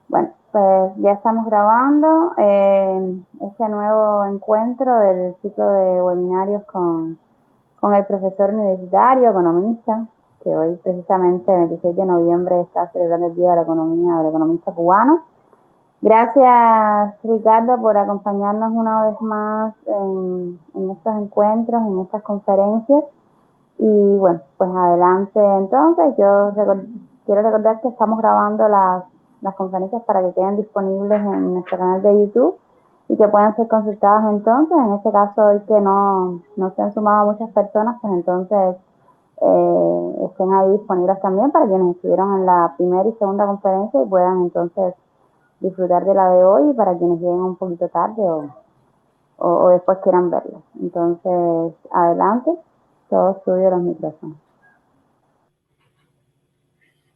Bueno, pues ya estamos grabando este nuevo encuentro del ciclo de webinarios con el profesor universitario, economista, que hoy precisamente el 26 de noviembre está celebrando el Día de la Economía del Economista Cubano. Gracias, Ricardo, por acompañarnos una vez más en estos encuentros, en estas conferencias. Y bueno, pues adelante entonces. Quiero recordar que estamos grabando las conferencias para que queden disponibles en nuestro canal de YouTube y que puedan ser consultadas entonces. En este caso, hoy que no se han sumado muchas personas, pues entonces estén ahí disponibles también para quienes estuvieron en la primera y segunda conferencia y puedan entonces disfrutar de la de hoy, y para quienes lleguen un poquito tarde o después quieran verla. Entonces, adelante, todo suyo los micrófonos.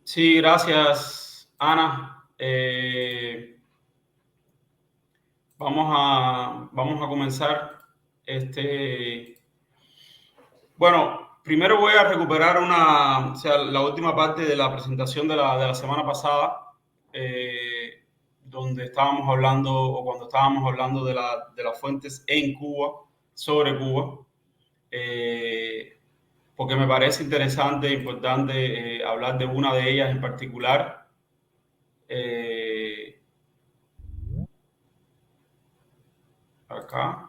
Sí, gracias, Ana. Vamos a comenzar. Bueno, primero voy a recuperar la última parte de la presentación de la semana pasada, donde estábamos hablando, o cuando estábamos hablando de las fuentes en Cuba, sobre Cuba, porque me parece interesante e importante hablar de una de ellas en particular. Acá,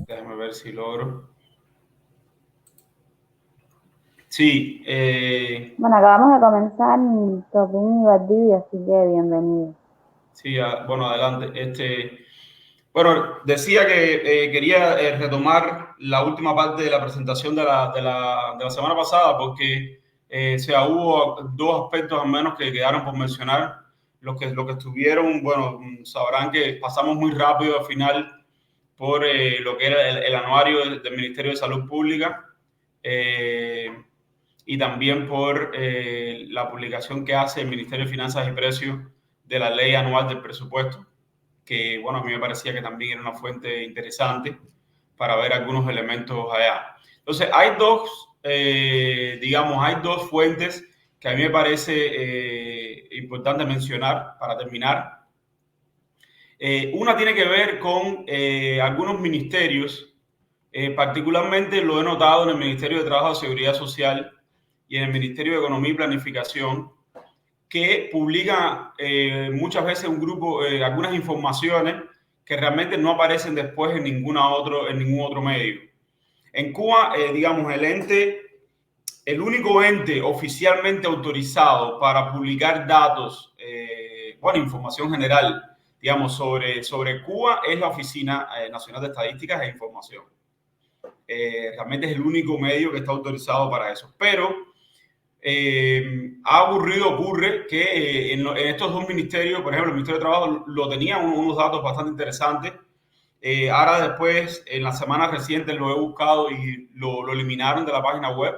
déjame ver si logro. Sí. Bueno, acabamos de comenzar Topín y Valdivia, así que bienvenido. Sí, bueno, adelante. Bueno, decía que quería retomar la última parte de la presentación de la semana pasada, porque hubo dos aspectos al menos que quedaron por mencionar. Los que estuvieron, bueno, sabrán que pasamos muy rápido al final por lo que era el anuario del Ministerio de Salud Pública, y también por la publicación que hace el Ministerio de Finanzas y Precios de la ley anual del presupuesto, que bueno, a mí me parecía que también era una fuente interesante para ver algunos elementos allá. Entonces, hay dos fuentes que a mí me parece importante mencionar para terminar. Una tiene que ver con algunos ministerios, particularmente lo he notado en el Ministerio de Trabajo y Seguridad Social y en el Ministerio de Economía y Planificación, que publican muchas veces algunas informaciones que realmente no aparecen después en ningún otro medio. En Cuba, digamos, el único ente oficialmente autorizado para publicar datos, información general, digamos, sobre Cuba es la Oficina Nacional de Estadísticas e Información. Realmente es el único medio que está autorizado para eso. Pero ocurre que en estos dos ministerios, por ejemplo, el Ministerio de Trabajo lo tenía unos datos bastante interesantes. Ahora después, en la semana reciente lo he buscado y lo eliminaron de la página web.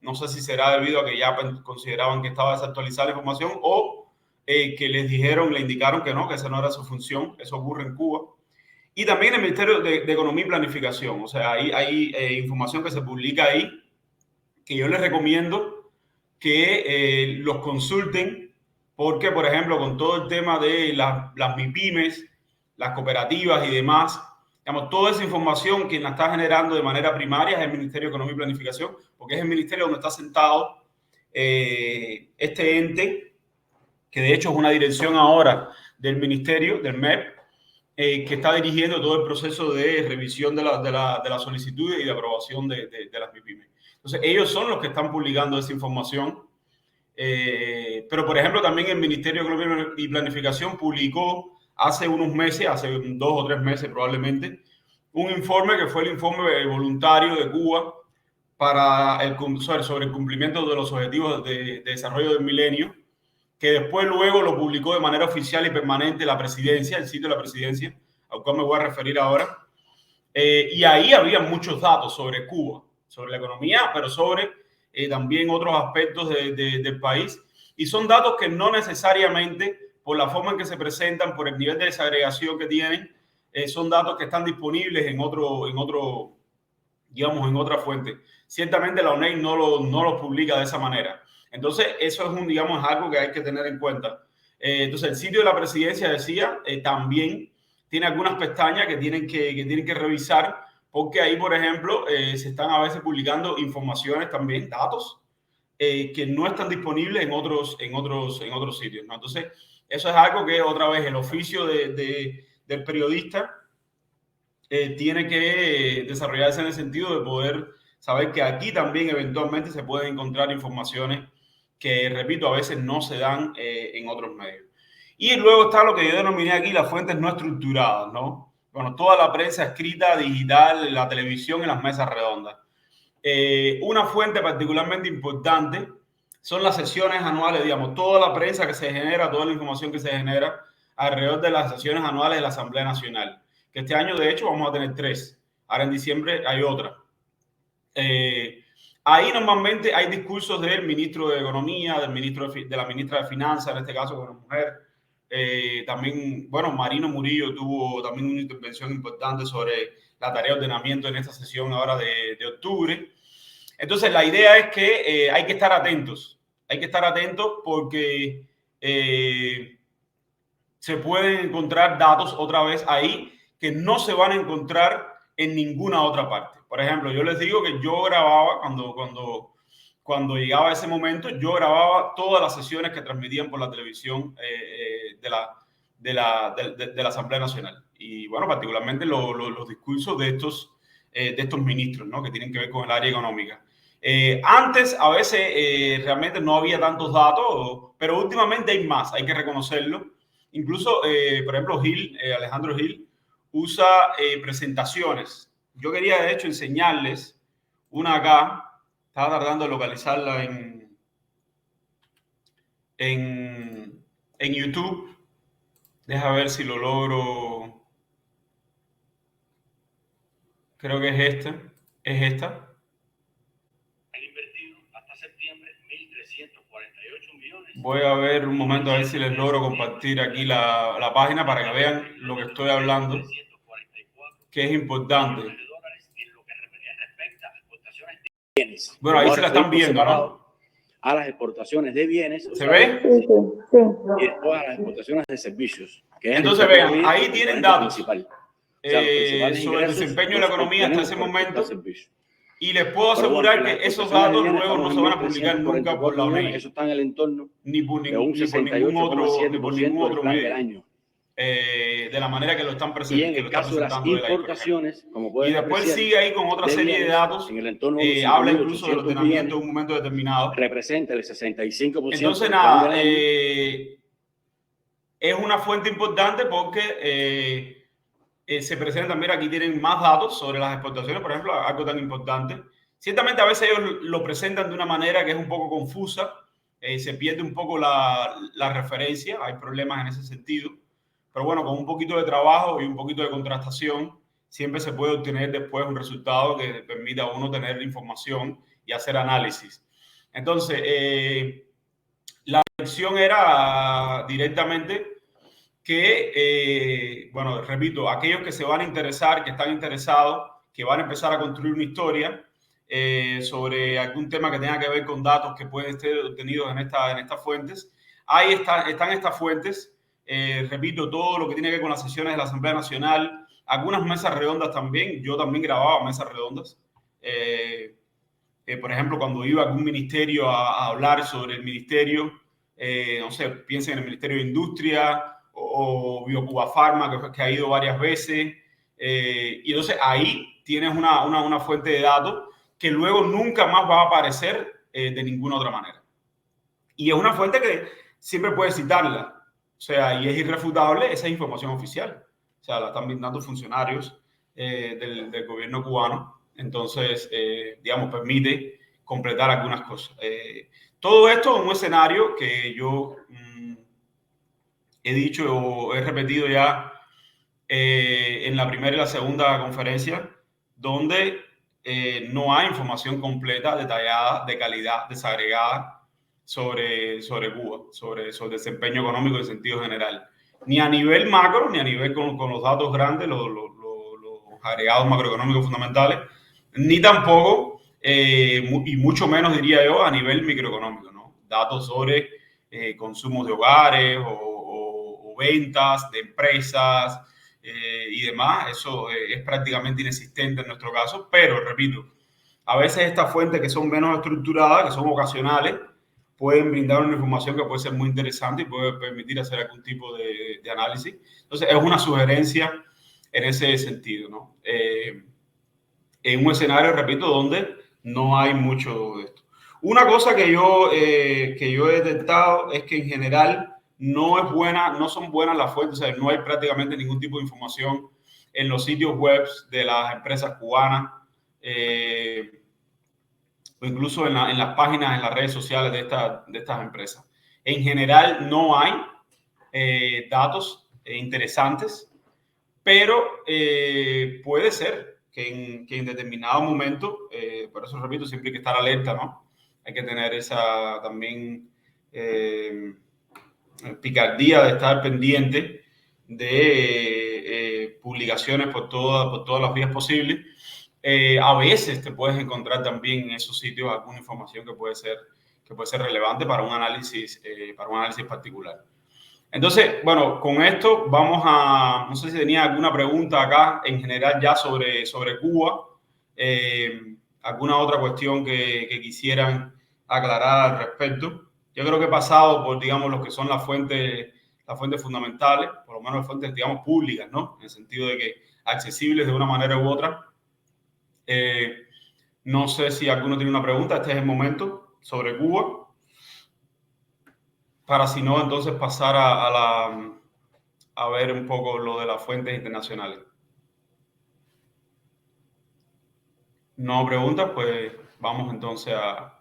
No sé si será debido a que ya consideraban que estaba desactualizada la información o que le indicaron que no, que esa no era su función. Eso ocurre en Cuba. Y también el Ministerio de Economía y Planificación. O sea, hay información que se publica ahí que yo les recomiendo que los consulten, porque, por ejemplo, con todo el tema de las MIPYMES, las cooperativas y demás, digamos, toda esa información quien la está generando de manera primaria es el Ministerio de Economía y Planificación, porque es el ministerio donde está sentado este ente, que de hecho es una dirección ahora del ministerio, del MEP, que está dirigiendo todo el proceso de revisión de la solicitud y de aprobación de las MIPYMES. Entonces, ellos son los que están publicando esa información. Pero, por ejemplo, también el Ministerio de Economía y Planificación publicó hace unos meses, hace 2 o 3 meses probablemente, un informe que fue el informe voluntario de Cuba sobre el cumplimiento de los objetivos de desarrollo del milenio, que después luego lo publicó de manera oficial y permanente la presidencia, el sitio de la presidencia, al cual me voy a referir ahora. Y ahí había muchos datos sobre Cuba, sobre la economía, pero sobre también otros aspectos del país. Y son datos que no necesariamente, por la forma en que se presentan, por el nivel de desagregación que tienen, son datos que están disponibles en otra fuente, ciertamente la UNED no lo publica de esa manera. Entonces, eso es digamos, algo que hay que tener en cuenta. Entonces, el sitio de la presidencia, decía, también tiene algunas pestañas que tienen que revisar, porque ahí, por ejemplo, se están a veces publicando informaciones también, datos, que no están disponibles en otros sitios, ¿no? Entonces, eso es algo que otra vez el oficio del periodista tiene que desarrollarse en el sentido de poder saber que aquí también eventualmente se pueden encontrar informaciones que, repito, a veces no se dan en otros medios. Y luego está lo que yo denominé aquí las fuentes no estructuradas, ¿no? Bueno, toda la prensa escrita, digital, la televisión y las mesas redondas. Una fuente particularmente importante son las sesiones anuales, digamos, toda la prensa que se genera, toda la información que se genera alrededor de las sesiones anuales de la Asamblea Nacional, que este año de hecho vamos a tener 3, ahora en diciembre hay otra. Ahí normalmente hay discursos del ministro de Economía, de la ministra de Finanzas, en este caso con una mujer. También, bueno, Marino Murillo tuvo también una intervención importante sobre la tarea de ordenamiento en esta sesión ahora de octubre. Entonces, la idea es que hay que estar atentos. Hay que estar atentos porque se pueden encontrar datos otra vez ahí que no se van a encontrar en ninguna otra parte. Por ejemplo, yo les digo que yo grababa, cuando llegaba ese momento, yo grababa todas las sesiones que transmitían por la televisión de la Asamblea Nacional. Y bueno, particularmente los discursos de estos ministros, ¿no? Que tienen que ver con el área económica. Antes, a veces, realmente no había tantos datos, pero últimamente hay más, hay que reconocerlo. Incluso, por ejemplo, Alejandro Gil, usa presentaciones. Yo quería, de hecho, enseñarles una acá. Estaba tratando de localizarla en YouTube. Deja ver si lo logro. Creo que es esta. Es esta. Voy a ver un momento a ver si les logro compartir aquí la página para que vean lo que estoy hablando, que es importante. Bueno, ahí se la están viendo, ¿no? A las exportaciones de bienes. ¿Se ve? Sí, sí, sí. Y después a las exportaciones de servicios. Entonces, vean, ahí tienen datos sobre el desempeño de la economía hasta ese momento. Y les puedo asegurar que esos datos luego no se van a publicar nunca por la UNED. Eso está en el entorno ni por ningún otro medio. De la manera que lo están presentando. Y en el caso de las importaciones, como pueden y después sigue ahí con otra serie de datos. En el entorno habla incluso del ordenamiento en un momento determinado. Representa el 65%. Entonces, nada, es una fuente importante porque se presenta, mira, aquí tienen más datos sobre las exportaciones, por ejemplo, algo tan importante. Ciertamente a veces ellos lo presentan de una manera que es un poco confusa, se pierde un poco la referencia, hay problemas en ese sentido, pero bueno, con un poquito de trabajo y un poquito de contrastación, siempre se puede obtener después un resultado que permita a uno tener información y hacer análisis. Entonces, la elección era directamente que, bueno, repito, aquellos que se van a interesar, que están interesados, que van a empezar a construir una historia sobre algún tema que tenga que ver con datos que pueden ser obtenidos en estas fuentes. Ahí están estas fuentes. Repito, todo lo que tiene que ver con las sesiones de la Asamblea Nacional, algunas mesas redondas también. Yo también grababa mesas redondas. Por ejemplo, cuando iba a algún ministerio a hablar sobre el ministerio, no sé, piensen en el Ministerio de Industria o Biocuba Pharma, que ha ido varias veces. Y entonces ahí tienes una fuente de datos que luego nunca más va a aparecer de ninguna otra manera. Y es una fuente que siempre puedes citarla. O sea, y es irrefutable esa información oficial. O sea, la están brindando funcionarios del gobierno cubano. Entonces, digamos, permite completar algunas cosas. Todo esto en un escenario que yo he dicho o he repetido ya en la primera y la segunda conferencia, donde no hay información completa, detallada, de calidad, desagregada sobre Cuba, sobre el desempeño económico en sentido general. Ni a nivel macro, ni a nivel con los datos grandes, los agregados macroeconómicos fundamentales, ni tampoco y mucho menos, diría yo, a nivel microeconómico, ¿no? Datos sobre consumos de hogares o ventas de empresas y demás, eso es prácticamente inexistente en nuestro caso, pero repito, a veces estas fuentes que son menos estructuradas, que son ocasionales, pueden brindar una información que puede ser muy interesante y puede permitir hacer algún tipo de análisis. Entonces, es una sugerencia en ese sentido, ¿no? En un escenario, repito, donde no hay mucho de esto. Una cosa que yo he detectado es que en general no son buenas las fuentes, o sea, no hay prácticamente ningún tipo de información en los sitios web de las empresas cubanas, o incluso en las páginas, en las redes sociales de estas empresas. En general no hay datos interesantes, pero puede ser que en determinado momento, por eso repito, siempre hay que estar alerta, ¿no? Hay que tener esa también picardía de estar pendiente de publicaciones por todas las vías posibles. A veces te puedes encontrar también en esos sitios alguna información que puede ser relevante para un análisis particular. Entonces, bueno, con esto vamos a, no sé si tenía alguna pregunta acá en general ya sobre Cuba, alguna otra cuestión que quisieran aclarar al respecto. Yo creo que he pasado por, digamos, lo que son las fuentes fundamentales, por lo menos las fuentes, digamos, públicas, ¿no? En el sentido de que accesibles de una manera u otra. No sé si alguno tiene una pregunta, este es el momento sobre Cuba. Para si no, entonces pasar a ver un poco lo de las fuentes internacionales. No preguntas, pues vamos entonces a...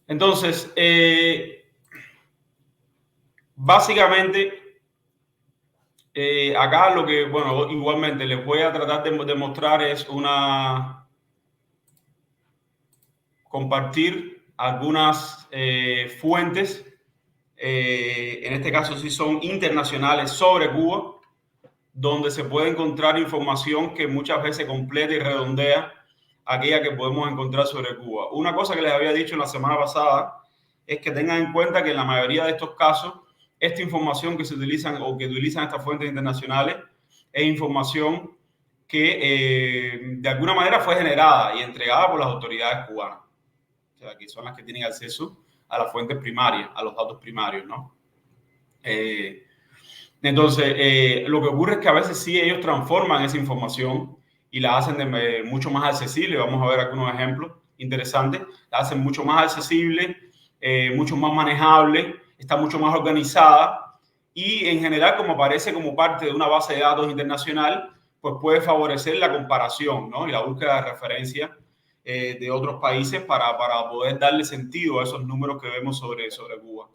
Entonces, básicamente, acá lo que, bueno, igualmente les voy a tratar de mostrar es compartir algunas fuentes, en este caso sí son internacionales, sobre Cuba, donde se puede encontrar información que muchas veces completa y redondea aquella que podemos encontrar sobre Cuba. Una cosa que les había dicho en la semana pasada es que tengan en cuenta que en la mayoría de estos casos, esta información que se utilizan o que utilizan estas fuentes internacionales es información que de alguna manera fue generada y entregada por las autoridades cubanas. O sea, que son las que tienen acceso a las fuentes primarias, a los datos primarios, ¿no? Entonces, lo que ocurre es que a veces sí ellos transforman esa información y la hacen mucho más accesible. Vamos a ver algunos ejemplos interesantes. La hacen mucho más accesible, mucho más manejable, está mucho más organizada y en general, como aparece como parte de una base de datos internacional, pues puede favorecer la comparación, ¿no? Y la búsqueda de referencias de otros países para poder darle sentido a esos números que vemos sobre Cuba.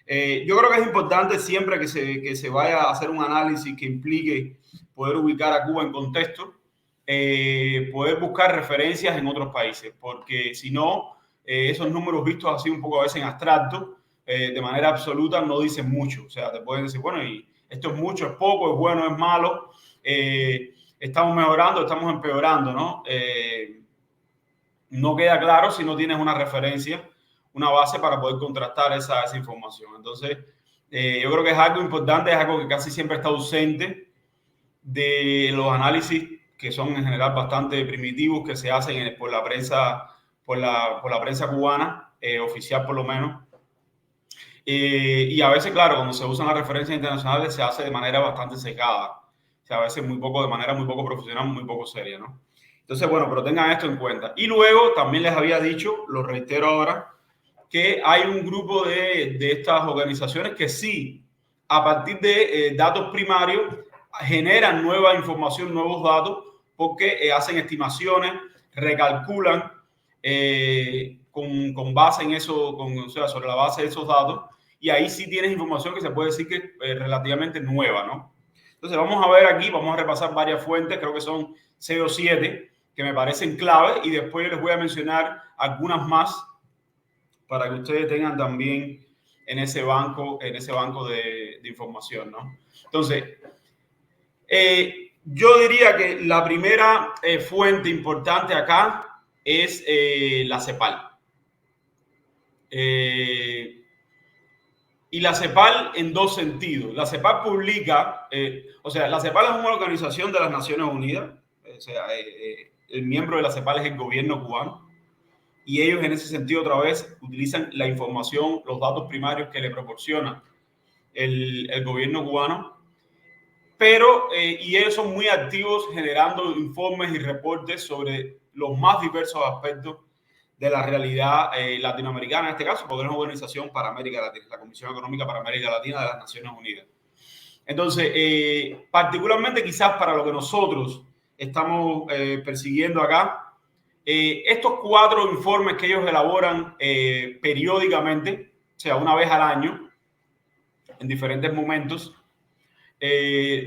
Yo creo que es importante siempre que se vaya a hacer un análisis que implique poder ubicar a Cuba en contexto, poder buscar referencias en otros países, porque si no, esos números vistos así un poco a veces en abstracto, de manera absoluta, no dicen mucho. O sea, te pueden decir, bueno, y esto es mucho, es poco, es bueno, es malo, estamos mejorando, estamos empeorando, ¿no? No queda claro si no tienes una referencia, una base para poder contrastar esa información. Entonces, yo creo que es algo importante, es algo que casi siempre está ausente de los análisis que son en general bastante primitivos que se hacen por la prensa, por la prensa cubana, oficial por lo menos. Y a veces, claro, cuando se usan las referencias internacionales se hace de manera bastante secada. O sea, a veces de manera muy poco profesional, muy poco seria, ¿no? Entonces, bueno, pero tengan esto en cuenta. Y luego también les había dicho, lo reitero ahora, que hay un grupo de estas organizaciones que sí, a partir de datos primarios, generan nueva información, nuevos datos, porque hacen estimaciones, recalculan con base en eso, o sea, sobre la base de esos datos, y ahí sí tienes información que se puede decir que es relativamente nueva, ¿no? Entonces vamos a ver aquí, vamos a repasar varias fuentes, creo que son 6 o 7, que me parecen clave, y después les voy a mencionar algunas más para que ustedes tengan también en ese banco de información, ¿no? Entonces, yo diría que la primera fuente importante acá es la CEPAL. Y la CEPAL en dos sentidos. La CEPAL publica, la CEPAL es una organización de las Naciones Unidas. El miembro de la CEPAL es el gobierno cubano. Y ellos en ese sentido otra vez utilizan la información, los datos primarios que le proporciona el gobierno cubano. Pero, y ellos son muy activos generando informes y reportes sobre los más diversos aspectos de la realidad latinoamericana, en este caso, porque es una organización para América Latina, la Comisión Económica para América Latina de las Naciones Unidas. Entonces, particularmente quizás para lo que nosotros estamos persiguiendo acá, estos 4 informes que ellos elaboran periódicamente, o sea, una vez al año, en diferentes momentos,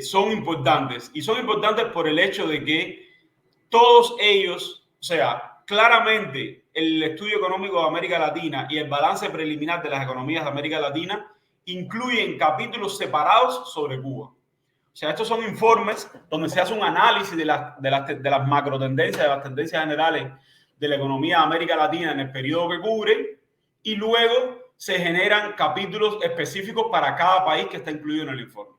son importantes. Y son importantes por el hecho de que todos ellos, o sea, claramente el estudio económico de América Latina y el balance preliminar de las economías de América Latina incluyen capítulos separados sobre Cuba. O sea, estos son informes donde se hace un análisis de las macro tendencias, de las tendencias generales de la economía de América Latina en el periodo que cubre, y luego se generan capítulos específicos para cada país que está incluido en el informe.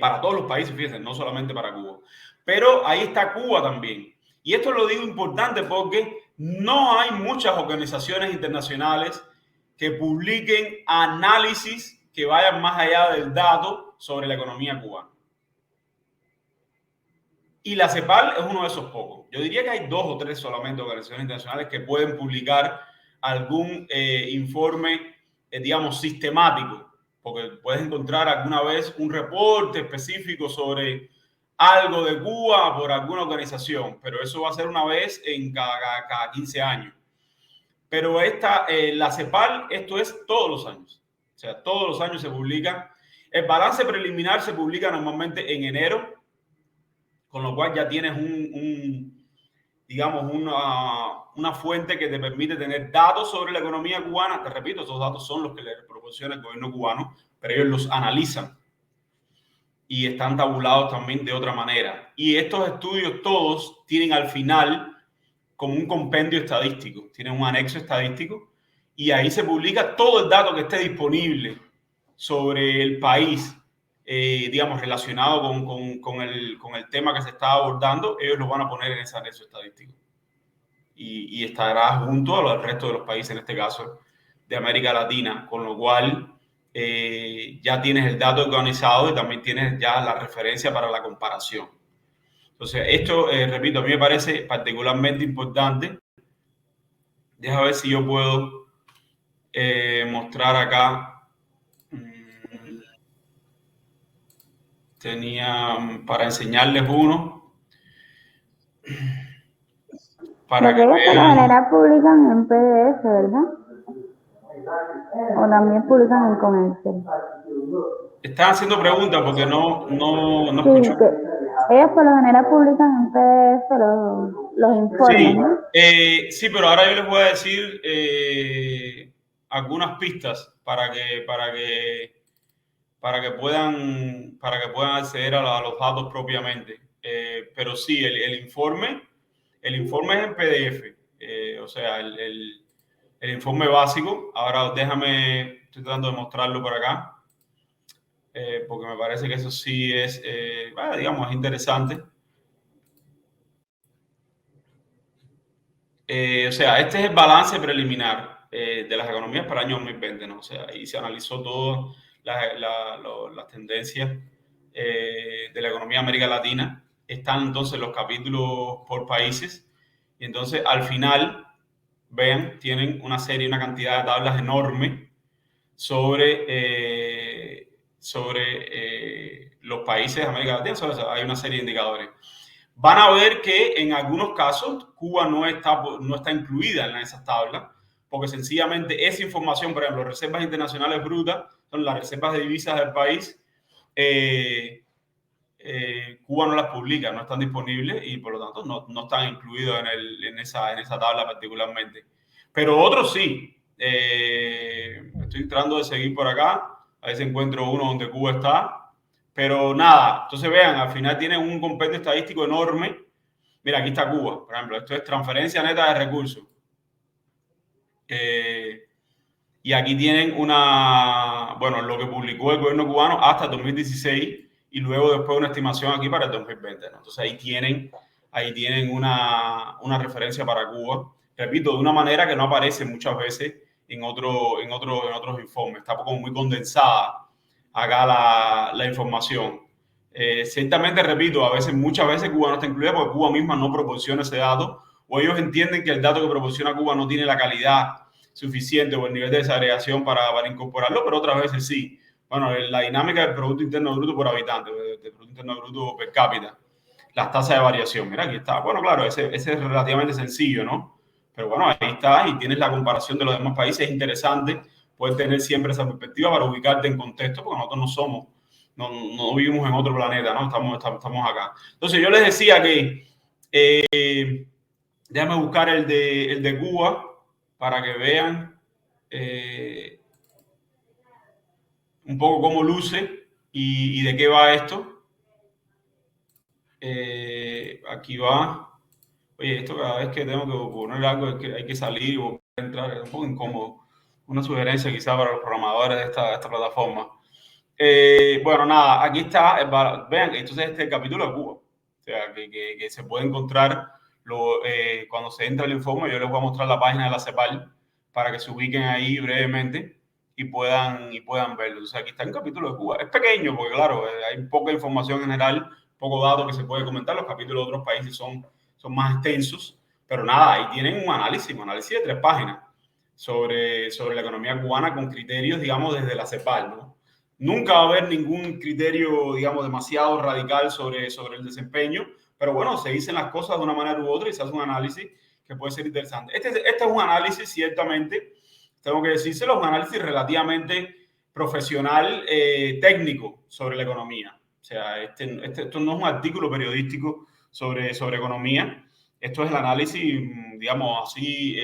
Para todos los países, fíjense, no solamente para Cuba. Pero ahí está Cuba también. Y esto lo digo importante porque no hay muchas organizaciones internacionales que publiquen análisis que vayan más allá del dato sobre la economía cubana. Y la CEPAL es uno de esos pocos. Yo diría que hay 2 o 3 solamente organizaciones internacionales que pueden publicar algún informe, digamos, sistemático, porque puedes encontrar alguna vez un reporte específico sobre algo de Cuba por alguna organización, pero eso va a ser una vez en cada 15 años. Pero la CEPAL, esto es todos los años. O sea, todos los años se publica. El balance preliminar se publica normalmente en enero, con lo cual ya tienes digamos, una fuente que te permite tener datos sobre la economía cubana. Te repito, esos datos son los que le proporciona el gobierno cubano, pero ellos los analizan y están tabulados también de otra manera. Y estos estudios todos tienen al final como un compendio estadístico, tienen un anexo estadístico y ahí se publica todo el dato que esté disponible sobre el país, digamos, relacionado con el tema que se está abordando. Ellos lo van a poner en ese anexo estadístico y estará junto al resto de los países, en este caso de América Latina, con lo cual ya tienes el dato organizado y también tienes ya la referencia para la comparación. Entonces, esto, repito, a mí me parece particularmente importante. Deja ver si yo puedo mostrar acá. Tenía para enseñarles uno. Para que ellos por lo general publican en PDF, ¿verdad? O también publican con Excel. Están haciendo preguntas porque no sí, escucho. Ellos por lo general publican en PDF los informes, sí, ¿no? Sí, pero ahora yo les voy a decir algunas pistas para que puedan acceder a los datos propiamente. Pero sí, el informe es en PDF. O sea, el informe básico. Ahora estoy tratando de mostrarlo por acá. Porque me parece que eso sí es, digamos, es interesante. O sea, este es el balance preliminar de las economías para el año 2020, ¿no? O sea, ahí se analizó todas las tendencias de la economía de América Latina. Están entonces los capítulos por países y entonces al final, vean, tienen una cantidad de tablas enorme sobre los países de América Latina. O sea, hay una serie de indicadores. Van a ver que en algunos casos Cuba no está incluida en esas tablas, porque sencillamente esa información, por ejemplo, reservas internacionales brutas, son las reservas de divisas del país, Cuba no las publica, no están disponibles y por lo tanto no están incluidos en esa tabla particularmente. Pero otros sí. Estoy tratando de seguir por acá, a ver si encuentro uno donde Cuba está. Pero nada, entonces vean, al final tienen un compendio estadístico enorme Mira, aquí está Cuba, por ejemplo. Esto es transferencia neta de recursos. Y aquí tienen bueno, lo que publicó el gobierno cubano hasta el 2016 y luego después una estimación aquí para el 2020, ¿no? Entonces ahí tienen una referencia para Cuba. Repito, de una manera que no aparece muchas veces en otros informes. Está como muy condensada acá la información. Ciertamente, repito, muchas veces Cuba no está incluida porque Cuba misma no proporciona ese dato, o ellos entienden que el dato que proporciona Cuba no tiene la calidad suficiente o el nivel de desagregación para incorporarlo, pero otras veces sí. Bueno, la dinámica del Producto Interno Bruto por habitante, del Producto Interno Bruto per cápita, las tasas de variación. Mira, aquí está. Bueno, claro, ese es relativamente sencillo, ¿no? Pero bueno, ahí está y tienes la comparación de los demás países. Es interesante poder tener siempre esa perspectiva para ubicarte en contexto, porque nosotros no vivimos en otro planeta, ¿no? Estamos acá. Entonces yo les decía que déjame buscar el de Cuba para que vean un poco cómo luce y de qué va esto. Aquí va. Oye, esto cada vez que tengo que poner algo es que hay que salir o entrar, es un poco incómodo. Una sugerencia quizá para los programadores de esta plataforma. Bueno, nada, aquí está. Vean, entonces este es el capítulo de Cuba. O sea, que se puede encontrar cuando se entra el informe. Yo les voy a mostrar la página de la CEPAL para que se ubiquen ahí brevemente y puedan verlo. Entonces aquí está el capítulo de Cuba. Es pequeño porque, claro, hay poca información general, poco dato que se puede comentar. Los capítulos de otros países son más extensos, pero nada, ahí tienen un análisis de 3 páginas sobre la economía cubana con criterios, digamos, desde la CEPAL, ¿no? Nunca va a haber ningún criterio, digamos, demasiado radical sobre el desempeño, pero bueno, se dicen las cosas de una manera u otra y se hace un análisis que puede ser interesante. Este es un análisis, ciertamente, tengo que decírselo, un análisis relativamente profesional, técnico sobre la economía. O sea, esto no es un artículo periodístico sobre economía. Esto es el análisis, digamos así,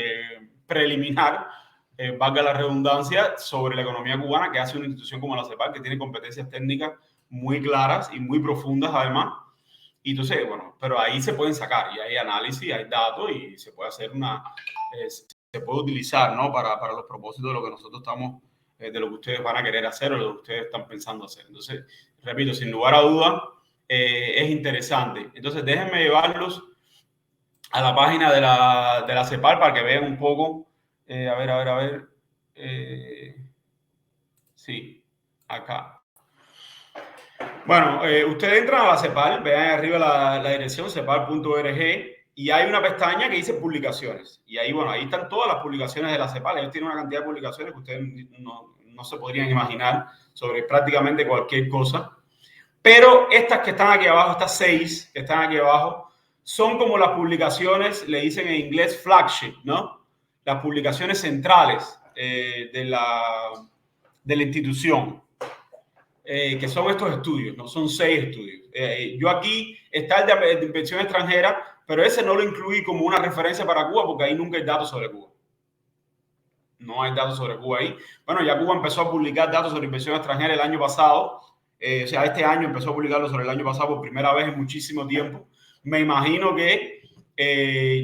preliminar, valga la redundancia, sobre la economía cubana que hace una institución como la CEPAL, que tiene competencias técnicas muy claras y muy profundas además. Y entonces, bueno, pero ahí se pueden sacar y hay análisis, hay datos y se puede hacer se puede utilizar, ¿no? Para los propósitos de lo que nosotros estamos, de lo que ustedes van a querer hacer o de lo que ustedes están pensando hacer. Entonces, repito, sin lugar a dudas, es interesante. Entonces, déjenme llevarlos a la página de la CEPAL para que vean un poco. A ver. Sí, acá. Bueno, ustedes entran a la CEPAL, vean arriba la dirección cepal.org y hay una pestaña que dice publicaciones. Y ahí, bueno, ahí están todas las publicaciones de la CEPAL. Ellos tienen una cantidad de publicaciones que ustedes no se podrían imaginar sobre prácticamente cualquier cosa. Pero estas que están aquí abajo, estas 6 que están aquí abajo, son como las publicaciones, le dicen en inglés flagship, ¿no? Las publicaciones centrales de la institución, que son estos estudios, ¿no? Son 6 estudios. Yo aquí está el de inversión extranjera, pero ese no lo incluí como una referencia para Cuba porque ahí nunca hay datos sobre Cuba. No hay datos sobre Cuba ahí. Bueno, ya Cuba empezó a publicar datos sobre inversión extranjera el año pasado. O sea, este año empezó a publicarlo sobre el año pasado por primera vez en muchísimo tiempo. Me imagino que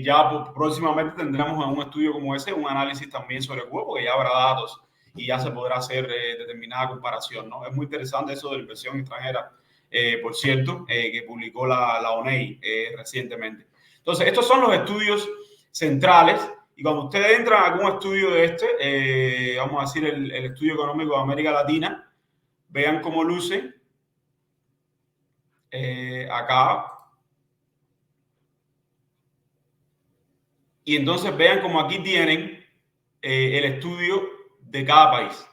ya próximamente tendremos un estudio como ese, un análisis también sobre Cuba, porque ya habrá datos y ya se podrá hacer determinada comparación, ¿no? Es muy interesante eso de la inversión extranjera, por cierto, que publicó la ONEI recientemente. Entonces, estos son los estudios centrales. Y cuando ustedes entran a algún estudio de vamos a decir el estudio económico de América Latina, vean cómo luce acá. Y entonces vean cómo aquí tienen el estudio de cada país.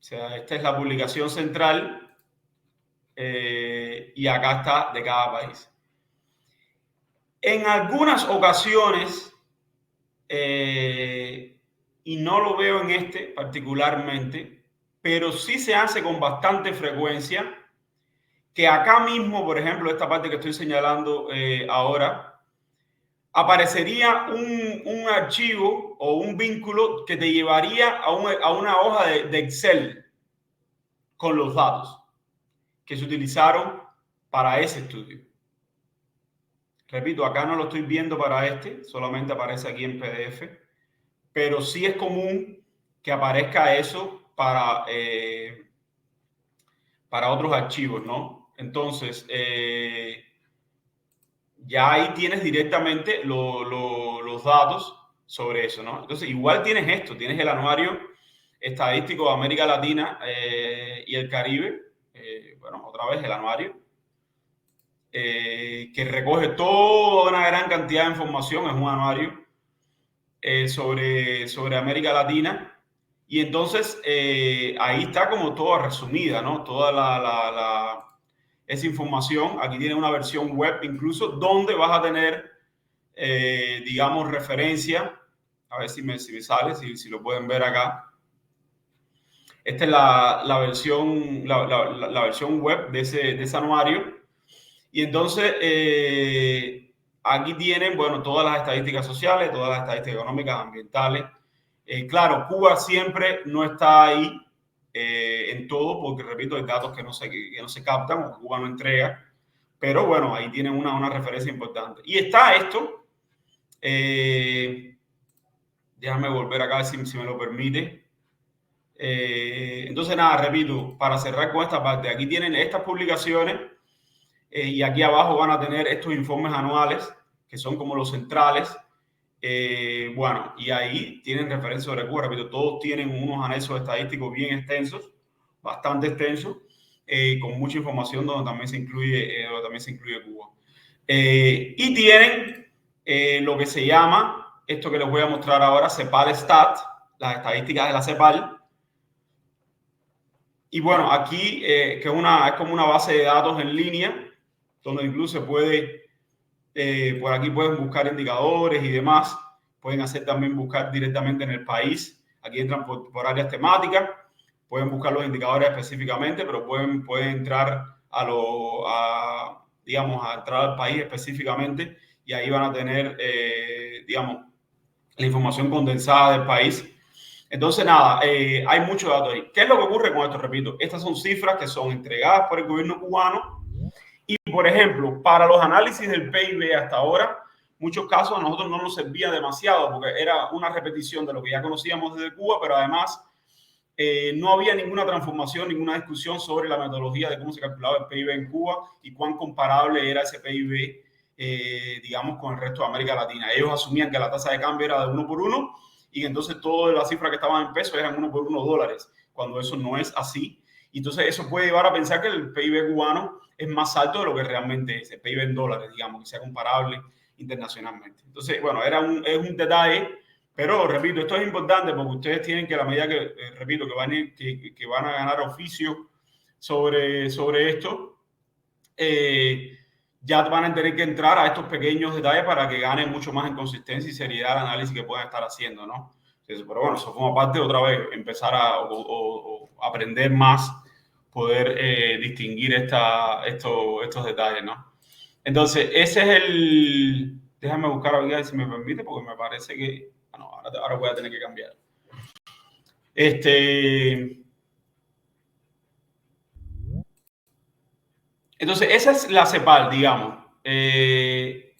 O sea, esta es la publicación central y acá está de cada país. En algunas ocasiones, y no lo veo en este particularmente, pero sí se hace con bastante frecuencia, que acá mismo, por ejemplo, esta parte que estoy señalando ahora, aparecería un archivo o un vínculo que te llevaría a una hoja de Excel con los datos que se utilizaron para ese estudio. repito, acá no lo estoy viendo para este, solamente aparece aquí en PDF, pero sí es común que aparezca eso para otros archivos, ¿no? Entonces, ya ahí tienes directamente los datos sobre eso, ¿no? Entonces, igual tienes esto, tienes el anuario estadístico de América Latina y el Caribe, bueno, otra vez el anuario, que recoge toda una gran cantidad de información, es un anuario sobre América Latina. Y entonces ahí está como toda resumida, ¿no? Toda esa información. Aquí tiene una versión web incluso donde vas a tener, digamos, referencia. A ver si me sale, si lo pueden ver acá. Esta es la versión web de ese anuario. Y entonces aquí tienen, bueno, todas las estadísticas sociales, todas las estadísticas económicas, ambientales. Claro, Cuba siempre no está ahí en todo, porque repito, hay datos que no se captan o que Cuba no entrega, pero bueno, ahí tienen una referencia importante. Y está esto, déjame volver acá si me lo permite. Entonces nada, repito, para cerrar con esta parte, aquí tienen estas publicaciones y aquí abajo van a tener estos informes anuales, que son como los centrales. Bueno, y ahí tienen referencia sobre Cuba. Repito, todos tienen unos anexos estadísticos bien extensos, bastante extensos, con mucha información donde también se incluye Cuba. Y tienen lo que se llama, esto que les voy a mostrar ahora, CEPAL Stat, las estadísticas de la CEPAL. Y bueno, aquí que es como una base de datos en línea, donde incluso se puede... por aquí pueden buscar indicadores y demás. Pueden hacer también buscar directamente en el país. Aquí entran por áreas temáticas. Pueden buscar los indicadores específicamente, pero pueden entrar digamos, a entrar al país específicamente y ahí van a tener, digamos, la información condensada del país. Entonces, nada, hay mucho dato ahí. ¿Qué es lo que ocurre con esto? Repito, estas son cifras que son entregadas por el gobierno cubano. Y, por ejemplo, para los análisis del PIB hasta ahora, muchos casos a nosotros no nos servía demasiado porque era una repetición de lo que ya conocíamos desde Cuba, pero además no había ninguna transformación, ninguna discusión sobre la metodología de cómo se calculaba el PIB en Cuba y cuán comparable era ese PIB, digamos, con el resto de América Latina. Ellos asumían que la tasa de cambio era de 1 por 1 y entonces todas las cifras que estaban en pesos eran 1 por 1 dólares, cuando eso no es así. Y entonces eso puede llevar a pensar que el PIB cubano es más alto de lo que realmente es, el PIB en dólares, digamos, que sea comparable internacionalmente. Entonces, bueno, es un detalle, pero repito, esto es importante porque ustedes tienen que, a la medida que, repito, que van a ganar oficio sobre esto, ya van a tener que entrar a estos pequeños detalles para que ganen mucho más en consistencia y seriedad el análisis que puedan estar haciendo, ¿no? Pero bueno, eso forma parte de otra vez, empezar a aprender más, poder distinguir estos detalles, ¿no? Entonces, ese es el... Déjame buscar a ver si me permite, porque me parece que... Bueno, ahora voy a tener que cambiar. Entonces, esa es la CEPAL, digamos. Que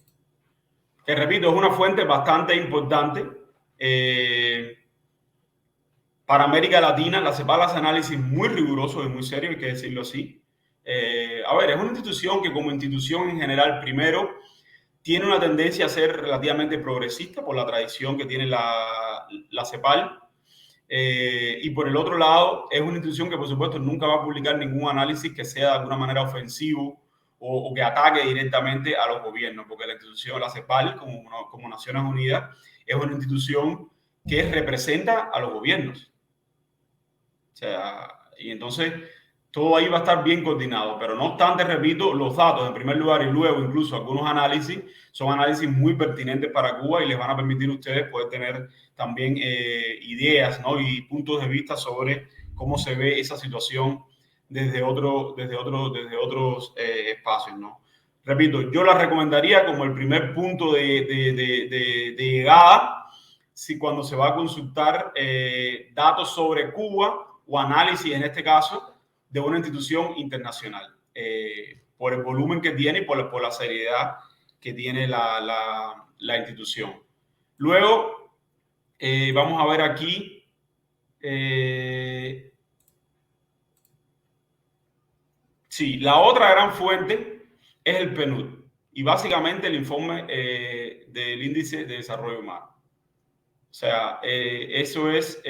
repito, es una fuente bastante importante. Para América Latina, la CEPAL hace análisis muy rigurosos y muy serios, hay que decirlo así. A ver, es una institución que como institución en general, primero, tiene una tendencia a ser relativamente progresista por la tradición que tiene la CEPAL. Y por el otro lado, es una institución que, por supuesto, nunca va a publicar ningún análisis que sea de alguna manera ofensivo o que ataque directamente a los gobiernos, porque la institución, la CEPAL, como Naciones Unidas, es una institución que representa a los gobiernos. O sea, y entonces todo ahí va a estar bien coordinado, pero no obstante, repito, los datos en primer lugar y luego incluso algunos análisis son análisis muy pertinentes para Cuba y les van a permitir a ustedes poder tener también ideas, ¿no? Y puntos de vista sobre cómo se ve esa situación desde otros espacios, ¿no? Repito, yo la recomendaría como el primer punto de llegada si cuando se va a consultar datos sobre Cuba o análisis, en este caso, de una institución internacional, por el volumen que tiene y por la seriedad que tiene la institución. Luego, vamos a ver aquí. Sí, la otra gran fuente es el PNUD y básicamente el informe del Índice de Desarrollo Humano. O sea, eso es,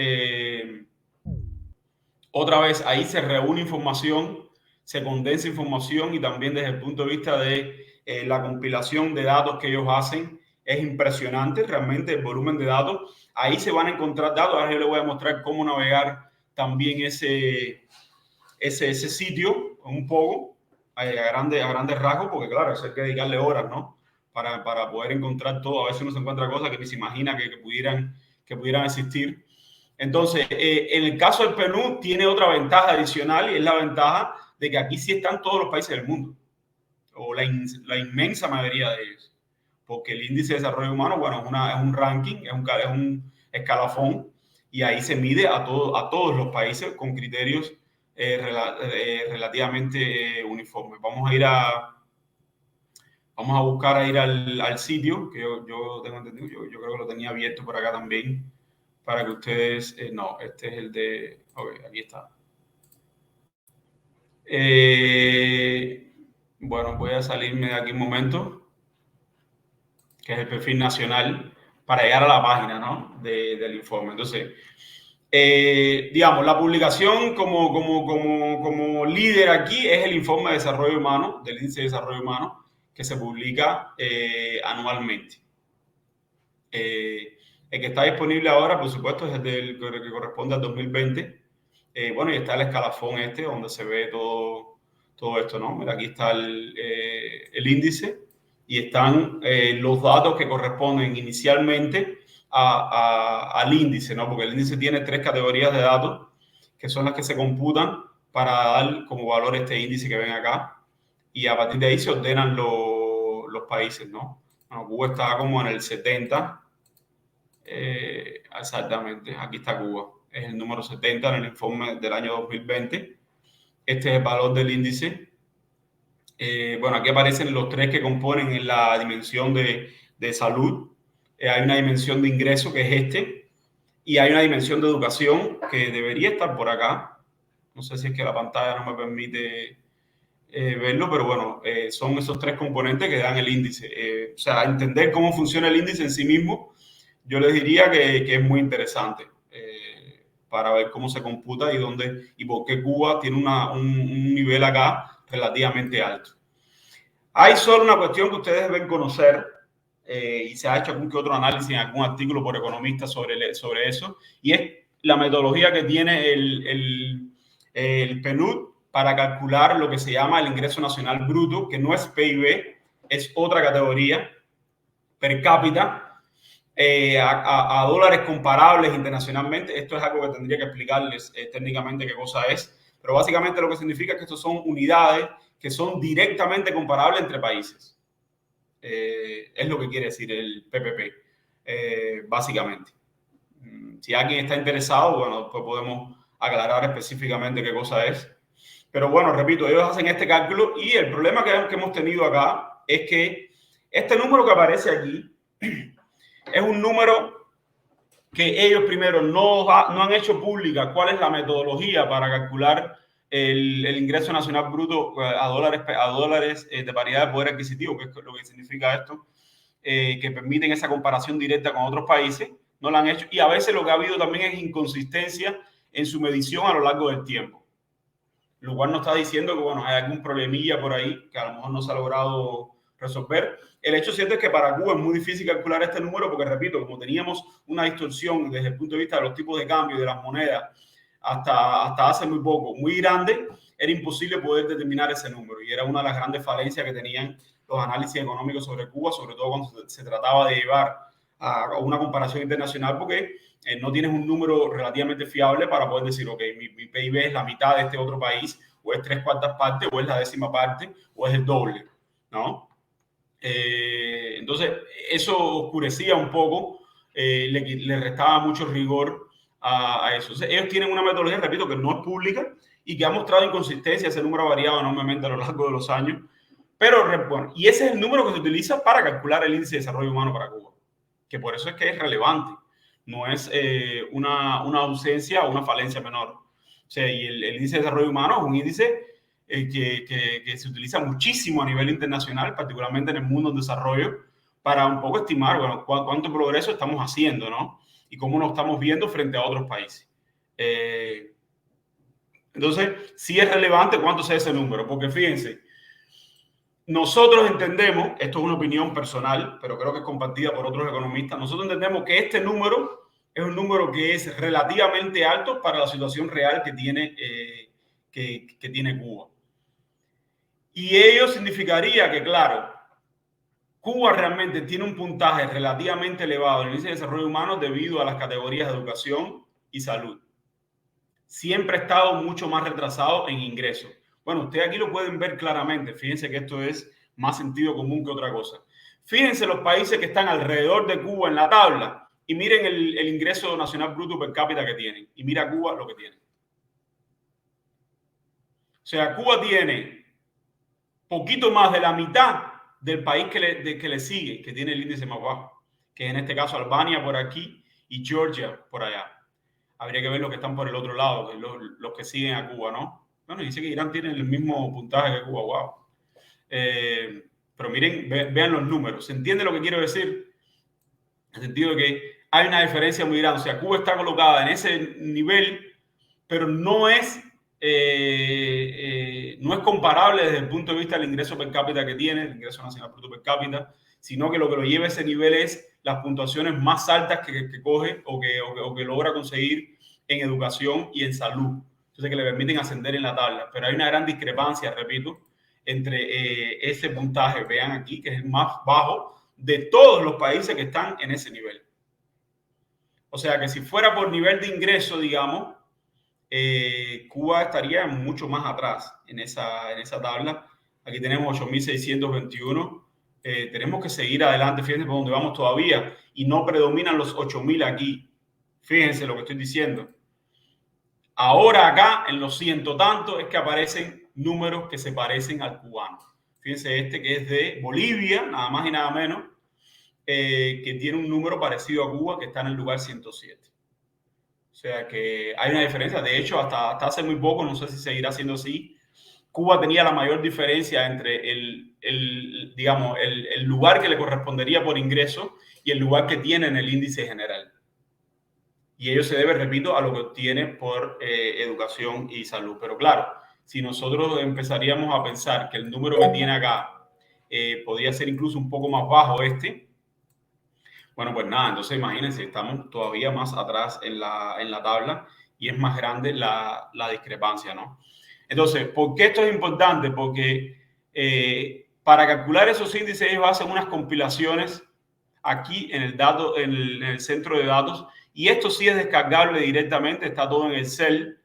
otra vez, ahí se reúne información, se condensa información y también desde el punto de vista de la compilación de datos que ellos hacen es impresionante realmente el volumen de datos. Ahí se van a encontrar datos. Ahora yo les voy a mostrar cómo navegar también ese sitio un poco a grandes rasgos, porque claro, eso hay que dedicarle horas, ¿no? Para poder encontrar todo. A veces uno se encuentra cosas que ni se imagina que pudieran existir. Entonces, en el caso del PNUD tiene otra ventaja adicional y es la ventaja de que aquí sí están todos los países del mundo, o la inmensa mayoría de ellos, porque el Índice de Desarrollo Humano, bueno, es un ranking, es un escalafón y ahí se mide a todos los países con criterios relativamente uniformes. Vamos a buscar a ir al sitio que yo tengo entendido, yo creo que lo tenía abierto por acá también para que ustedes, no, este es el de, ok, aquí está. Bueno, voy a salirme de aquí un momento, que es el perfil nacional, para llegar a la página, ¿no? del informe. Entonces, digamos, la publicación como líder aquí es el informe de desarrollo humano, del índice de desarrollo humano, que se publica anualmente. El que está disponible ahora, por supuesto, es el que corresponde al 2020. Bueno, y está el escalafón donde se ve todo esto, ¿no? Mira, aquí está el índice y están los datos que corresponden inicialmente al índice, ¿no? Porque el índice tiene 3 categorías de datos que son las que se computan para dar como valor este índice que ven acá, y a partir de ahí se ordenan los países, ¿no? Bueno, Cuba está como en el 70, exactamente, aquí está Cuba, es el número 70 en el informe del año 2020. Este es el valor del índice. Bueno, aquí aparecen los 3 que componen en la dimensión de salud. Hay una dimensión de ingreso, que es y hay una dimensión de educación que debería estar por acá. No sé si es que la pantalla no me permite verlo, pero bueno, son esos 3 componentes que dan el índice. O sea, entender cómo funciona el índice en sí mismo, yo les diría que es muy interesante para ver cómo se computa y por qué Cuba tiene un nivel acá relativamente alto. Hay solo una cuestión que ustedes deben conocer, y se ha hecho algún que otro análisis en algún artículo por economistas sobre eso, y es la metodología que tiene el PNUD para calcular lo que se llama el ingreso nacional bruto, que no es PIB, es otra categoría per cápita, a dólares comparables internacionalmente. Esto es algo que tendría que explicarles técnicamente qué cosa es, pero básicamente lo que significa es que estos son unidades que son directamente comparables entre países. Es lo que quiere decir el PPP, básicamente. Si alguien está interesado, bueno, pues podemos aclarar específicamente qué cosa es. Pero bueno, repito, ellos hacen este cálculo y el problema que hemos tenido acá es que este número que aparece aquí es un número que ellos primero no han hecho pública cuál es la metodología para calcular el ingreso nacional bruto a dólares de paridad de poder adquisitivo, que es lo que significa esto, que permiten esa comparación directa con otros países. No la han hecho, y a veces lo que ha habido también es inconsistencia en su medición a lo largo del tiempo, lo cual nos está diciendo que bueno, hay algún problemilla por ahí que a lo mejor no se ha logrado resolver. El hecho cierto es que para Cuba es muy difícil calcular este número porque, repito, como teníamos una distorsión desde el punto de vista de los tipos de cambio y de las monedas hasta hace muy poco, muy grande, era imposible poder determinar ese número, y era una de las grandes falencias que tenían los análisis económicos sobre Cuba, sobre todo cuando se trataba de llevar a una comparación internacional, porque no tienes un número relativamente fiable para poder decir, ok, mi PIB es la mitad de este otro país, o es 3/4 partes, o es la 10ª parte, o es el doble, ¿no? Entonces, eso oscurecía un poco, le restaba mucho rigor a eso. Entonces, ellos tienen una metodología, repito, que no es pública y que ha mostrado inconsistencia. Ese número ha variado enormemente a lo largo de los años, Pero, bueno, y ese es el número que se utiliza para calcular el índice de desarrollo humano para Cuba, que por eso es que es relevante. No es una ausencia o una falencia menor. O sea, y el índice de desarrollo humano es un índice que se utiliza muchísimo a nivel internacional, particularmente en el mundo en desarrollo, para un poco estimar, bueno, cuánto progreso estamos haciendo, ¿no? Y cómo nos estamos viendo frente a otros países. Entonces, sí es relevante cuánto sea ese número, porque fíjense, nosotros entendemos, esto es una opinión personal, pero creo que es compartida por otros economistas, nosotros entendemos que este número es un número que es relativamente alto para la situación real que tiene, que tiene Cuba. Y ello significaría que, claro, Cuba realmente tiene un puntaje relativamente elevado en el índice de desarrollo humano debido a las categorías de educación y salud. Siempre ha estado mucho más retrasado en ingresos. Bueno, ustedes aquí lo pueden ver claramente. Fíjense que esto es más sentido común que otra cosa. Fíjense los países que están alrededor de Cuba en la tabla y miren el ingreso nacional bruto per cápita que tienen. Y mira Cuba lo que tiene. O sea, Cuba tiene poquito más de la mitad del país que le sigue, que tiene el índice más bajo, que es en este caso Albania por aquí y Georgia por allá. Habría que ver los que están por el otro lado, los que siguen a Cuba, ¿no? Bueno, dice que Irán tiene el mismo puntaje que Cuba, wow. Pero miren, vean los números. ¿Se entiende lo que quiero decir? En el sentido de que hay una diferencia muy grande. O sea, Cuba está colocada en ese nivel, pero no es comparable desde el punto de vista del ingreso per cápita que tiene, el ingreso nacional bruto per cápita, sino que lo que lo lleva a ese nivel es las puntuaciones más altas que coge o que logra conseguir en educación y en salud. Entonces, que le permiten ascender en la tabla. Pero hay una gran discrepancia, repito, entre ese puntaje, vean aquí, que es el más bajo de todos los países que están en ese nivel. O sea, que si fuera por nivel de ingreso, digamos, Cuba estaría mucho más atrás en esa tabla. Aquí tenemos 8.621. Tenemos que seguir adelante. Fíjense por dónde vamos todavía. Y no predominan los 8.000 aquí. Fíjense lo que estoy diciendo. Ahora acá, en los ciento tantos, es que aparecen números que se parecen al cubano. Fíjense este que es de Bolivia, nada más y nada menos, que tiene un número parecido a Cuba, que está en el lugar 107. O sea que hay una diferencia. De hecho, hasta hace muy poco, no sé si seguirá siendo así, Cuba tenía la mayor diferencia entre digamos, el lugar que le correspondería por ingreso y el lugar que tiene en el índice general. Y ello se debe, repito, a lo que obtiene por educación y salud. Pero claro, si nosotros empezaríamos a pensar que el número que tiene acá podría ser incluso un poco más bajo bueno, pues nada, entonces imagínense, estamos todavía más atrás en la tabla y es más grande la discrepancia, ¿no? Entonces, ¿por qué esto es importante? Porque para calcular esos índices ellos hacen unas compilaciones aquí en el centro de datos, y esto sí es descargable directamente, está todo en Excel,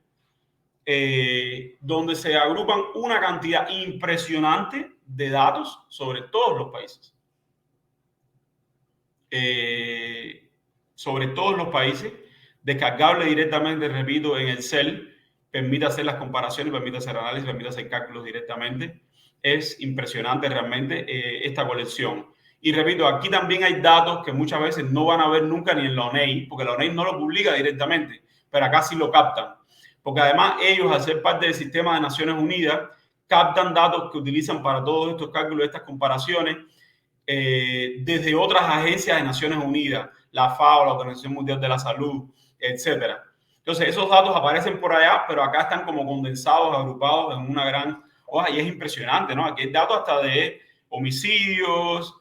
donde se agrupan una cantidad impresionante de datos sobre todos los países. Sobre todos los países, descargable directamente, repito, en Excel, permite hacer las comparaciones, permite hacer análisis, permite hacer cálculos directamente. Es impresionante realmente esta colección. Y repito, aquí también hay datos que muchas veces no van a ver nunca ni en la ONEI, porque la ONEI no lo publica directamente, pero acá sí lo captan. Porque además ellos, al ser parte del sistema de Naciones Unidas, captan datos que utilizan para todos estos cálculos, estas comparaciones, desde otras agencias de Naciones Unidas, la FAO, la Organización Mundial de la Salud, etcétera. Entonces, esos datos aparecen por allá, pero acá están como condensados, agrupados en una gran hoja y es impresionante, ¿no? Aquí hay datos hasta de homicidios,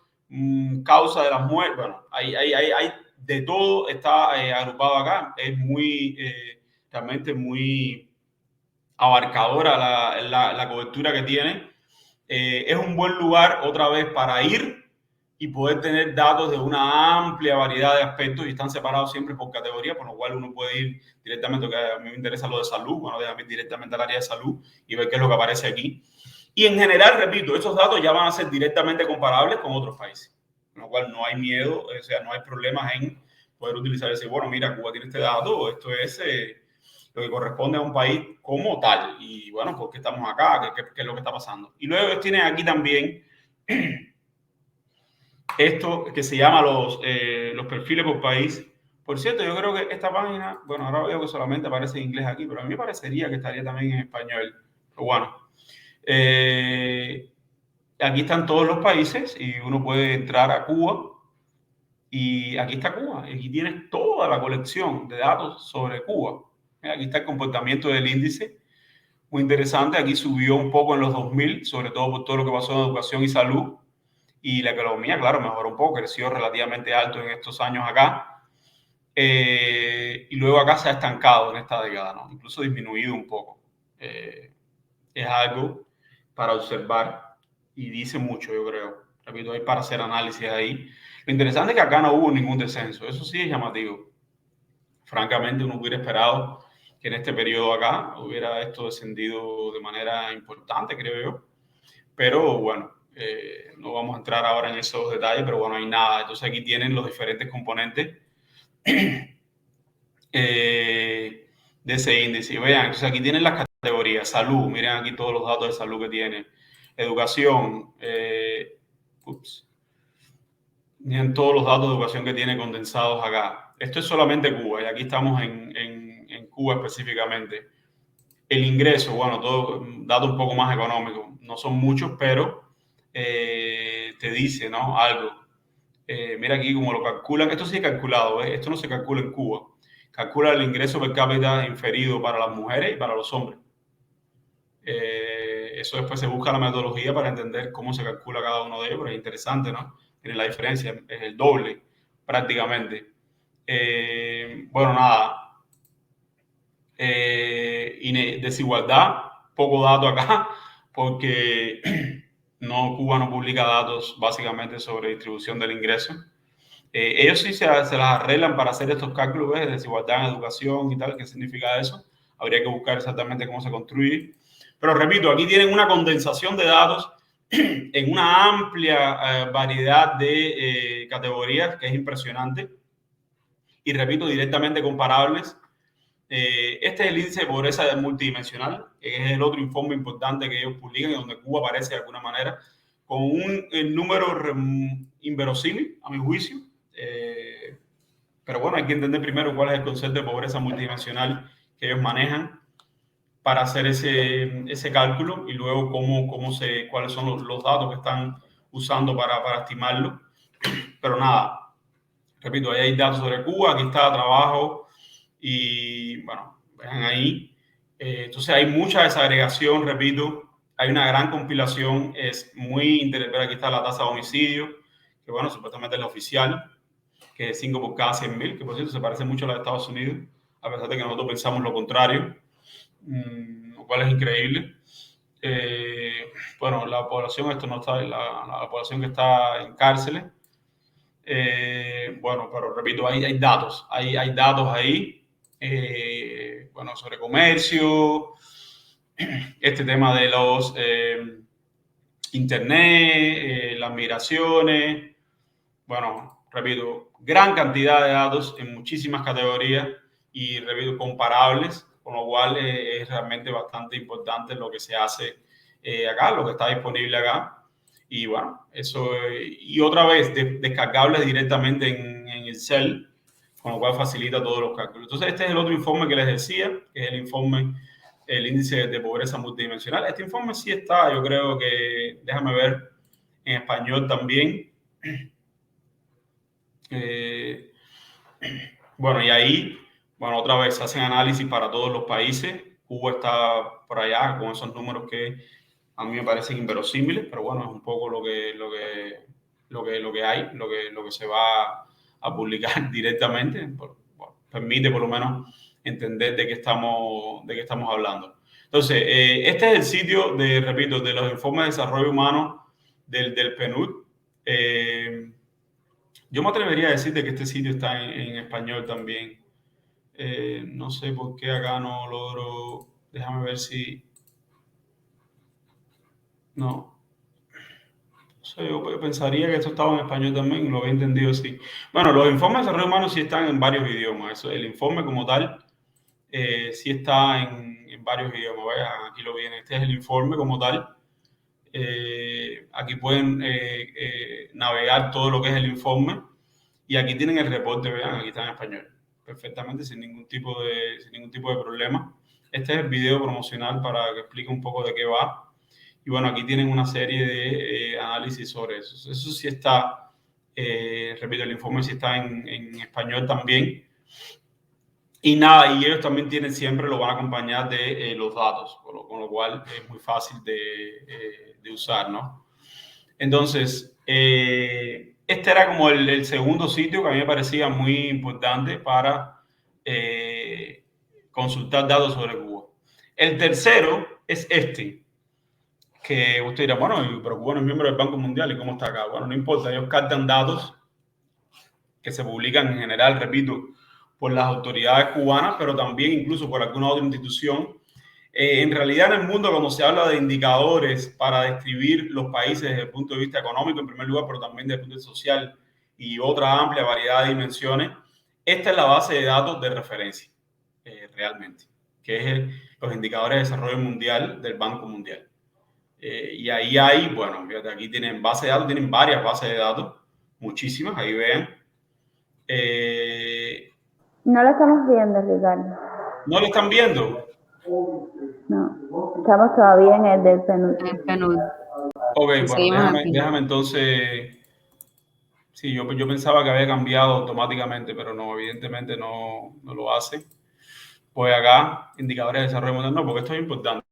causa de las muertes, bueno, hay de todo, está agrupado acá. Es realmente muy abarcadora la cobertura que tiene. Es un buen lugar otra vez para ir y poder tener datos de una amplia variedad de aspectos y están separados siempre por categoría, por lo cual uno puede ir directamente, que a mí me interesa lo de salud, bueno, déjame ir directamente al área de salud y ver qué es lo que aparece aquí. Y en general, repito, esos datos ya van a ser directamente comparables con otros países, con lo cual no hay miedo, o sea, no hay problemas en poder utilizar ese, bueno, mira, Cuba tiene este dato, esto es lo que corresponde a un país como tal. Y bueno, ¿por qué estamos acá? ¿Qué es lo que está pasando? Y luego ellos tienen aquí también esto que se llama los perfiles por país. Por cierto, yo creo que esta página, bueno, ahora veo que solamente aparece en inglés aquí, pero a mí me parecería que estaría también en español. Pero bueno, aquí están todos los países y uno puede entrar a Cuba y aquí está Cuba. Y aquí tienes toda la colección de datos sobre Cuba. Aquí está el comportamiento del índice, muy interesante. Aquí subió un poco en los 2000, sobre todo por todo lo que pasó en educación y salud. Y la economía, claro, mejoró un poco, creció relativamente alto en estos años acá. Y luego acá se ha estancado en esta década, ¿no? Incluso disminuido un poco. Es algo para observar y dice mucho, yo creo. Repito, hay para hacer análisis ahí. Lo interesante es que acá no hubo ningún descenso. Eso sí es llamativo. Francamente, uno hubiera esperado que en este periodo acá hubiera esto descendido de manera importante, creo yo. Pero bueno, no vamos a entrar ahora en esos detalles, pero bueno, hay nada. Entonces aquí tienen los diferentes componentes de ese índice. Y vean, entonces aquí tienen las categorías. Salud, miren aquí todos los datos de salud que tiene. Educación, miren todos los datos de educación que tiene condensados acá. Esto es solamente Cuba y aquí estamos en Cuba específicamente. El ingreso, bueno, todo dato un poco más económico. No son muchos, pero te dice, ¿no? Algo. Mira aquí cómo lo calculan. Esto sí es calculado, ¿eh? Esto no se calcula en Cuba. Calcula el ingreso per cápita inferido para las mujeres y para los hombres. Eso después se busca la metodología para entender cómo se calcula cada uno de ellos, pero es interesante, ¿no? Tiene la diferencia, es el doble prácticamente. Bueno, nada. Desigualdad, poco dato acá, porque Cuba no publica datos básicamente sobre distribución del ingreso. Ellos sí se las arreglan para hacer estos cálculos de desigualdad en educación y tal. ¿Qué significa eso? Habría que buscar exactamente cómo se construye. Pero repito, aquí tienen una condensación de datos en una amplia variedad de categorías que es impresionante. Y repito, directamente comparables. Este es el índice de pobreza multidimensional, que es el otro informe importante que ellos publican, en donde Cuba aparece de alguna manera, con un número inverosímil, a mi juicio. Pero bueno, hay que entender primero cuál es el concepto de pobreza multidimensional que ellos manejan para hacer ese cálculo y luego cuáles son los datos que están usando para estimarlo. Pero nada, repito, ahí hay datos sobre Cuba, aquí está trabajo y bueno, vean ahí. Entonces hay mucha desagregación, repito, hay una gran compilación, es muy interesante. Aquí está la tasa de homicidio, que bueno, supuestamente es la oficial, que es 5 por cada 100.000, que por cierto se parece mucho a la de Estados Unidos, a pesar de que nosotros pensamos lo contrario, lo cual es increíble. Bueno, la población, esto no está, la población que está en cárceles. Bueno, pero repito, hay datos, hay datos ahí, bueno, sobre comercio, este tema de los internet, las migraciones, bueno, repito, gran cantidad de datos en muchísimas categorías y, repito, comparables, con lo cual es realmente bastante importante lo que se hace acá, lo que está disponible acá. Y bueno, eso, y otra vez, descargables directamente en Excel, con lo cual facilita todos los cálculos. Entonces, este es el otro informe que les decía, que es el índice de pobreza multidimensional. Este informe sí está, yo creo que, déjame ver, en español también. Bueno, y ahí, bueno, otra vez hacen análisis para todos los países. Cuba está por allá con esos números que a mí me parecen inverosímiles, pero bueno, es un poco lo que hay, lo que se va a publicar directamente. Bueno, permite por lo menos entender de qué estamos hablando. Entonces, este es el sitio repito, de los informes de desarrollo humano del PNUD. Yo me atrevería a decirte que este sitio está en español también. No sé por qué acá no logro. Déjame ver si. No. No sé, yo pensaría que esto estaba en español también, lo había entendido así. Bueno, los informes de desarrollo humano sí están en varios idiomas. El informe como tal sí está en varios idiomas. Vaya, aquí lo viene. Este es el informe como tal. Aquí pueden navegar todo lo que es el informe y aquí tienen el reporte, vean, aquí está en español, perfectamente, sin ningún tipo de problema. Este es el video promocional para que explique un poco de qué va. Y bueno, aquí tienen una serie de análisis sobre eso. Eso sí está, repito, el informe sí está en español también. Y nada, y ellos también tienen siempre, lo van a acompañar de los datos, con lo cual es muy fácil de usar, ¿no? Entonces, este era como el segundo sitio que a mí me parecía muy importante para consultar datos sobre Cuba. El tercero es este, que usted dirá, bueno, pero Cuba no es miembro del Banco Mundial, ¿y cómo está acá? Bueno, no importa, ellos captan datos que se publican en general, repito, por las autoridades cubanas, pero también incluso por alguna otra institución. En realidad, en el mundo, cuando se habla de indicadores para describir los países desde el punto de vista económico, en primer lugar, pero también desde el punto de vista social y otra amplia variedad de dimensiones, esta es la base de datos de referencia, realmente, que es los indicadores de desarrollo mundial del Banco Mundial. Y ahí hay, bueno, fíjate, aquí tienen base de datos, tienen varias bases de datos, muchísimas, ahí vean. No lo estamos viendo, Ricardo. ¿No lo están viendo? No, estamos todavía en el del PNUD. En el PNUD. Ok, Sí, bueno, déjame entonces... Sí, yo pensaba que había cambiado automáticamente, pero no, evidentemente no lo hace. Pues acá, indicadores de desarrollo mundial, no, porque esto es importante.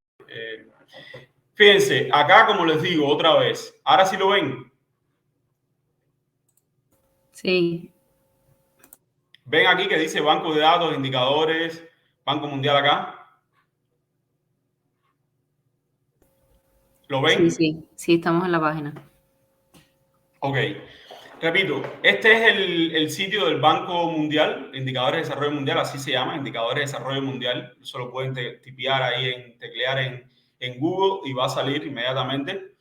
Fíjense, acá, como les digo otra vez, ahora sí lo ven. Sí. Ven aquí que dice Banco de Datos, Indicadores, Banco Mundial acá. ¿Lo ven? Sí, estamos en la página. Ok. Repito, este es el sitio del Banco Mundial, Indicadores de Desarrollo Mundial, así se llama, Indicadores de Desarrollo Mundial. Eso lo pueden tipear ahí, teclear en Google y va a salir inmediatamente.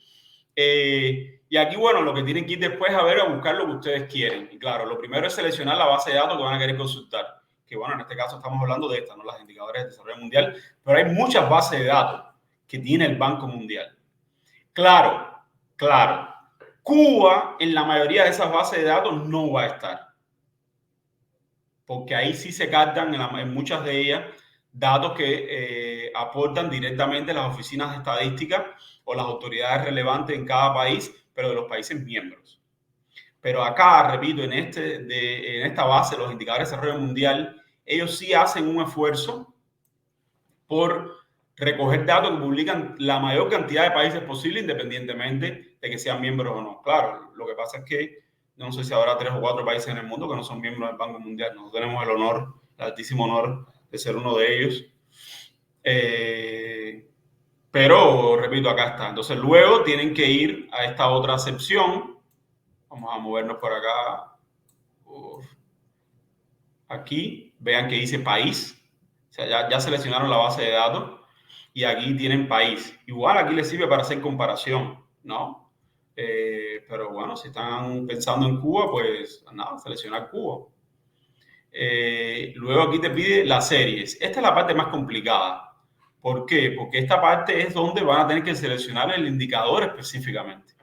Y aquí, bueno, lo que tienen que ir después a ver, a buscar lo que ustedes quieren. Y claro, lo primero es seleccionar la base de datos que van a querer consultar. Que bueno, en este caso estamos hablando de esta, ¿no? Las Indicadores de Desarrollo Mundial. Pero hay muchas bases de datos que tiene el Banco Mundial. Claro. Cuba, en la mayoría de esas bases de datos, no va a estar. Porque ahí sí se captan en muchas de ellas datos que aportan directamente las oficinas de estadística o las autoridades relevantes en cada país, pero de los países miembros. Pero acá, repito, en esta base, los indicadores de desarrollo mundial, ellos sí hacen un esfuerzo por recoger datos que publican la mayor cantidad de países posible, independientemente de que sean miembros o no. Claro, lo que pasa es que no sé si habrá 3 o 4 países en el mundo que no son miembros del Banco Mundial. Nosotros tenemos el honor, el altísimo honor de ser uno de ellos. Pero, repito, acá está. Entonces, luego tienen que ir a esta otra sección. Vamos a movernos por acá. Aquí, vean que dice país. O sea, ya seleccionaron la base de datos y aquí tienen país. Igual aquí les sirve para hacer comparación, ¿no? Pero bueno, si están pensando en Cuba, pues nada, seleccionar Cuba. Luego aquí te pide las series. Esta es la parte más complicada. ¿Por qué? Porque esta parte es donde van a tener que seleccionar el indicador específicamente.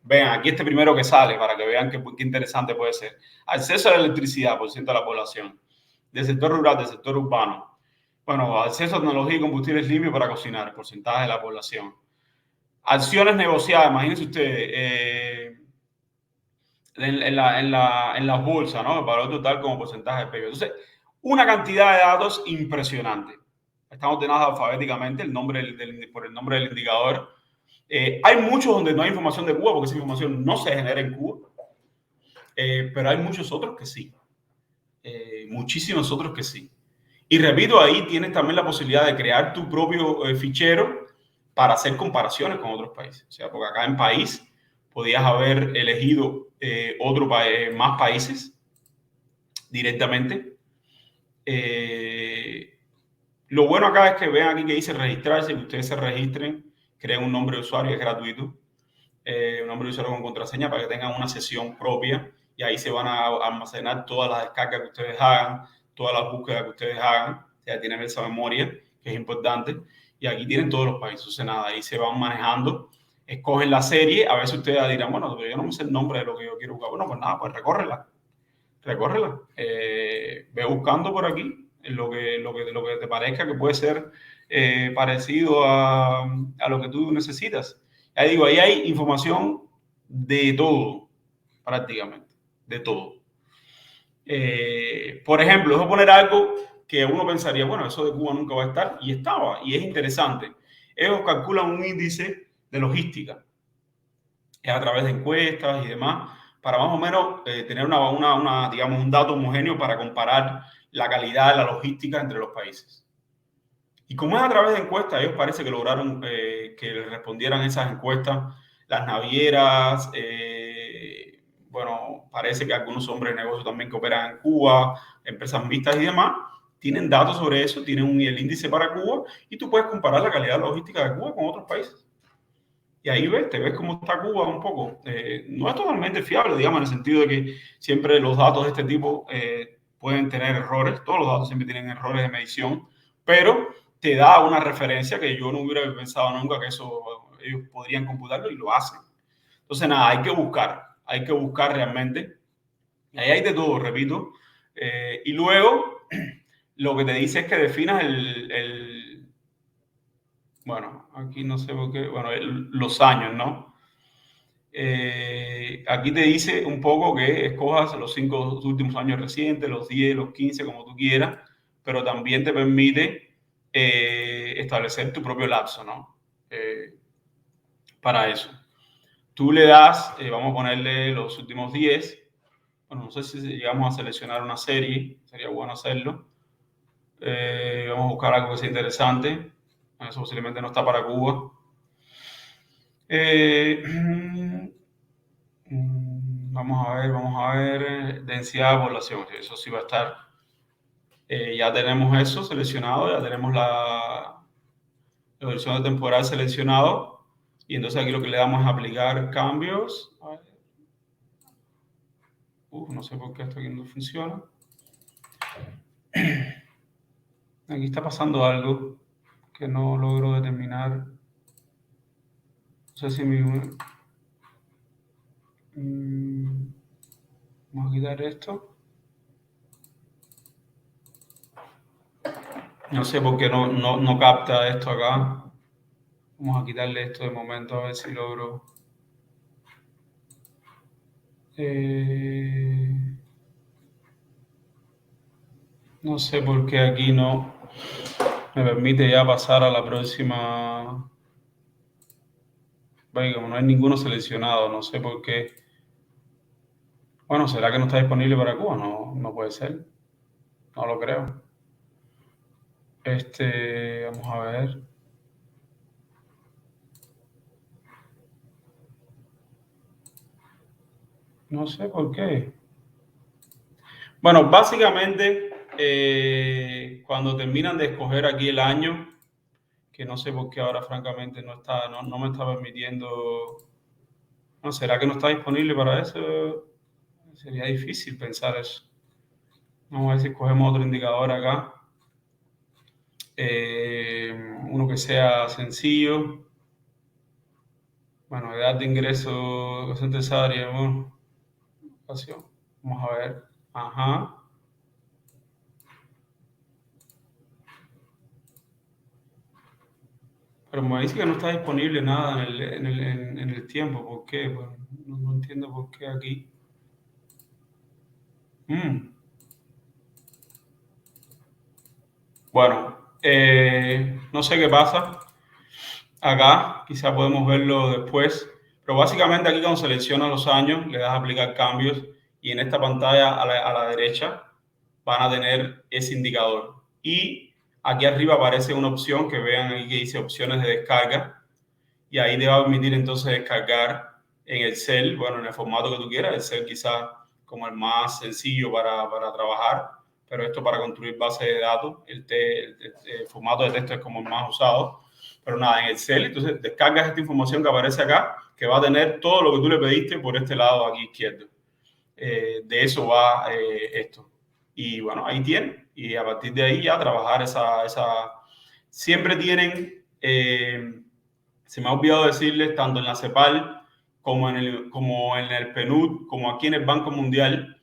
Vean, aquí este primero que sale para que vean qué interesante puede ser. Acceso a la electricidad por ciento de la población. Del sector rural, del sector urbano. Bueno, acceso a tecnología y combustibles limpios para cocinar, porcentaje de la población. Acciones negociadas, imagínense ustedes, en las bolsas, ¿no? El valor total como porcentaje de PIB. Entonces, una cantidad de datos impresionante. Están ordenados alfabéticamente por el nombre del indicador. Hay muchos donde no hay información de Cuba, porque esa información no se genera en Cuba. Pero hay muchos otros que sí. Muchísimos otros que sí. Y repito, ahí tienes también la posibilidad de crear tu propio fichero para hacer comparaciones con otros países. O sea, porque acá en país podías haber elegido más países directamente. Lo bueno acá es que vean aquí que dice registrarse, que ustedes se registren, creen un nombre de usuario, es gratuito, un nombre de usuario con contraseña para que tengan una sesión propia y ahí se van a almacenar todas las descargas que ustedes hagan, todas las búsquedas que ustedes hagan. o sea, tienen esa memoria, que es importante, y aquí tienen todos los países. O sea, nada, ahí se van manejando, escogen la serie. A veces ustedes dirán, bueno, yo no me sé el nombre de lo que yo quiero buscar. Bueno, pues nada, pues recórrela. Ve buscando por aquí lo que te parezca que puede ser parecido a lo que tú necesitas. Ya digo, ahí hay información de todo, prácticamente, de todo. Por ejemplo, voy a poner algo que uno pensaría, bueno, eso de Cuba nunca va a estar, y estaba, y es interesante. Ellos calculan un índice de logística, es a través de encuestas y demás, para más o menos tener digamos, un dato homogéneo para comparar la calidad de la logística entre los países. Y como es a través de encuestas, ellos parece que lograron que le respondieran esas encuestas las navieras, bueno, parece que algunos hombres de negocio también que operan en Cuba, empresas mixtas y demás, tienen datos sobre eso, tienen el índice para Cuba, y tú puedes comparar la calidad logística de Cuba con otros países. Y ahí te ves cómo está Cuba un poco. No es totalmente fiable, digamos, en el sentido de que siempre los datos de este tipo pueden tener errores. Todos los datos siempre tienen errores de medición, pero te da una referencia que yo no hubiera pensado nunca que eso ellos podrían computarlo, y lo hacen. Entonces, nada, hay que buscar realmente. Ahí hay de todo, repito. Y luego, lo que te dice es que definas bueno, aquí no sé por qué, bueno, los años, ¿no? Aquí te dice un poco que escojas los 5 últimos años recientes, los 10, los 15, como tú quieras, pero también te permite establecer tu propio lapso, ¿no? Para eso. Tú le das, vamos a ponerle los últimos 10. Bueno, no sé si llegamos a seleccionar una serie, sería bueno hacerlo. Vamos a buscar algo que sea interesante. Eso posiblemente no está para Cuba. Vamos a ver, densidad de población, eso sí va a estar. Ya tenemos eso seleccionado, ya tenemos la horizonte temporal seleccionado, y entonces aquí lo que le damos es aplicar cambios. A ver. No sé por qué esto aquí no funciona. Aquí está pasando algo que no logro determinar. No sé si vamos a quitar esto. No sé por qué no capta esto acá. Vamos a quitarle esto de momento a ver si logro. No sé por qué aquí no me permite ya pasar a la próxima. Bueno, como no hay ninguno seleccionado, no sé por qué. Bueno, ¿será que no está disponible para Cuba? No puede ser. No lo creo. Vamos a ver. No sé por qué. Bueno, básicamente, cuando terminan de escoger aquí el año, que no sé por qué ahora francamente no me está permitiendo. No, ¿será que no está disponible para eso? Sería difícil pensar eso. Vamos a ver si escogemos otro indicador acá. Uno que sea sencillo. Bueno, edad de ingreso, coeficiente área, bueno, vamos a ver. Ajá. Pero me dice que no está disponible nada en el tiempo. ¿Por qué? Pues no entiendo por qué aquí. Bueno, no sé qué pasa acá. Quizá podemos verlo después. Pero básicamente aquí cuando seleccionas los años, le das a aplicar cambios, y en esta pantalla a la derecha van a tener ese indicador. Y aquí arriba aparece una opción que vean ahí que dice opciones de descarga, y ahí te va a permitir entonces descargar en Excel, bueno, en el formato que tú quieras. Excel quizás como el más sencillo para trabajar, pero esto para construir bases de datos, el formato de texto es como el más usado. Pero nada, en Excel, entonces descargas esta información que aparece acá, que va a tener todo lo que tú le pediste por este lado aquí izquierdo. De eso va esto. Y bueno, ahí tiene. y a partir de ahí ya trabajar siempre tienen, se me ha olvidado decirles, tanto en la CEPAL como en el PNUD, como aquí en el Banco Mundial,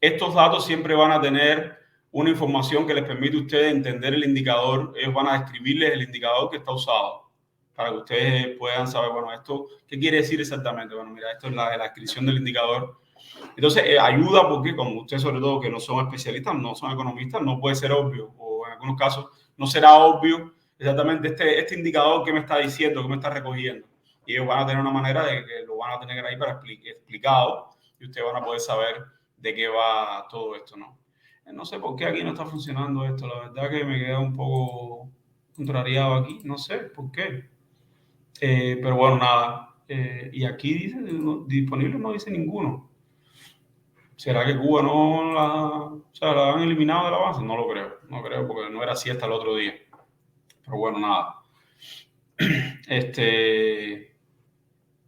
estos datos siempre van a tener una información que les permite a ustedes entender el indicador. Ellos van a describirles el indicador que está usado para que ustedes puedan saber, bueno, esto, ¿qué quiere decir exactamente? Bueno, mira, esto es la descripción del indicador. Entonces, ayuda porque, como ustedes sobre todo que no son especialistas, no son economistas, no puede ser obvio, o en algunos casos no será obvio exactamente este indicador que me está diciendo, que me está recogiendo. Y ellos van a tener una manera de que lo van a tener ahí para explicado y ustedes van a poder saber de qué va todo esto, ¿no? No sé por qué aquí no está funcionando esto. La verdad que me queda un poco contrariado aquí. No sé por qué. Pero bueno, nada. Y aquí dice, disponible no dice ninguno. ¿Será que Cuba la han eliminado de la base? No lo creo. No creo porque no era así hasta el otro día. Pero bueno, nada.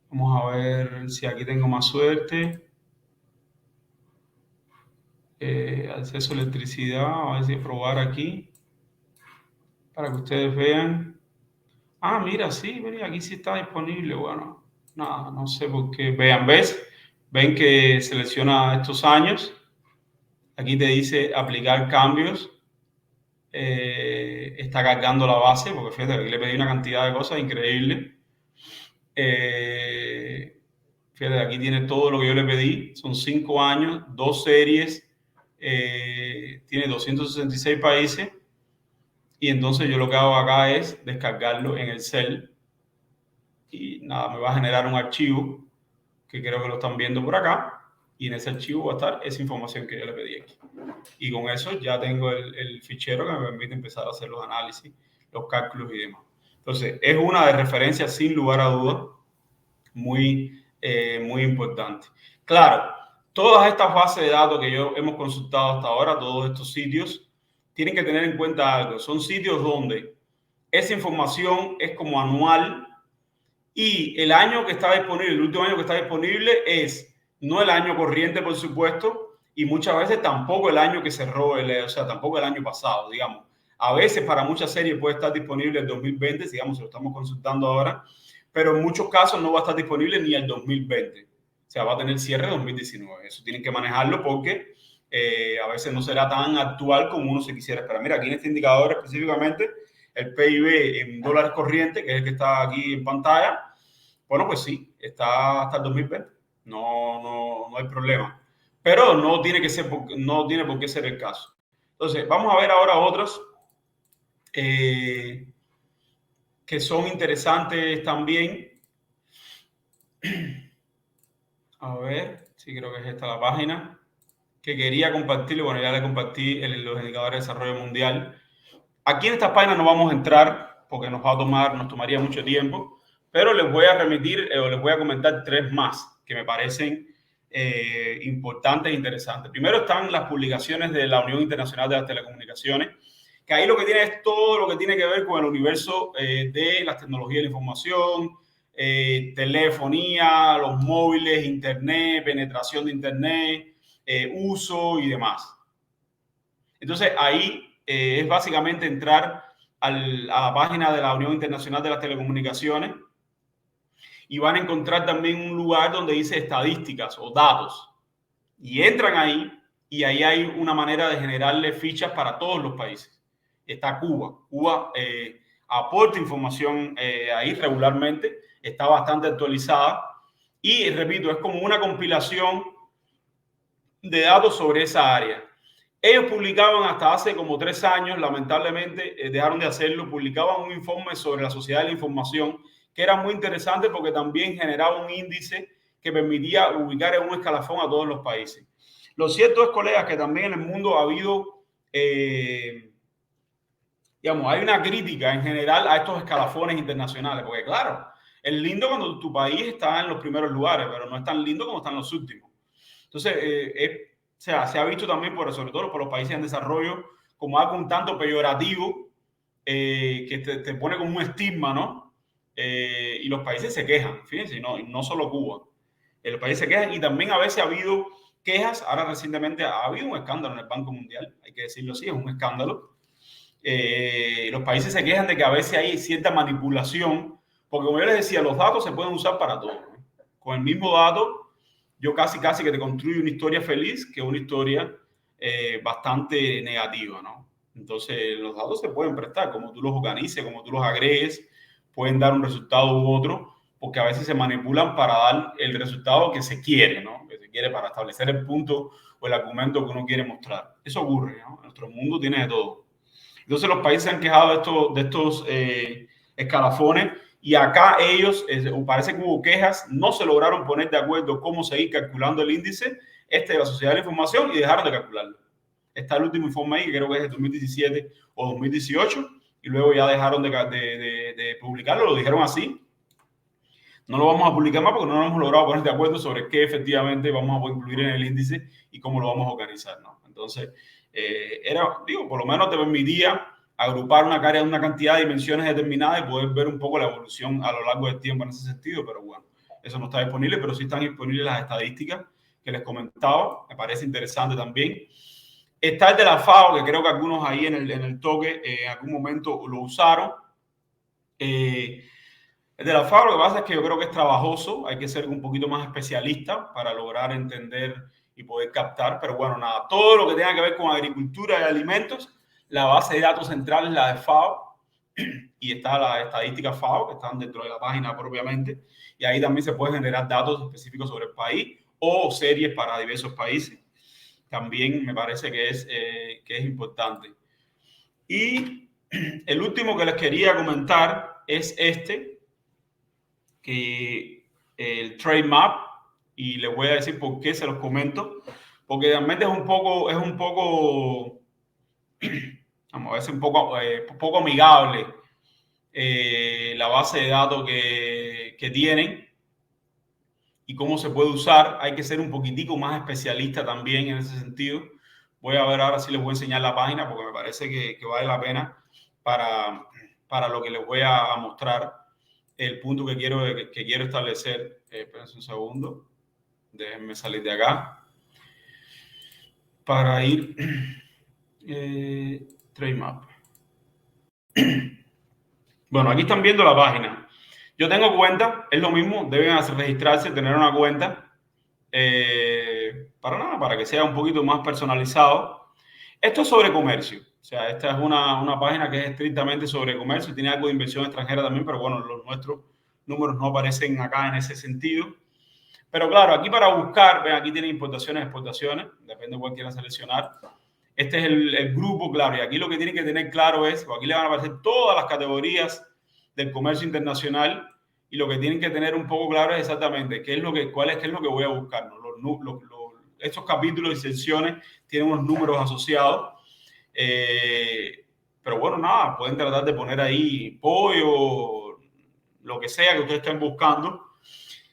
Vamos a ver si aquí tengo más suerte. Acceso a electricidad, a ver si probar aquí para que ustedes vean. Ah, mira, sí, mira, aquí sí está disponible. Bueno, nada, no sé por qué. Vean, ven que selecciona estos años. Aquí te dice aplicar cambios. Está cargando la base, porque fíjate, aquí le pedí una cantidad de cosas increíble. Fíjate, aquí tiene todo lo que yo le pedí. Son 5 años, 2 series. Tiene 266 países. Y entonces yo lo que hago acá es descargarlo en el cel. Y nada, me va a generar un archivo que creo que lo están viendo por acá. Y en ese archivo va a estar esa información que yo le pedí aquí. Y con eso ya tengo el fichero que me permite empezar a hacer los análisis, los cálculos y demás. Entonces, es una de referencia sin lugar a dudas muy importante. Claro, todas estas bases de datos que hemos consultado hasta ahora, todos estos sitios, tienen que tener en cuenta algo. Son sitios donde esa información es como anual y el año que está disponible, el último año que está disponible es no el año corriente, por supuesto, y muchas veces tampoco el año que cerró, o sea, tampoco el año pasado, digamos. A veces para muchas series puede estar disponible el 2020, digamos, lo estamos consultando ahora, pero en muchos casos no va a estar disponible ni el 2020. O sea, va a tener cierre 2019. Eso tienen que manejarlo porque a veces no será tan actual como uno se quisiera esperar. Mira, aquí en este indicador específicamente, el PIB en dólares corrientes, que es el que está aquí en pantalla, bueno, pues sí, está hasta el 2020. No hay problema. Pero no tiene por qué ser el caso. Entonces, vamos a ver ahora otros que son interesantes también. A ver, sí, creo que es esta la página que quería compartir. Bueno, ya le compartí los indicadores de desarrollo mundial. Aquí en estas páginas no vamos a entrar porque nos tomaría mucho tiempo, pero les voy a remitir o les voy a comentar 3 más que me parecen importantes e interesantes. Primero están las publicaciones de la Unión Internacional de las Telecomunicaciones, que ahí lo que tiene es todo lo que tiene que ver con el universo de las tecnologías de la información, telefonía, los móviles, internet, penetración de internet, uso y demás. Entonces ahí es básicamente entrar a la página de la Unión Internacional de las Telecomunicaciones y van a encontrar también un lugar donde dice estadísticas o datos. Y entran ahí y ahí hay una manera de generarle fichas para todos los países. Está Cuba. Cuba aporta información ahí regularmente, está bastante actualizada y, repito, es como una compilación de datos sobre esa área. Ellos publicaban hasta hace como 3 años, lamentablemente dejaron de hacerlo, publicaban un informe sobre la sociedad de la información que era muy interesante porque también generaba un índice que permitía ubicar en un escalafón a todos los países. Lo cierto es, colegas, que también en el mundo ha habido, digamos, hay una crítica en general a estos escalafones internacionales, porque claro, es lindo cuando tu país está en los primeros lugares, pero no es tan lindo como están los últimos. Entonces, o sea, se ha visto también, sobre todo por los países en desarrollo, como algo un tanto peyorativo, que te pone como un estigma, ¿no? Y los países se quejan, fíjense, no solo Cuba. Los países se quejan y también a veces ha habido quejas. Ahora recientemente ha habido un escándalo en el Banco Mundial, hay que decirlo así, es un escándalo. Los países se quejan de que a veces hay cierta manipulación, porque como yo les decía, los datos se pueden usar para todo, ¿no? Con el mismo dato, yo casi que te construyo una historia feliz que una historia bastante negativa, ¿no? Entonces, los datos se pueden prestar, como tú los organices, como tú los agregues, pueden dar un resultado u otro, porque a veces se manipulan para dar el resultado que se quiere, ¿no? Que se quiere para establecer el punto o el argumento que uno quiere mostrar. Eso ocurre, ¿no? Nuestro mundo tiene de todo. Entonces, los países se han quejado de estos escalafones y acá ellos, parece que hubo quejas, no se lograron poner de acuerdo cómo seguir calculando el índice de la Sociedad de la Información y dejaron de calcularlo. Está el último informe ahí, que creo que es de 2017 o 2018, y luego ya dejaron de publicarlo, lo dijeron así. No lo vamos a publicar más porque no nos hemos logrado poner de acuerdo sobre qué efectivamente vamos a incluir en el índice y cómo lo vamos a organizar, ¿no? Entonces, por lo menos te permitía agrupar una cantidad de dimensiones determinadas y poder ver un poco la evolución a lo largo del tiempo en ese sentido, pero bueno, eso no está disponible, pero sí están disponibles las estadísticas que les comentaba, me parece interesante también. Está el de la FAO, que creo que algunos ahí en el toque en algún momento lo usaron. El de la FAO, lo que pasa es que yo creo que es trabajoso, hay que ser un poquito más especialista para lograr entender y poder captar, pero bueno, nada, todo lo que tenga que ver con agricultura y alimentos, la base de datos central es la de FAO y está la estadística FAO, que están dentro de la página propiamente, y ahí también se pueden generar datos específicos sobre el país o series para diversos países. También me parece que es importante. Y el último que les quería comentar es que el Trade Map, y les voy a decir por qué se los comento, porque realmente es un poco, vamos a ver, un poco amigable la base de datos que tienen y cómo se puede usar. Hay que ser un poquitico más especialista también en ese sentido. Voy a ver ahora si les voy a enseñar la página porque me parece que vale la pena para lo que les voy a mostrar, el punto que quiero establecer. Espérense un segundo. Déjenme salir de acá para ir Trade Map. Bueno, aquí están viendo la página. Yo tengo cuenta, es lo mismo, deben registrarse, tener una cuenta. Para que sea un poquito más personalizado. Esto es sobre comercio, o sea, esta es una página que es estrictamente sobre comercio, tiene algo de inversión extranjera también, pero bueno, nuestros números no aparecen acá en ese sentido. Pero claro, aquí para buscar, ven, aquí tiene importaciones, exportaciones, depende de cuál quieran seleccionar. Este es el grupo, claro, y aquí lo que tienen que tener claro es, aquí le van a aparecer todas las categorías del comercio internacional, y lo que tienen que tener un poco claro es exactamente qué es lo que voy a buscar, ¿no? Estos capítulos y secciones tienen unos números asociados, pero bueno, nada, pueden tratar de poner ahí pollo, lo que sea que ustedes estén buscando.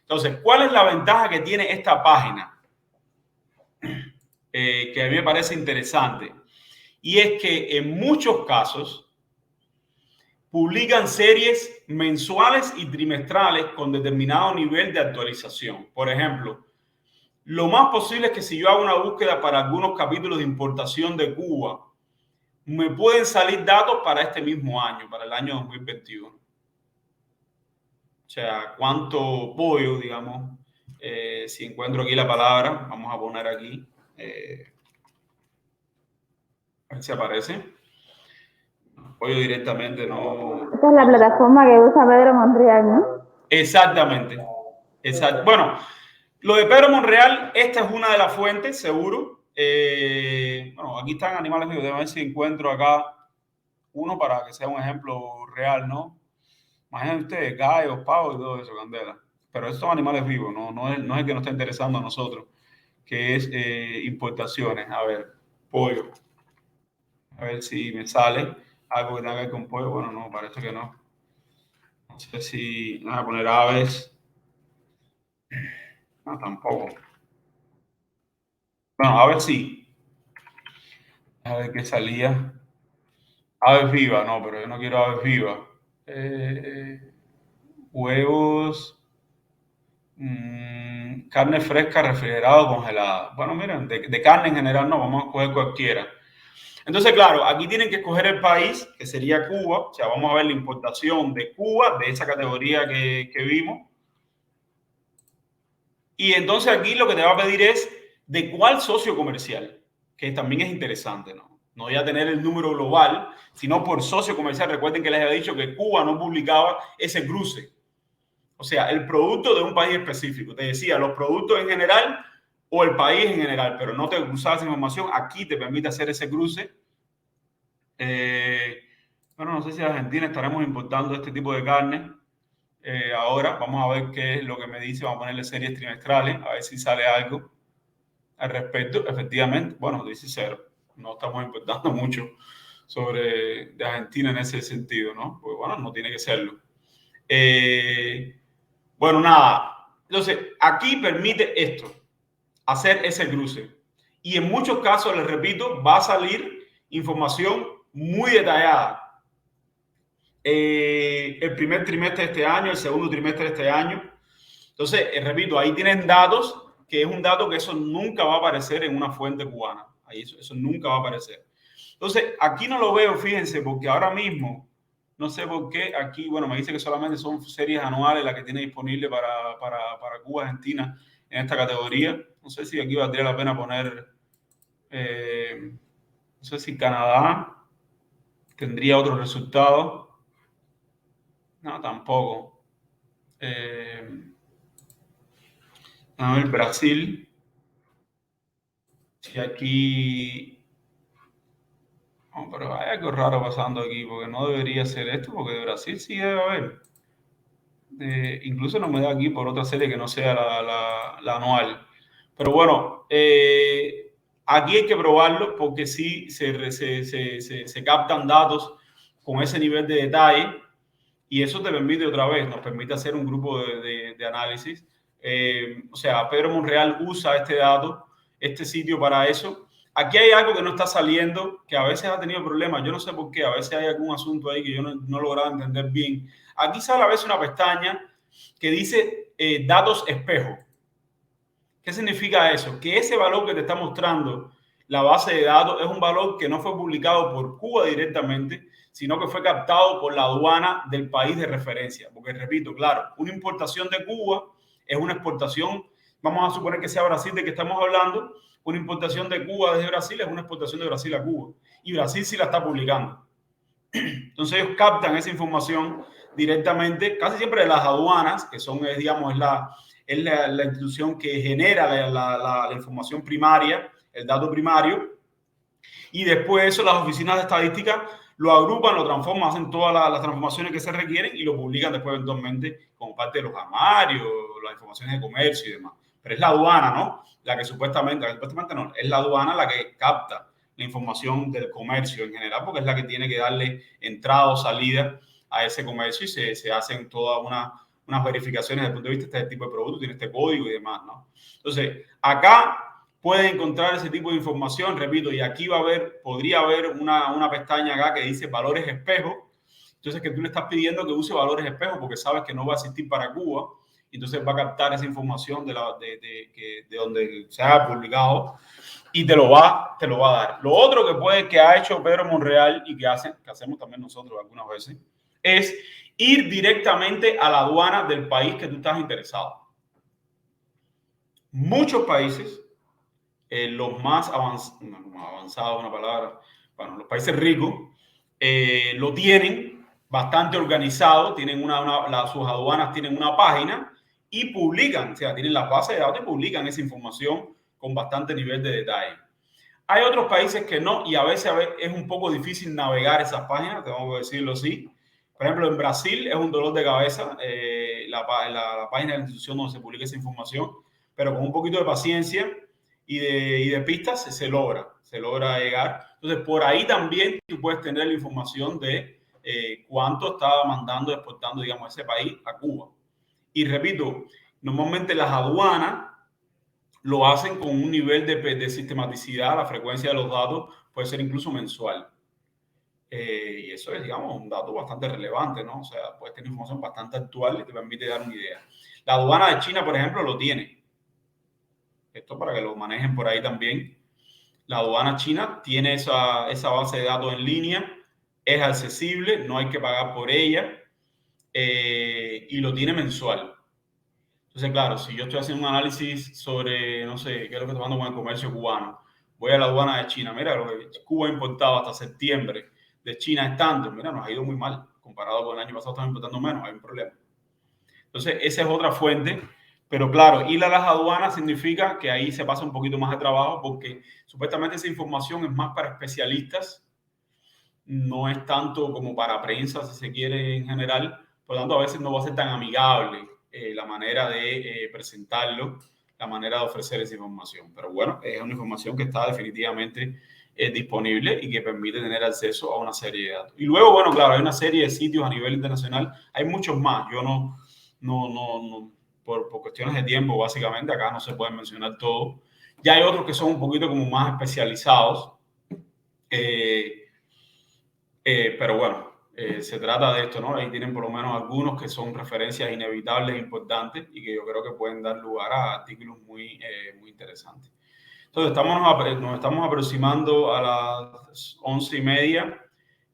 Entonces, ¿cuál es la ventaja que tiene esta página? Que a mí me parece interesante, y es que en muchos casos publican series mensuales y trimestrales con determinado nivel de actualización. Por ejemplo, lo más posible es que si yo hago una búsqueda para algunos capítulos de importación de Cuba, me pueden salir datos para este mismo año, para el año 2021. O sea, cuánto pollo, digamos, si encuentro aquí la palabra, vamos a poner aquí, a ver si aparece. Pollo directamente no. Esta es la plataforma que usa Pedro Monreal, ¿no? Exactamente. Bueno, lo de Pedro Monreal, esta es una de las fuentes, seguro. Bueno, aquí están animales vivos. Déjame ver si encuentro acá uno para que sea un ejemplo real, ¿no? Imaginen ustedes, gallos, pavos y todo eso, candela. Pero estos son animales vivos, no es el que nos está interesando a nosotros, que es importaciones. A ver, pollo. A ver si me sale algo que tenga que ver con pollo. Bueno, no, parece que no. No sé si voy a poner aves. No, tampoco. Bueno, aves sí. A ver qué salía. Aves vivas, no, pero yo no quiero aves vivas. Huevos Carne fresca, refrigerada o congelada. Bueno, miren, de carne en general no, vamos a coger cualquiera. Entonces, claro, aquí tienen que escoger el país, que sería Cuba. O sea, vamos a ver la importación de Cuba, de esa categoría que vimos. Y entonces aquí lo que te va a pedir es de cuál socio comercial, que también es interesante, ¿no? No ya tener el número global, sino por socio comercial. Recuerden que les había dicho que Cuba no publicaba ese cruce. O sea, el producto de un país específico. Te decía, los productos en general o el país en general, pero no te cruzaba esa información. Aquí te permite hacer ese cruce. Bueno, no sé si en Argentina estaremos importando este tipo de carne. Ahora vamos a ver qué es lo que me dice. Vamos a ponerle series trimestrales, a ver si sale algo al respecto. Efectivamente, bueno, dice cero. No estamos importando mucho de Argentina en ese sentido, ¿no? Pues bueno, no tiene que serlo. Bueno, nada. Entonces, aquí permite esto, hacer ese cruce. Y en muchos casos, les repito, va a salir información muy detallada. El primer trimestre de este año, el segundo trimestre de este año. Entonces, repito, ahí tienen datos, que es un dato que eso nunca va a aparecer en una fuente cubana. Ahí eso nunca va a aparecer. Entonces, aquí no lo veo, fíjense, porque ahora mismo, no sé por qué, aquí, bueno, me dice que solamente son series anuales las que tiene disponible para Cuba, Argentina, en esta categoría. No sé si aquí valdría la pena poner, no sé si Canadá tendría otro resultado. No, tampoco. A ver, Brasil. Si aquí... Oh, pero hay algo raro pasando aquí, porque no debería ser esto, porque de Brasil sí debe haber. Incluso no me da aquí por otra serie que no sea la anual. Pero bueno, aquí hay que probarlo porque sí se captan datos con ese nivel de detalle y eso te permite otra vez, nos permite hacer un grupo de análisis. O sea, Pedro Monreal usa este dato, este sitio para eso. Aquí hay algo que no está saliendo, que a veces ha tenido problemas. Yo no sé por qué, a veces hay algún asunto ahí que yo no he logrado entender bien. Aquí sale a veces una pestaña que dice datos espejo. ¿Qué significa eso? Que ese valor que te está mostrando la base de datos es un valor que no fue publicado por Cuba directamente, sino que fue captado por la aduana del país de referencia. Porque, repito, claro, una importación de Cuba es una exportación, vamos a suponer que sea Brasil de que estamos hablando, una importación de Cuba desde Brasil es una exportación de Brasil a Cuba. Y Brasil sí la está publicando. Entonces ellos captan esa información directamente, casi siempre de las aduanas, que son, digamos, la institución que genera la información primaria, el dato primario, y después eso las oficinas de estadística lo agrupan, lo transforman, hacen todas las transformaciones que se requieren y lo publican después eventualmente como parte de los armarios, las informaciones de comercio y demás. Pero es la aduana, ¿no? La que supuestamente no, es la aduana la que capta la información del comercio en general, porque es la que tiene que darle entrada o salida a ese comercio y se hacen todas unas verificaciones desde el punto de vista de este tipo de producto, tiene este código y demás, ¿no? Entonces, acá pueden encontrar ese tipo de información, repito, y aquí podría haber una pestaña acá que dice valores espejo. Entonces, que tú le estás pidiendo que use valores espejo porque sabes que no va a existir para Cuba. Entonces va a captar esa información de donde se ha publicado y te lo va a dar. Lo otro que ha hecho Pedro Monreal y que hacemos también nosotros algunas veces, es ir directamente a la aduana del país que tú estás interesado. Muchos países, los más avanzados, una palabra, bueno, los países ricos, lo tienen bastante organizado, tienen sus aduanas tienen una página y publican, o sea, tienen las bases de datos y publican esa información con bastante nivel de detalle. Hay otros países que no, y a veces es un poco difícil navegar esas páginas, tengo que decirlo así. Por ejemplo, en Brasil es un dolor de cabeza la página de la institución donde se publica esa información, pero con un poquito de paciencia y de pistas se logra llegar. Entonces, por ahí también tú puedes tener la información de cuánto estaba mandando, exportando, digamos, ese país a Cuba. Y repito, normalmente las aduanas lo hacen con un nivel de sistematicidad, la frecuencia de los datos puede ser incluso mensual. Y eso es, digamos, un dato bastante relevante, ¿no? O sea, puedes tener información bastante actual y te permite dar una idea. La aduana de China, por ejemplo, lo tiene. Esto para que lo manejen por ahí también. La aduana china tiene esa base de datos en línea, es accesible, no hay que pagar por ella y lo tiene mensual. Entonces, claro, si yo estoy haciendo un análisis sobre, no sé, qué es lo que está pasando con el comercio cubano, voy a la aduana de China, mira, lo que Cuba ha importado hasta septiembre de China es tanto, mira, nos ha ido muy mal, comparado con el año pasado estamos importando menos, hay un problema. Entonces, esa es otra fuente, pero claro, ir a las aduanas significa que ahí se pasa un poquito más de trabajo porque supuestamente esa información es más para especialistas, no es tanto como para prensa, si se quiere, en general. Por lo tanto, a veces no va a ser tan amigable la manera de presentarlo, la manera de ofrecer esa información. Pero bueno, es una información que está definitivamente disponible y que permite tener acceso a una serie de datos. Y luego, bueno, claro, hay una serie de sitios a nivel internacional, hay muchos más. Yo no por cuestiones de tiempo, básicamente, acá no se pueden mencionar todos. Ya hay otros que son un poquito como más especializados. Pero bueno, se trata de esto, ¿no? Ahí tienen por lo menos algunos que son referencias inevitables e importantes y que yo creo que pueden dar lugar a artículos muy interesantes. Entonces, nos estamos aproximando a las 11:30.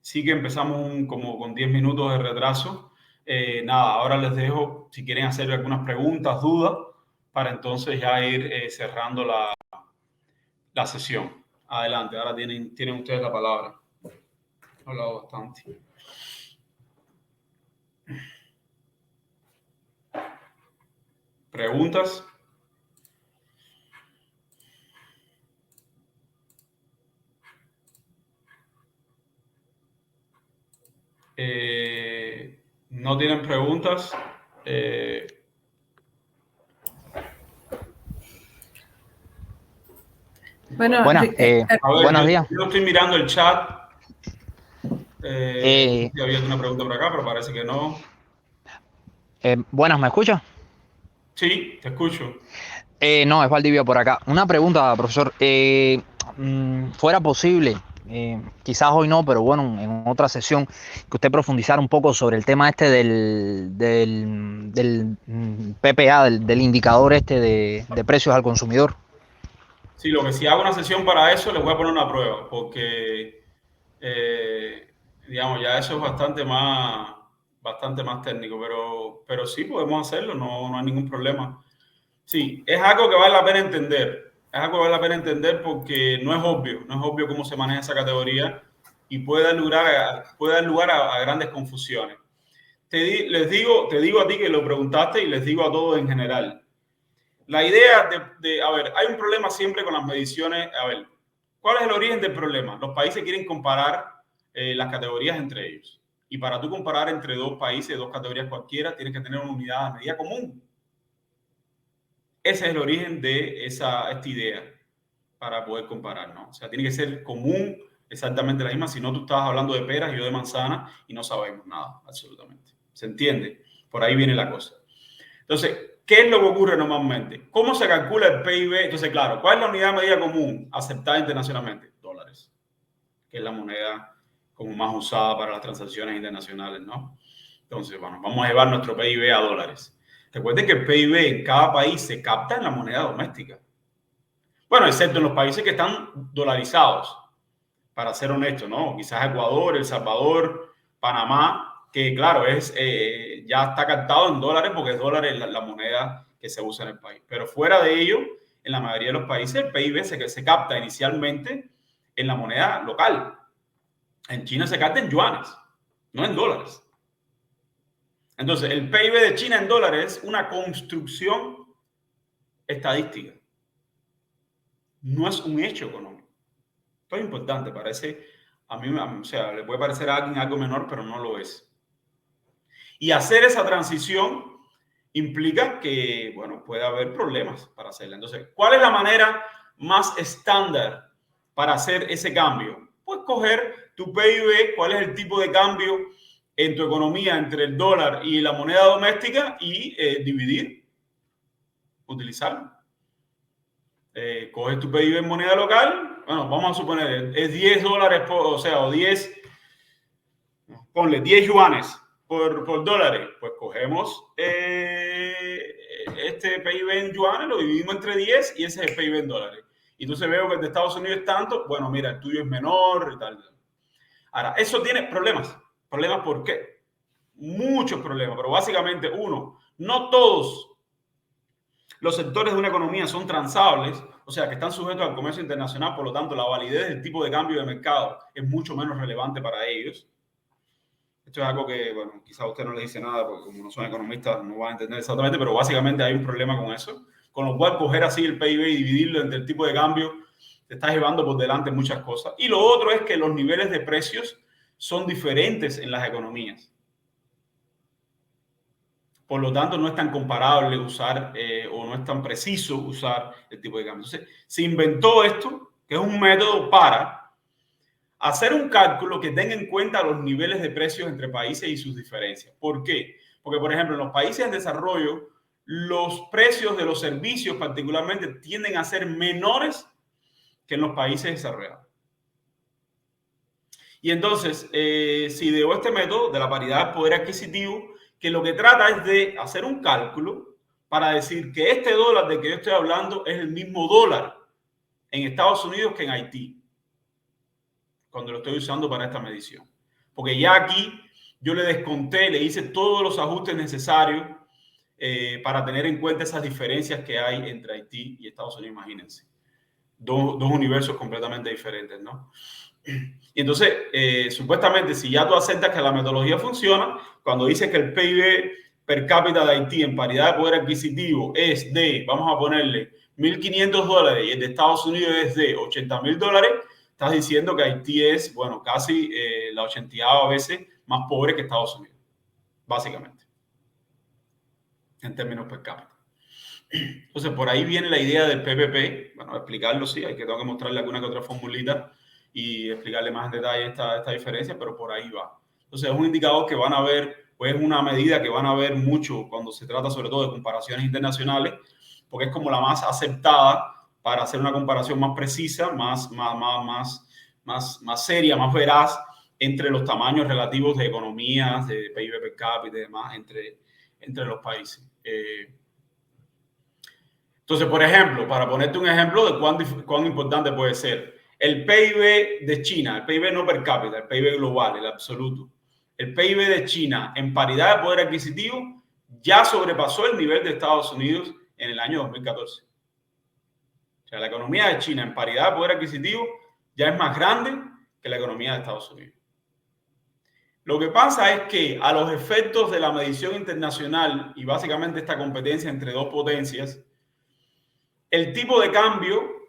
Sí que empezamos como con 10 minutos de retraso. Nada, ahora les dejo, si quieren hacer algunas preguntas, dudas, para entonces ya ir cerrando la sesión. Adelante, ahora tienen ustedes la palabra. He hablado bastante. ¿Preguntas? ¿No tienen preguntas? Bueno, Buenas, a ver, buenos días. yo estoy mirando el chat. Si había alguna pregunta por acá, pero parece que no. Buenas, ¿me escucha? Sí, te escucho. No, es Valdivia por acá. Una pregunta, profesor. ¿Fuera posible, quizás hoy no, pero bueno, en otra sesión, que usted profundizara un poco sobre el tema este del PPA, del indicador este de precios al consumidor? Sí, lo que si hago una sesión para eso, les voy a poner una prueba, porque, digamos, ya eso es bastante más técnico, pero sí podemos hacerlo, no hay ningún problema. Sí, es algo que vale la pena entender. Es algo que vale la pena entender porque no es obvio cómo se maneja esa categoría y puede dar lugar a grandes confusiones. Te digo a ti que lo preguntaste y les digo a todos en general. La idea a ver, hay un problema siempre con las mediciones. A ver, ¿cuál es el origen del problema? Los países quieren comparar las categorías entre ellos. Y para tú comparar entre dos países, dos categorías cualquiera, tienes que tener una unidad de medida común. Ese es el origen de esta idea para poder comparar, ¿no? O sea, tiene que ser común, exactamente la misma. Si no, tú estabas hablando de peras y yo de manzanas y no sabemos nada, absolutamente. ¿Se entiende? Por ahí viene la cosa. Entonces, ¿qué es lo que ocurre normalmente? ¿Cómo se calcula el PIB? Entonces, claro, ¿cuál es la unidad de medida común aceptada internacionalmente? Dólares, que es la moneda como más usada para las transacciones internacionales, ¿no? Entonces, bueno, vamos a llevar nuestro PIB a dólares. Recuerden que el PIB en cada país se capta en la moneda doméstica. Bueno, excepto en los países que están dolarizados, para ser honesto, ¿no? Quizás Ecuador, El Salvador, Panamá, que claro, ya está captado en dólares porque es dólares la moneda que se usa en el país. Pero fuera de ello, en la mayoría de los países el PIB se capta inicialmente en la moneda local. En China se capta en yuanes, no en dólares. Entonces, el PIB de China en dólares es una construcción estadística. No es un hecho económico. Esto es importante, parece, a mí, o sea, le puede parecer a alguien algo menor, pero no lo es. Y hacer esa transición implica que, bueno, puede haber problemas para hacerla. Entonces, ¿cuál es la manera más estándar para hacer ese cambio? Pues coger tu PIB, cuál es el tipo de cambio en tu economía entre el dólar y la moneda doméstica y dividir, utilizarlo. Coges tu PIB en moneda local, bueno, vamos a suponer, es $10 o 10 ponle 10 yuanes por dólares, pues cogemos este PIB en yuanes, lo dividimos entre 10 y ese es el PIB en dólares. Y entonces veo que el de Estados Unidos es tanto, bueno, mira, el tuyo es menor y tal. Ahora, eso tiene problemas. ¿Problemas por qué? Muchos problemas, pero básicamente uno, no todos los sectores de una economía son transables, o sea, que están sujetos al comercio internacional, por lo tanto, la validez del tipo de cambio de mercado es mucho menos relevante para ellos. Esto es algo que, bueno, quizá a usted no le dice nada, porque como no son economistas no van a entender exactamente, pero básicamente hay un problema con eso, con lo cual coger así el PIB y dividirlo entre el tipo de cambio te está llevando por delante muchas cosas. Y lo otro es que los niveles de precios son diferentes en las economías. Por lo tanto, no es tan comparable usar o no es tan preciso usar el tipo de cambio. Entonces, se inventó esto, que es un método para hacer un cálculo que tenga en cuenta los niveles de precios entre países y sus diferencias. ¿Por qué? Porque, por ejemplo, en los países en desarrollo, los precios de los servicios particularmente tienden a ser menores que en los países desarrollados. Y entonces, se ideó este método de la paridad de poder adquisitivo, que lo que trata es de hacer un cálculo para decir que este dólar de que yo estoy hablando es el mismo dólar en Estados Unidos que en Haití, cuando lo estoy usando para esta medición. Porque ya aquí yo le desconté, le hice todos los ajustes necesarios para tener en cuenta esas diferencias que hay entre Haití y Estados Unidos, imagínense. Dos universos completamente diferentes, ¿no? Y entonces, supuestamente, si ya tú aceptas que la metodología funciona, cuando dice que el PIB per cápita de Haití en paridad de poder adquisitivo es de, vamos a ponerle, $1.500 y el de Estados Unidos es de $80,000, estás diciendo que Haití es, bueno, casi la 80ª veces más pobre que Estados Unidos, básicamente, en términos per cápita. Entonces, por ahí viene la idea del PPP. Bueno, explicarlo sí, tengo que mostrarle alguna que otra formulita y explicarle más en detalle esta diferencia, pero por ahí va. Entonces, es un indicador que van a ver, pues es una medida que van a ver mucho cuando se trata sobre todo de comparaciones internacionales, porque es como la más aceptada para hacer una comparación más precisa, más seria, más veraz entre los tamaños relativos de economías, de PIB per cápita y demás entre los países. Entonces, por ejemplo, para ponerte un ejemplo de cuán importante puede ser, el PIB de China, el PIB no per cápita, el PIB global, el absoluto, el PIB de China en paridad de poder adquisitivo ya sobrepasó el nivel de Estados Unidos en el año 2014. O sea, la economía de China en paridad de poder adquisitivo ya es más grande que la economía de Estados Unidos. Lo que pasa es que a los efectos de la medición internacional y básicamente esta competencia entre dos potencias, el tipo de cambio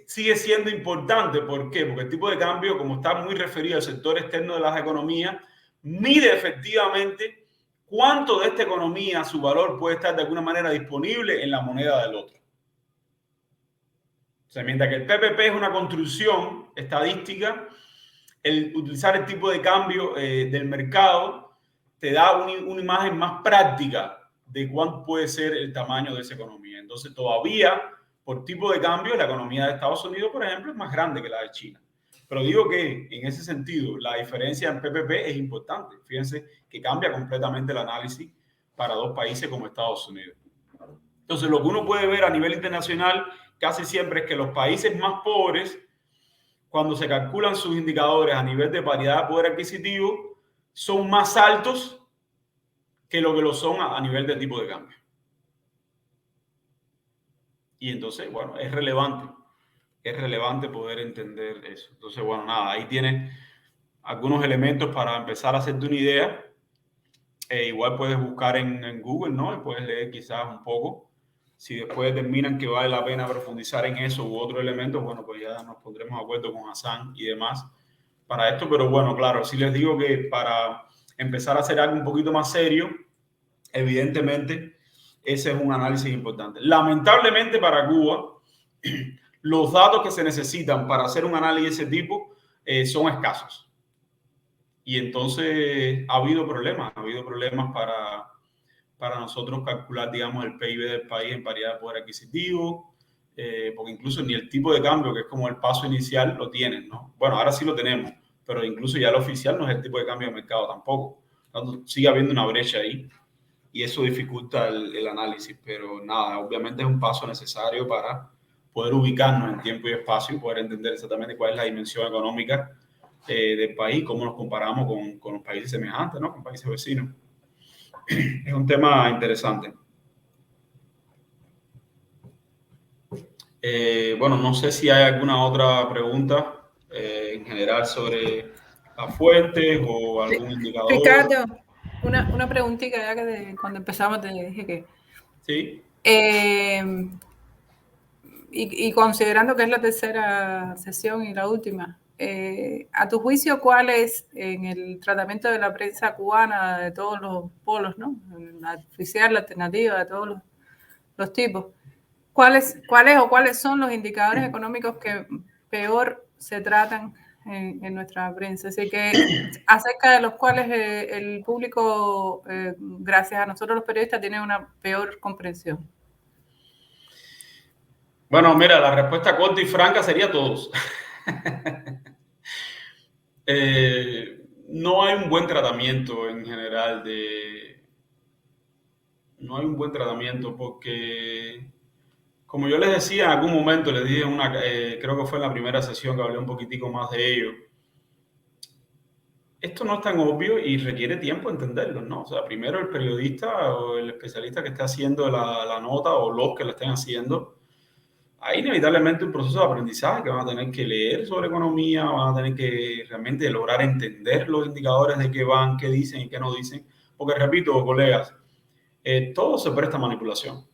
sigue siendo importante. ¿Por qué? Porque el tipo de cambio, como está muy referido al sector externo de las economías, mide efectivamente cuánto de esta economía, su valor, puede estar de alguna manera disponible en la moneda del otro. O sea, mientras que el PPP es una construcción estadística, el utilizar el tipo de cambio del mercado te da una imagen más práctica de cuánto puede ser el tamaño de esa economía. Entonces, todavía, por tipo de cambio, la economía de Estados Unidos, por ejemplo, es más grande que la de China. Pero digo que, en ese sentido, la diferencia en PPP es importante. Fíjense que cambia completamente el análisis para dos países como Estados Unidos. Entonces, lo que uno puede ver a nivel internacional casi siempre es que los países más pobres, cuando se calculan sus indicadores a nivel de paridad de poder adquisitivo, son más altos que lo son a nivel de tipo de cambio. Y entonces, bueno, es relevante poder entender eso. Entonces, bueno, nada, ahí tienes algunos elementos para empezar a hacerte una idea. Igual puedes buscar en Google, ¿no? Y puedes leer quizás un poco. Si después determinan que vale la pena profundizar en eso u otros elementos, bueno, pues ya nos pondremos de acuerdo con Hassan y demás para esto. Pero bueno, claro, sí les digo que para empezar a hacer algo un poquito más serio, evidentemente, ese es un análisis importante. Lamentablemente para Cuba, los datos que se necesitan para hacer un análisis de ese tipo son escasos. Y entonces ha habido problemas para nosotros calcular, digamos, el PIB del país en paridad de poder adquisitivo, porque incluso ni el tipo de cambio, que es como el paso inicial, lo tienen, ¿no? Bueno, ahora sí lo tenemos, pero incluso ya el oficial no es el tipo de cambio de mercado tampoco. Entonces, sigue habiendo una brecha ahí y eso dificulta el análisis, pero nada, obviamente es un paso necesario para poder ubicarnos en tiempo y espacio y poder entender exactamente cuál es la dimensión económica del país, cómo nos comparamos con los países semejantes, ¿no? Con países vecinos. Es un tema interesante. Bueno, no sé si hay alguna otra pregunta en general sobre las fuentes o algún indicador. Ricardo, una preguntita ya que cuando empezamos te dije que... Sí. Y considerando que es la tercera sesión y la última, a tu juicio, ¿cuál es en el tratamiento de la prensa cubana de todos los polos, ¿no? La oficial, la alternativa, de todos los tipos? ¿Cuáles son los indicadores económicos que peor se tratan en nuestra prensa? Así que acerca de los cuales el público, gracias a nosotros los periodistas, tiene una peor comprensión. Bueno, mira, la respuesta corta y franca sería todos. No hay un buen tratamiento en general no hay un buen tratamiento porque, como yo les decía en algún momento, les dije creo que fue en la primera sesión que hablé un poquitico más de ello, esto no es tan obvio y requiere tiempo entenderlo, ¿no? O sea, primero el periodista o el especialista que esté haciendo la nota o los que la estén haciendo, hay inevitablemente un proceso de aprendizaje que van a tener que leer sobre economía, van a tener que realmente lograr entender los indicadores de qué van, qué dicen y qué no dicen. Porque, repito, colegas, todo se presta a manipulación. O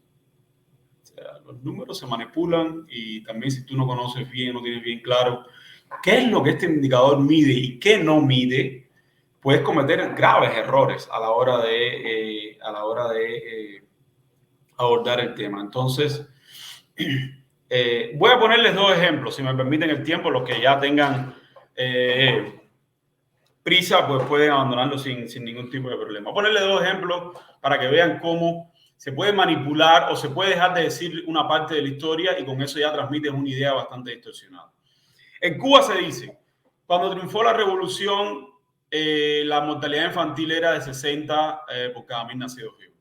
sea, los números se manipulan y también si tú no conoces bien, no tienes bien claro qué es lo que este indicador mide y qué no mide, puedes cometer graves errores a la hora de abordar el tema. Entonces, voy a ponerles dos ejemplos, si me permiten el tiempo. Los que ya tengan prisa, pues pueden abandonarlo sin ningún tipo de problema. Voy a ponerles dos ejemplos para que vean cómo se puede manipular o se puede dejar de decir una parte de la historia y con eso ya transmites una idea bastante distorsionada. En Cuba se dice, cuando triunfó la revolución, la mortalidad infantil era de 60 por cada 1000 nacidos vivos.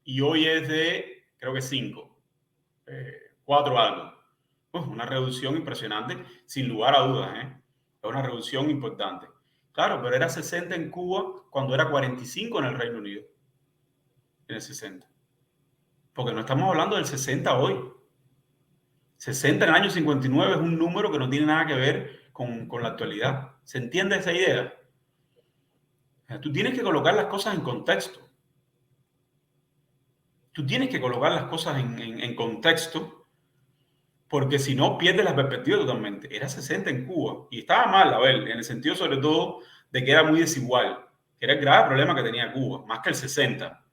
Y hoy es de, creo que 5. 4 algo. Una reducción impresionante, sin lugar a dudas. Es una reducción importante. Claro, pero era 60 en Cuba cuando era 45 en el Reino Unido. En el 60. Porque no estamos hablando del 60 hoy. 60 en el año 59 es un número que no tiene nada que ver con la actualidad. ¿Se entiende esa idea? Tú tienes que colocar las cosas en contexto. Tú tienes que colocar las cosas en contexto, porque si no pierdes la perspectiva totalmente. Era 60 en Cuba y estaba mal, a ver, en el sentido sobre todo de que era muy desigual, que era el grave problema que tenía Cuba, más que el 60,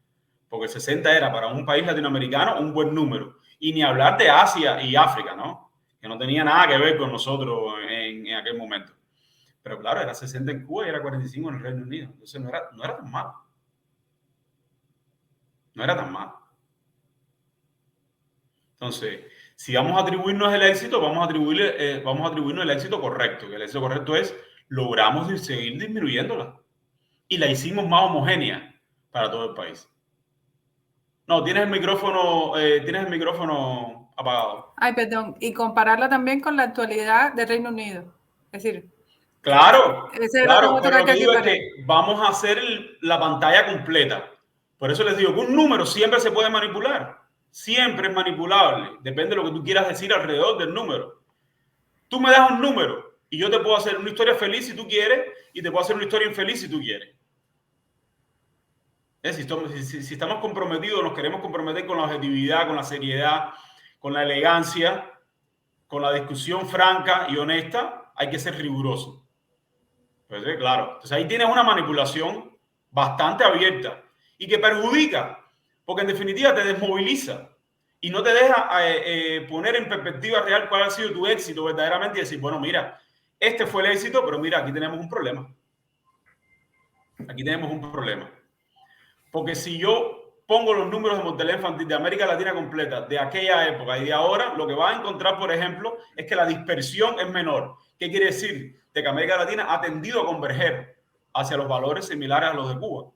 porque el 60 era para un país latinoamericano un buen número, y ni hablar de Asia y África, ¿no? Que no tenía nada que ver con nosotros en aquel momento. Pero claro, era 60 en Cuba y era 45 en el Reino Unido, entonces no era tan mal. No era tan mal. Entonces, si vamos a atribuirnos el éxito, vamos a atribuirnos el éxito correcto. Que el éxito correcto es logramos seguir disminuyéndola. Y la hicimos más homogénea para todo el país. No, tienes el micrófono apagado. Ay, perdón. Y compararla también con la actualidad del Reino Unido. Es decir... Claro, claro, pero lo que digo es que vamos a hacer la pantalla completa. Por eso les digo que un número siempre se puede manipular. Siempre es manipulable. Depende de lo que tú quieras decir alrededor del número. Tú me das un número y yo te puedo hacer una historia feliz si tú quieres y te puedo hacer una historia infeliz si tú quieres. Si estamos comprometidos, nos queremos comprometer con la objetividad, con la seriedad, con la elegancia, con la discusión franca y honesta, hay que ser riguroso. Pues, claro. Entonces ahí tienes una manipulación bastante abierta y que perjudica, porque en definitiva te desmoviliza y no te deja poner en perspectiva real cuál ha sido tu éxito verdaderamente y decir, bueno, mira, este fue el éxito, pero mira, aquí tenemos un problema. Aquí tenemos un problema. Porque si yo pongo los números de mortalidad infantil de América Latina completa de aquella época y de ahora, lo que vas a encontrar, por ejemplo, es que la dispersión es menor. ¿Qué quiere decir? de que América Latina ha tendido a converger hacia los valores similares a los de Cuba.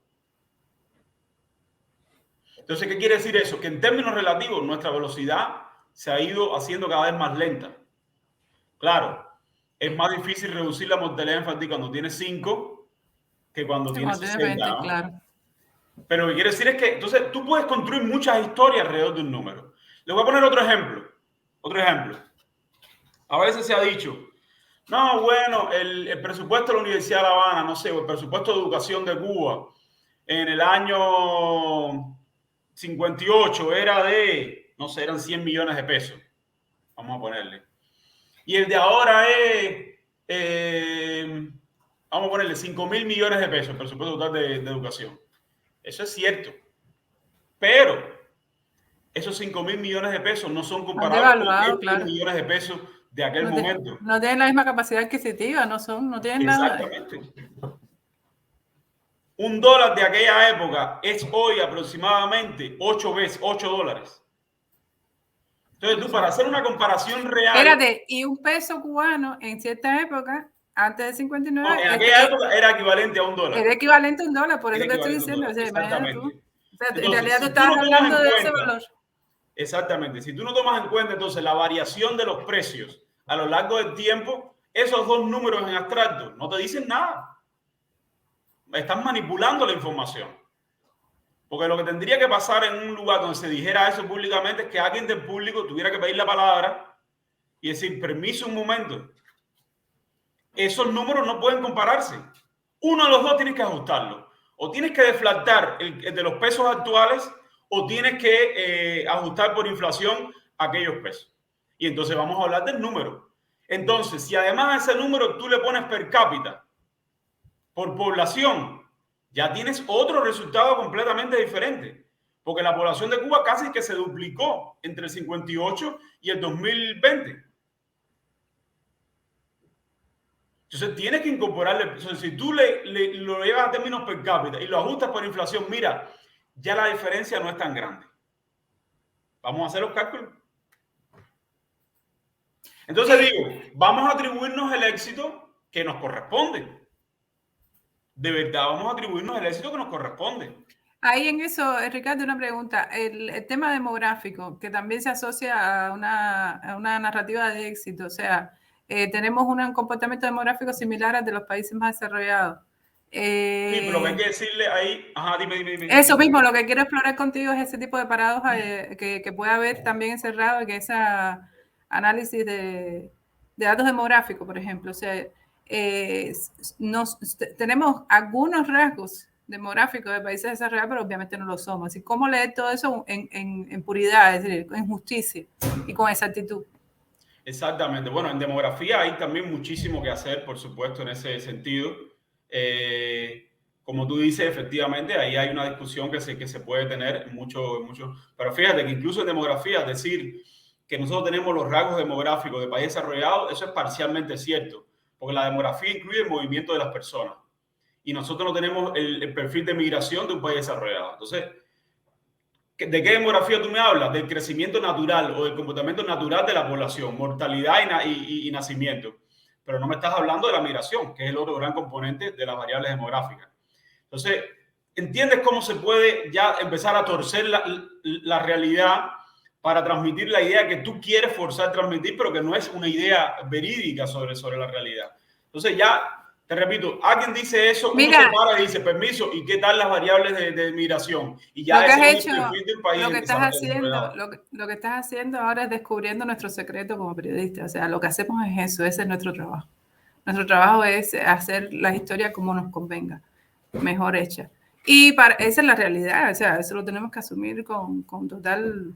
Entonces, ¿qué quiere decir eso? Que en términos relativos nuestra velocidad se ha ido haciendo cada vez más lenta. Claro, es más difícil reducir la mortalidad infantil cuando tienes 5 que cuando tienes 60, 20, ¿no? claro. Pero lo que quiere decir es que entonces tú puedes construir muchas historias alrededor de un número. Les voy a poner otro ejemplo. Otro ejemplo. A veces se ha dicho, no, bueno, el presupuesto de la Universidad de La Habana, no sé, o el presupuesto de educación de Cuba en el año 58 era de, no sé, eran 100 millones de pesos. Vamos a ponerle. Y el de ahora es, vamos a ponerle 5.000 millones de pesos, el presupuesto total de educación. Eso es cierto. Pero esos 5.000 millones de pesos no son comparables con los millones de pesos de aquel momento. No tienen la misma capacidad adquisitiva, no tienen nada. Exactamente. $1 de aquella época es hoy aproximadamente 8 dólares. Entonces tú, para hacer una comparación real... Espérate, y un peso cubano en cierta época, antes de 59... No, en aquella época era equivalente a $1. Era equivalente a $1, por eso te estoy diciendo. O sea, exactamente. Tú. O sea, Entonces, en realidad si tú estás hablando de ese valor. Exactamente. Si tú no tomas en cuenta entonces la variación de los precios a lo largo del tiempo, esos dos números en abstracto no te dicen nada. Estás manipulando la información. Porque lo que tendría que pasar en un lugar donde se dijera eso públicamente es que alguien del público tuviera que pedir la palabra y decir, permiso un momento. Esos números no pueden compararse. Uno de los dos tienes que ajustarlo. O tienes que deflactar el de los pesos actuales o tienes que ajustar por inflación aquellos pesos. Y entonces vamos a hablar del número. Entonces, si además a ese número tú le pones per cápita por población, ya tienes otro resultado completamente diferente. Porque la población de Cuba casi que se duplicó entre el 58 y el 2020. Entonces tienes que incorporarle. Entonces, si tú lo llevas a términos per cápita y lo ajustas por inflación, mira, ya la diferencia no es tan grande. Vamos a hacer los cálculos. Entonces digo, vamos a atribuirnos el éxito que nos corresponde. De verdad, vamos a atribuirnos el éxito que nos corresponde. Ahí en eso, Ricardo, una pregunta. El tema demográfico, que también se asocia a una narrativa de éxito. O sea, tenemos un comportamiento demográfico similar al de los países más desarrollados. Sí, pero hay que decirle ahí... Ajá, dime. Eso mismo, lo que quiero explorar contigo es ese tipo de paradoja que puede haber también encerrado en ese análisis de datos demográficos, por ejemplo. O sea, tenemos algunos rasgos demográficos de países desarrollados, pero obviamente no lo somos. Así cómo leer todo eso en puridad, es decir, en justicia y con exactitud. Exactamente. Bueno, en demografía hay también muchísimo que hacer, por supuesto, en ese sentido. Como tú dices, efectivamente, ahí hay una discusión que se puede tener mucho. Pero fíjate que incluso en demografía, decir que nosotros tenemos los rasgos demográficos de países desarrollados, eso es parcialmente cierto, porque la demografía incluye el movimiento de las personas. Y nosotros no tenemos el perfil de migración de un país desarrollado. Entonces, ¿de qué demografía tú me hablas? Del crecimiento natural o del comportamiento natural de la población, mortalidad y nacimiento. Pero no me estás hablando de la migración, que es el otro gran componente de las variables demográficas. Entonces, ¿entiendes cómo se puede ya empezar a torcer la realidad para transmitir la idea que tú quieres forzar a transmitir, pero que no es una idea verídica sobre la realidad? Entonces ya... Te repito, alguien dice eso, uno se para y dice, permiso, ¿y qué tal las variables de migración? Y ya lo que ese es el perfil del país. Lo que estás haciendo ahora es descubriendo nuestro secreto como periodista. O sea, lo que hacemos es eso, ese es nuestro trabajo. Nuestro trabajo es hacer la historia como nos convenga, mejor hecha. Y esa es la realidad, o sea, eso lo tenemos que asumir con total...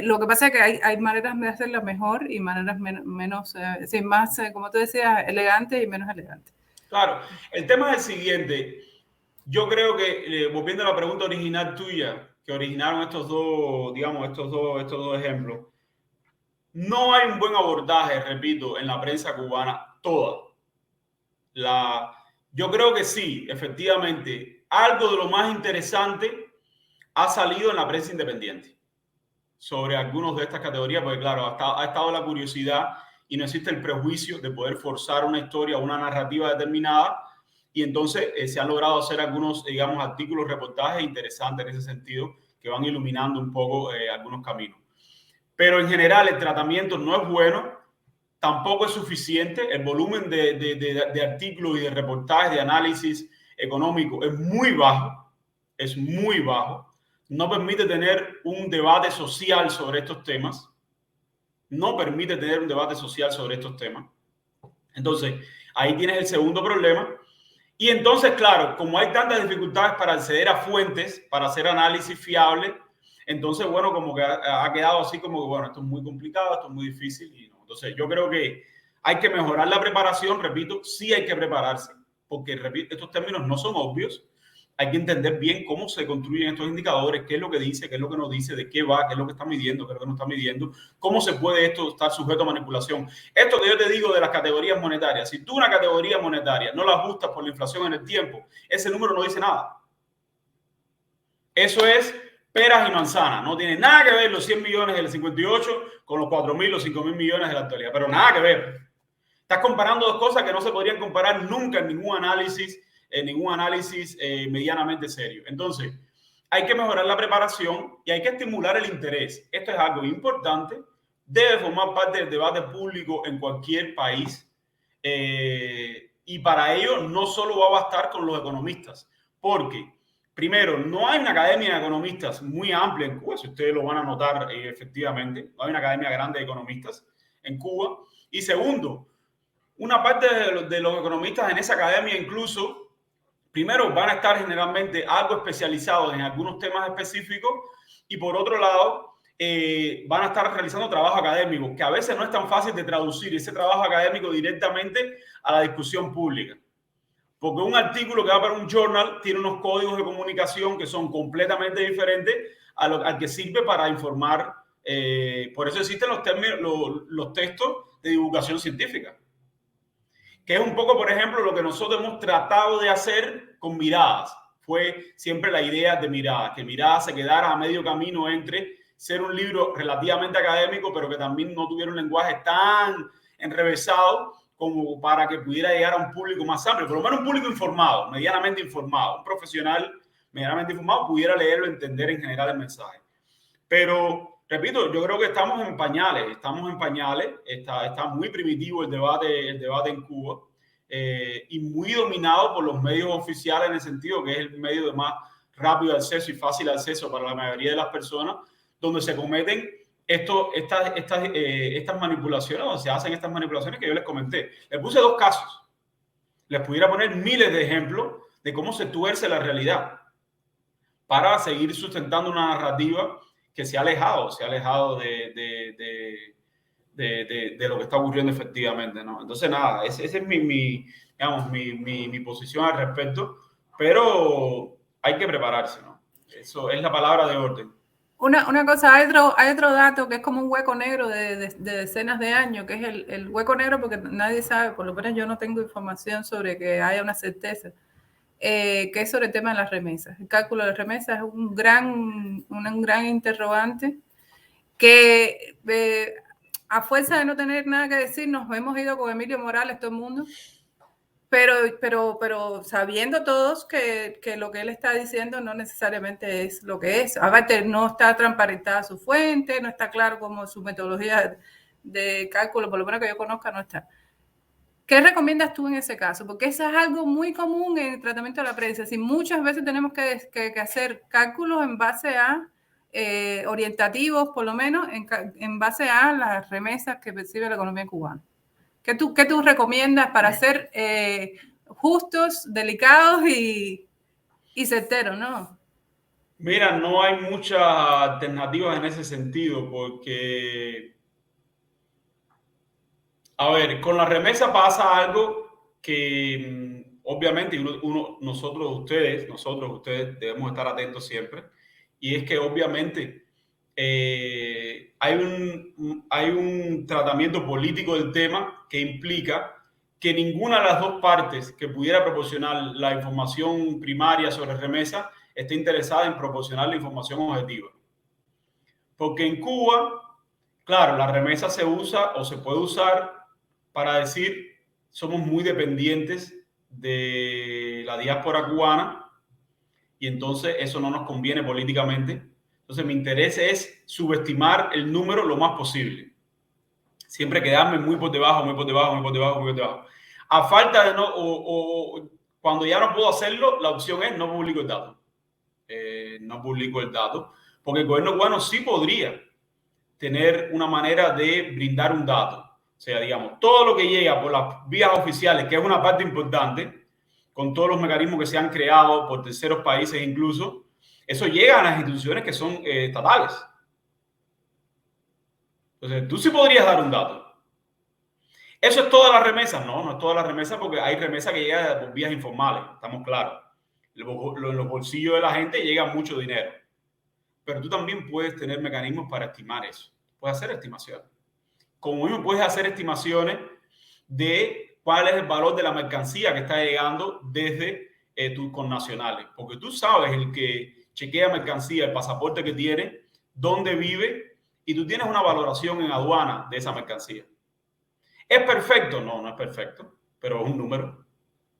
lo que pasa es que hay maneras de hacerla mejor y maneras menos, más, como tú decías, elegantes y menos elegantes. Claro, el tema es el siguiente. Yo creo que, volviendo a la pregunta original tuya, que originaron estos dos ejemplos, no hay un buen abordaje, repito, en la prensa cubana toda. Yo creo que sí, efectivamente, algo de lo más interesante ha salido en la prensa independiente sobre algunos de estas categorías, porque claro, ha estado la curiosidad y no existe el prejuicio de poder forzar una historia o una narrativa determinada. Y entonces se han logrado hacer algunos, digamos, artículos, reportajes interesantes en ese sentido que van iluminando un poco algunos caminos. Pero en general el tratamiento no es bueno, tampoco es suficiente. El volumen de artículos y de reportajes, de análisis económico es muy bajo, es muy bajo. No permite tener un debate social sobre estos temas. No permite tener un debate social sobre estos temas. Entonces, ahí tienes el segundo problema. Y entonces, claro, como hay tantas dificultades para acceder a fuentes, para hacer análisis fiables, entonces, bueno, como que ha quedado así como que, bueno, esto es muy complicado, esto es muy difícil. Y no. Entonces, yo creo que hay que mejorar la preparación, repito, sí hay que prepararse, porque, repito, estos términos no son obvios. Hay que entender bien cómo se construyen estos indicadores, qué es lo que dice, qué es lo que no dice, de qué va, qué es lo que está midiendo, qué es lo que no está midiendo, cómo se puede esto estar sujeto a manipulación. Esto que yo te digo de las categorías monetarias, si tú una categoría monetaria no la ajustas por la inflación en el tiempo, ese número no dice nada. Eso es peras y manzanas, no tiene nada que ver los 100 millones del 58 con los 4.000 o 5.000 millones de la actualidad, pero nada que ver. Estás comparando dos cosas que no se podrían comparar nunca en ningún análisis medianamente serio. Entonces, hay que mejorar la preparación y hay que estimular el interés. Esto es algo importante, debe formar parte del debate público en cualquier país y para ello no solo va a bastar con los economistas, porque primero, no hay una academia de economistas muy amplia en Cuba, si ustedes lo van a notar efectivamente, no hay una academia grande de economistas en Cuba. Y segundo, una parte de los economistas en esa academia incluso primero, van a estar generalmente algo especializados en algunos temas específicos y por otro lado, van a estar realizando trabajo académico, que a veces no es tan fácil de traducir ese trabajo académico directamente a la discusión pública. Porque un artículo que va para un journal tiene unos códigos de comunicación que son completamente diferentes al que sirve para informar. Por eso existen los textos de divulgación científica, que es un poco, por ejemplo, lo que nosotros hemos tratado de hacer con Miradas. Fue siempre la idea de Miradas, que Miradas se quedara a medio camino entre ser un libro relativamente académico, pero que también no tuviera un lenguaje tan enrevesado como para que pudiera llegar a un público más amplio, por lo menos un público informado, medianamente informado, un profesional medianamente informado pudiera leerlo, entender en general el mensaje. Pero, repito, yo creo que estamos en pañales, está muy primitivo el debate en Cuba y muy dominado por los medios oficiales en el sentido que es el medio de más rápido acceso y fácil acceso para la mayoría de las personas, donde se cometen estas manipulaciones, o se hacen estas manipulaciones que yo les comenté. Les puse dos casos. Les pudiera poner miles de ejemplos de cómo se tuerce la realidad para seguir sustentando una narrativa que se ha alejado de lo que está ocurriendo efectivamente, ¿no? Entonces, nada, esa es mi posición al respecto, pero hay que prepararse, ¿no? Eso es la palabra de orden. Una cosa, hay otro dato que es como un hueco negro de decenas de años, que es el hueco negro porque nadie sabe, por lo menos yo no tengo información sobre que haya una certeza, que es sobre el tema de las remesas. El cálculo de remesas es un gran interrogante que a fuerza de no tener nada que decir nos hemos ido con Emilio Morales todo el mundo, pero sabiendo todos que lo que él está diciendo no necesariamente es lo que es. Aparte, no está transparentada su fuente, no está claro cómo su metodología de cálculo, por lo menos que yo conozca, no está. ¿Qué recomiendas tú en ese caso? Porque eso es algo muy común en el tratamiento de la prensa. Si muchas veces tenemos que hacer cálculos en base a orientativos, por lo menos, en base a las remesas que percibe la economía cubana. ¿Qué tú recomiendas para ser justos, delicados y certeros, no? Mira, no hay muchas alternativas en ese sentido porque, a ver, con la remesa pasa algo que obviamente nosotros ustedes debemos estar atentos siempre, y es que obviamente hay un tratamiento político del tema que implica que ninguna de las dos partes que pudiera proporcionar la información primaria sobre remesa esté interesada en proporcionar la información objetiva. Porque en Cuba, claro, la remesa se usa o se puede usar para decir somos muy dependientes de la diáspora cubana y entonces eso no nos conviene políticamente. Entonces mi interés es subestimar el número lo más posible. Siempre quedarme muy por debajo, muy por debajo, muy por debajo, muy por debajo. A falta de no, cuando ya no puedo hacerlo, la opción es no publico el dato. No publico el dato, porque el gobierno cubano sí podría tener una manera de brindar un dato. O sea, digamos, todo lo que llega por las vías oficiales, que es una parte importante, con todos los mecanismos que se han creado por terceros países incluso, eso llega a las instituciones que son estatales. Entonces, tú sí podrías dar un dato. ¿Eso es toda la remesa? No, no es toda la remesa porque hay remesa que llega por vías informales, estamos claros. En los bolsillos de la gente llega mucho dinero. Pero tú también puedes tener mecanismos para estimar eso. Puedes hacer estimaciones. Como mismo puedes hacer estimaciones de cuál es el valor de la mercancía que está llegando desde tus connacionales. Porque tú sabes el que chequea mercancía, el pasaporte que tiene, dónde vive, y tú tienes una valoración en aduana de esa mercancía. ¿Es perfecto? No, no es perfecto, pero es un número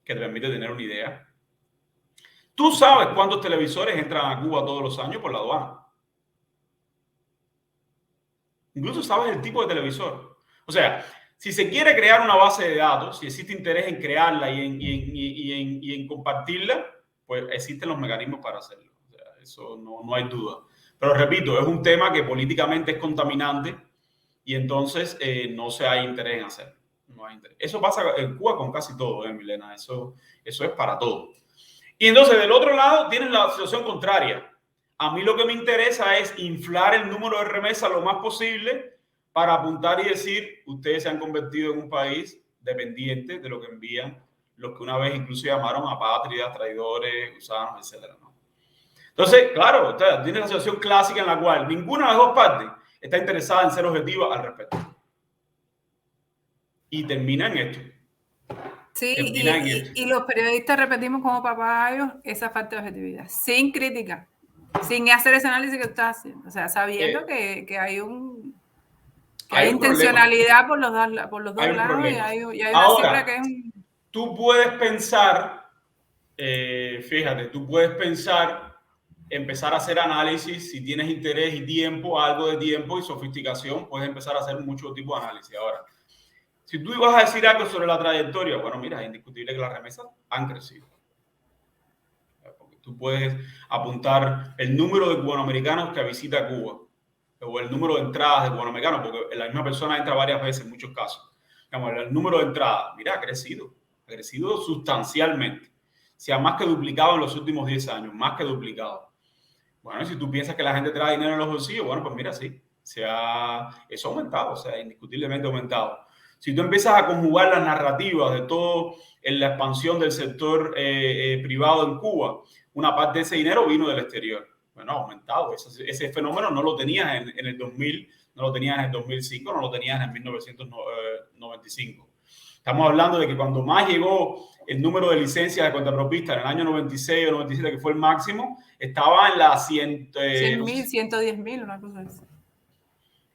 que te permite tener una idea. Tú sabes cuántos televisores entran a Cuba todos los años por la aduana. Incluso sabes el tipo de televisor. O sea, si se quiere crear una base de datos, si existe interés en crearla y en compartirla, pues existen los mecanismos para hacerlo. O sea, eso no hay duda. Pero repito, es un tema que políticamente es contaminante y entonces no se hay interés en hacerlo. No hay interés. Eso pasa en Cuba con casi todo, Milena. Eso es para todo. Y entonces del otro lado tienes la situación contraria. A mí lo que me interesa es inflar el número de remesas lo más posible para apuntar y decir, ustedes se han convertido en un país dependiente de lo que envían los que una vez incluso llamaron apátridas, traidores, gusanos, etc. ¿no? Entonces, claro, tiene la situación clásica en la cual ninguna de las dos partes está interesada en ser objetiva al respecto. Y termina en esto. Sí, y los periodistas repetimos como papagayos esa falta de objetividad, sin crítica, sin hacer ese análisis que estás haciendo. O sea, sabiendo que hay hay intencionalidad por los dos lados y hay una cifra que es tú puedes pensar, fíjate, tú puedes pensar, empezar a hacer análisis si tienes interés y tiempo, algo de tiempo y sofisticación, puedes empezar a hacer mucho tipo de análisis. Ahora, si tú ibas a decir algo sobre la trayectoria, bueno, mira, es indiscutible que las remesas han crecido. Porque tú puedes apuntar el número de cubanoamericanos que visita Cuba o el número de entradas de cubanoamericanos, porque la misma persona entra varias veces en muchos casos. Digamos, el número de entradas, mira, ha crecido sustancialmente. Se ha más que duplicado en los últimos 10 años, más que duplicado. Bueno, si tú piensas que la gente trae dinero en los bolsillos, bueno, pues mira, sí, eso ha aumentado, o sea, indiscutiblemente aumentado. Si tú empiezas a conjugar las narrativas de todo en la expansión del sector privado en Cuba, una parte de ese dinero vino del exterior. Bueno, ha aumentado. Ese fenómeno no lo tenías en el 2000, no lo tenías en el 2005, no lo tenías en el 1995. Estamos hablando de que cuando más llegó el número de licencias de cuentapropistas en el año 96 o 97, que fue el máximo, estaba en las 100.000, 110.000, una cosa así.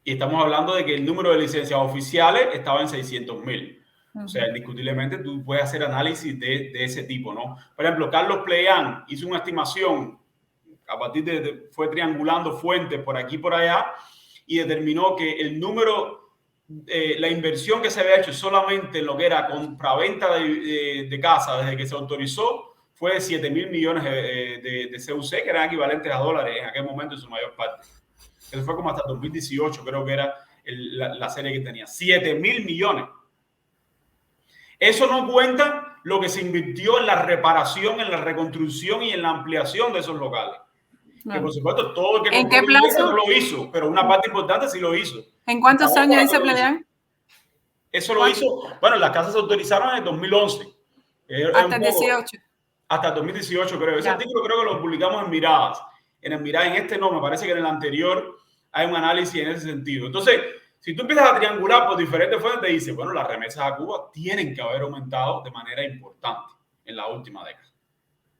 Y estamos hablando de que el número de licencias oficiales estaba en 600.000. O sea, indiscutiblemente tú puedes hacer análisis de ese tipo, ¿no? Por ejemplo, Carlos Pleyán hizo una estimación a partir fue triangulando fuentes por aquí y por allá y determinó que el número, la inversión que se había hecho solamente en lo que era compraventa de casa desde que se autorizó fue de 7.000 millones de CUC, que eran equivalentes a dólares en aquel momento en su mayor parte. Eso fue como hasta 2018, creo que era la serie que tenía. 7.000 millones. Eso no cuenta lo que se invirtió en la reparación, en la reconstrucción y en la ampliación de esos locales. Que por supuesto todo el que ¿en qué plazo? No lo hizo, pero una parte importante sí lo hizo. ¿En cuántos años dice Pleyán? Eso lo hizo, bueno, las casas se autorizaron en el 2011. Hasta el 18. Hasta el 2018 creo. Ese artículo creo que lo publicamos en Miradas. En el Miradas, en este no, me parece que en el anterior hay un análisis en ese sentido. Entonces, si tú empiezas a triangular por diferentes fuentes, te dice, bueno, las remesas a Cuba tienen que haber aumentado de manera importante en la última década.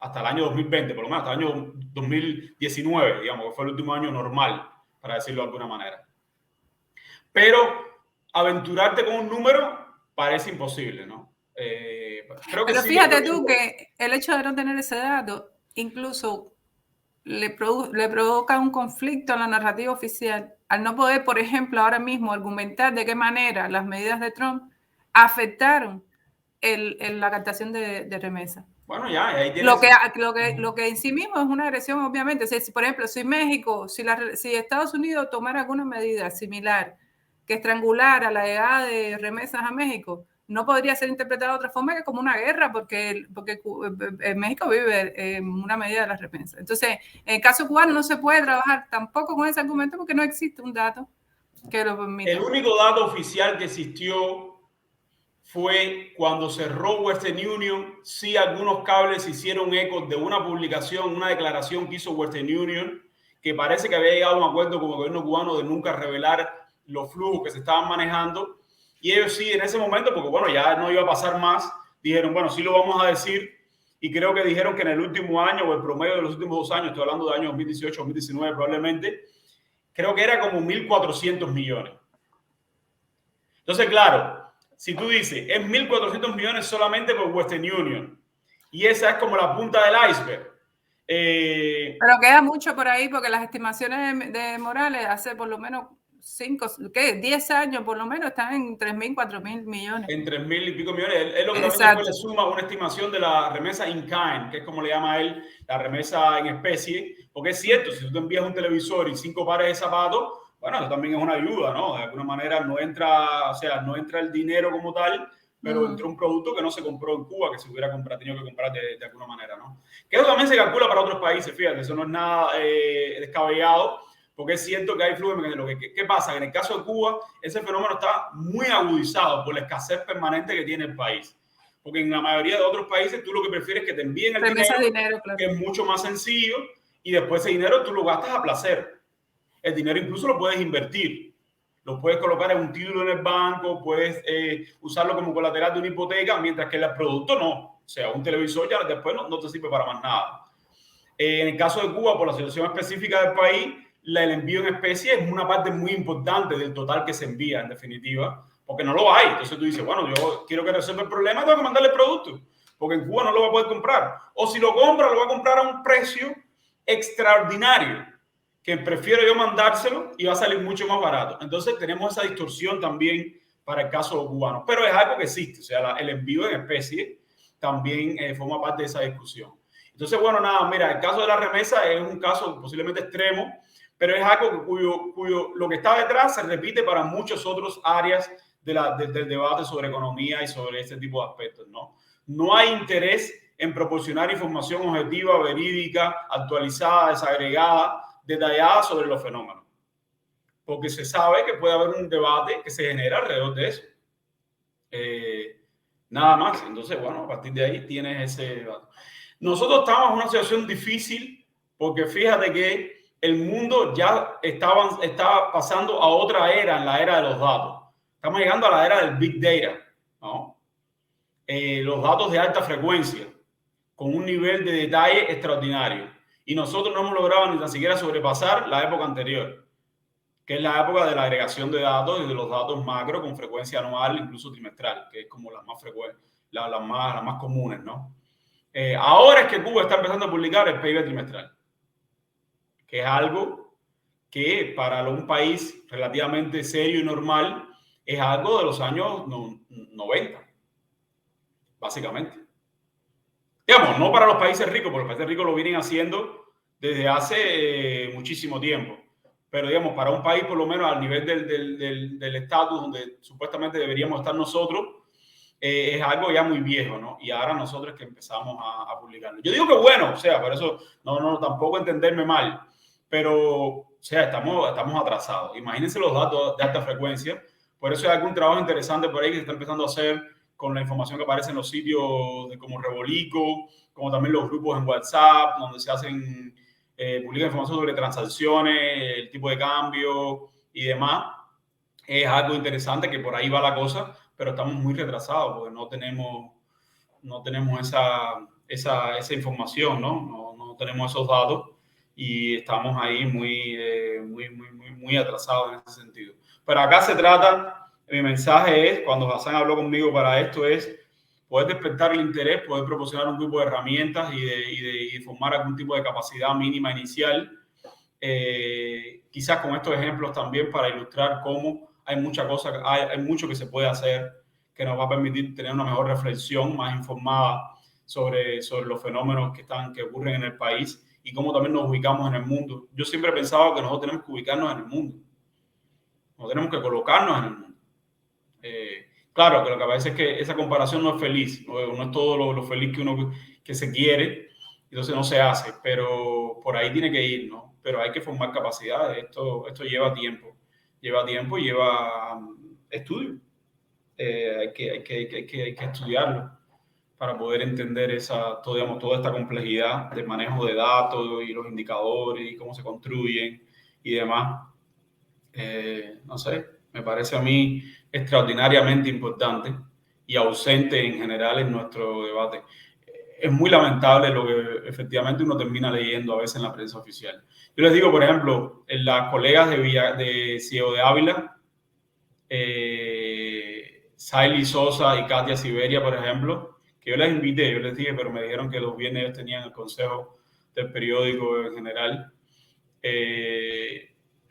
Hasta el año 2020, por lo menos hasta el año 2019, digamos, que fue el último año normal, para decirlo de alguna manera. Pero aventurarte con un número parece imposible, ¿no? Creo que Pero sí, fíjate tú que el hecho de no tener ese dato incluso le provoca un conflicto a la narrativa oficial al no poder, por ejemplo, ahora mismo argumentar de qué manera las medidas de Trump afectaron la captación de remesas. Bueno, ya, ahí tienes... Lo que en sí mismo es una agresión, obviamente. Si, por ejemplo, si México, si Estados Unidos tomara alguna medida similar que estrangulara la llegada de remesas a México, no podría ser interpretado de otra forma que como una guerra, porque México vive en una medida de las remesas. Entonces, en el caso cubano no se puede trabajar tampoco con ese argumento porque no existe un dato que lo permita. El único dato oficial que existió fue cuando cerró Western Union. Sí, algunos cables hicieron eco de una publicación, una declaración que hizo Western Union, que parece que había llegado a un acuerdo con el gobierno cubano de nunca revelar los flujos que se estaban manejando. Y ellos sí, en ese momento, porque bueno, ya no iba a pasar más, dijeron, bueno, sí lo vamos a decir. Y creo que dijeron que en el último año o el promedio de los últimos 2 años, estoy hablando de años 2018, 2019 probablemente, creo que era como 1.400 millones. Entonces, claro, si tú dices, es 1.400 millones solamente por Western Union, y esa es como la punta del iceberg. Pero queda mucho por ahí, porque las estimaciones de Morales hace por lo menos 10 años por lo menos están en 3.000, 4.000 millones. En 3.000 y pico millones. Es lo que también le suma una estimación de la remesa in kind, que es como le llama él, la remesa en especie, porque es cierto, si tú te envías un televisor y 5 pares de zapatos, bueno, eso también es una ayuda, ¿no? De alguna manera no entra, o sea, no entra el dinero como tal, pero entra un producto que no se compró en Cuba, que se hubiera tenido que comprar de alguna manera, ¿no? Que eso también se calcula para otros países, fíjate, eso no es nada descabellado, porque es cierto que hay flujo de dinero. ¿Qué pasa? En el caso de Cuba, ese fenómeno está muy agudizado por la escasez permanente que tiene el país. Porque en la mayoría de otros países tú lo que prefieres es que te envíen el dinero, claro, que es mucho más sencillo, y después ese dinero tú lo gastas a placer. El dinero incluso lo puedes invertir. Lo puedes colocar en un título en el banco, puedes usarlo como colateral de una hipoteca, mientras que el producto no. O sea, un televisor ya después no te sirve para más nada. En el caso de Cuba, por la situación específica del país, el envío en especie es una parte muy importante del total que se envía, en definitiva, porque no lo hay. Entonces tú dices, bueno, yo quiero que resuelva el problema, tengo que mandarle el producto, porque en Cuba no lo va a poder comprar. O si lo compra, lo va a comprar a un precio extraordinario, que prefiero yo mandárselo y va a salir mucho más barato. Entonces tenemos esa distorsión también para el caso cubano. Pero es algo que existe, o sea, el envío en especie también forma parte de esa discusión. Entonces, bueno, nada, mira, el caso de la remesa es un caso posiblemente extremo, pero es algo cuyo lo que está detrás se repite para muchas otras áreas del debate sobre economía y sobre este tipo de aspectos, ¿no? No hay interés en proporcionar información objetiva, verídica, actualizada, desagregada, detallada sobre los fenómenos, porque se sabe que puede haber un debate que se genera alrededor de eso. Nada más. Entonces, bueno, a partir de ahí tienes ese debate. Nosotros estamos en una situación difícil porque fíjate que el mundo ya está pasando a otra era, en la era de los datos. Estamos llegando a la era del Big Data, ¿no? Los datos de alta frecuencia, con un nivel de detalle extraordinario. Y nosotros no hemos logrado ni tan siquiera sobrepasar la época anterior, que es la época de la agregación de datos y de los datos macro con frecuencia anual, incluso trimestral, que es como las más frecuentes, las más comunes, ¿no? Ahora es que Cuba está empezando a publicar el PIB trimestral, que es algo que para un país relativamente serio y normal es algo de los años 90, básicamente. Digamos, no para los países ricos, porque los países ricos lo vienen haciendo desde hace muchísimo tiempo. Pero, digamos, para un país, por lo menos al nivel del estatus donde supuestamente deberíamos estar nosotros, es algo ya muy viejo, ¿no? Y ahora nosotros que empezamos a publicarlo. Yo digo que bueno, o sea, por eso no tampoco entenderme mal, pero, o sea, estamos atrasados. Imagínense los datos de alta frecuencia. Por eso hay algún trabajo interesante por ahí que se está empezando a hacer con la información que aparece en los sitios como Rebolico, como también los grupos en WhatsApp, donde se hacen, publican información sobre transacciones, el tipo de cambio y demás. Es algo interesante que por ahí va la cosa, pero estamos muy retrasados porque no tenemos esa información, no tenemos esos datos y estamos ahí muy atrasados en ese sentido. Pero acá se trata mi mensaje es, cuando Hassan habló conmigo para esto, es poder despertar el interés, poder proporcionar un grupo de herramientas y formar algún tipo de capacidad mínima inicial. Quizás con estos ejemplos también para ilustrar cómo hay muchas cosas, hay mucho que se puede hacer que nos va a permitir tener una mejor reflexión, más informada sobre los fenómenos que ocurren en el país y cómo también nos ubicamos en el mundo. Yo siempre he pensado que nosotros tenemos que ubicarnos en el mundo. No tenemos que colocarnos en el mundo. Claro, que lo que pasa es que esa comparación no es feliz, no es todo lo feliz que se quiere, entonces no se hace, pero por ahí tiene que ir, ¿no? Pero hay que formar capacidades, esto lleva tiempo, lleva estudio, hay que estudiarlo para poder entender toda esta complejidad del manejo de datos y los indicadores y cómo se construyen y demás. No sé, me parece a mí extraordinariamente importante y ausente en general en nuestro debate. Es muy lamentable lo que efectivamente uno termina leyendo a veces en la prensa oficial. Yo les digo, por ejemplo, en las colegas de Ciego de Ávila, Saily Sosa y Katia Siberia, por ejemplo, que yo les invité, yo les dije, pero me dijeron que los viernes ellos tenían el consejo del periódico en general.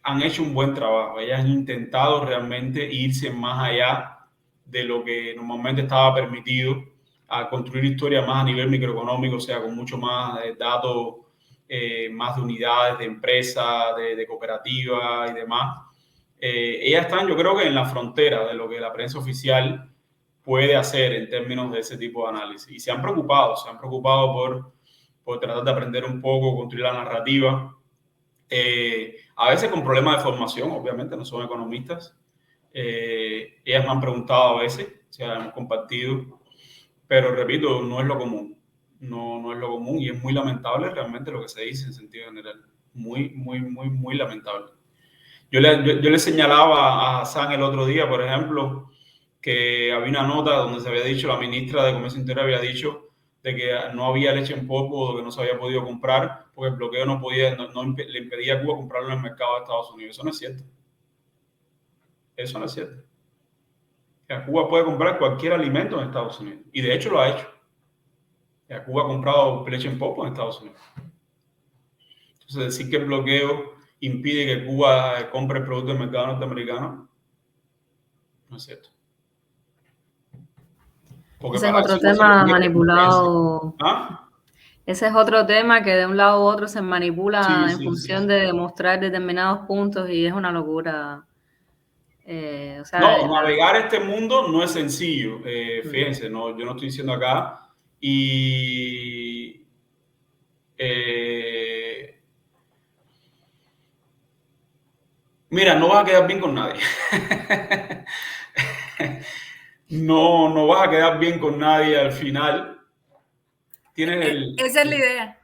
Han hecho un buen trabajo. Ellas han intentado realmente irse más allá de lo que normalmente estaba permitido, a construir historias más a nivel microeconómico, o sea, con mucho más datos, más de unidades, de empresas, de cooperativas y demás. Ellas están, yo creo que en la frontera de lo que la prensa oficial puede hacer en términos de ese tipo de análisis. Y se han preocupado por tratar de aprender un poco, construir la narrativa. A veces con problemas de formación, obviamente, no son economistas. Ellas me han preguntado a veces, o sea, hemos compartido, pero repito, no es lo común. No es lo común y es muy lamentable realmente lo que se dice en sentido general. Muy lamentable. Yo le señalaba a Hassan el otro día, por ejemplo, que había una nota donde se había dicho, la ministra de Comercio Interior había dicho de que no había leche en polvo o que no se había podido comprar porque el bloqueo le impedía a Cuba comprarlo en el mercado de Estados Unidos. Eso no es cierto. Eso no es cierto. Cuba puede comprar cualquier alimento en Estados Unidos y de hecho lo ha hecho. Cuba ha comprado leche en polvo en Estados Unidos. Entonces decir que el bloqueo impide que Cuba compre el producto del mercado norteamericano no es cierto. Porque ese es otro tema manipulado. ¿Ah? Ese es otro tema que de un lado u otro se manipula en función de demostrar determinados puntos y es una locura. O sea, navegar este mundo no es sencillo. Fíjense, yo no estoy diciendo acá. Y mira, no vas a quedar bien con nadie. No vas a quedar bien con nadie al final. Esa es la idea.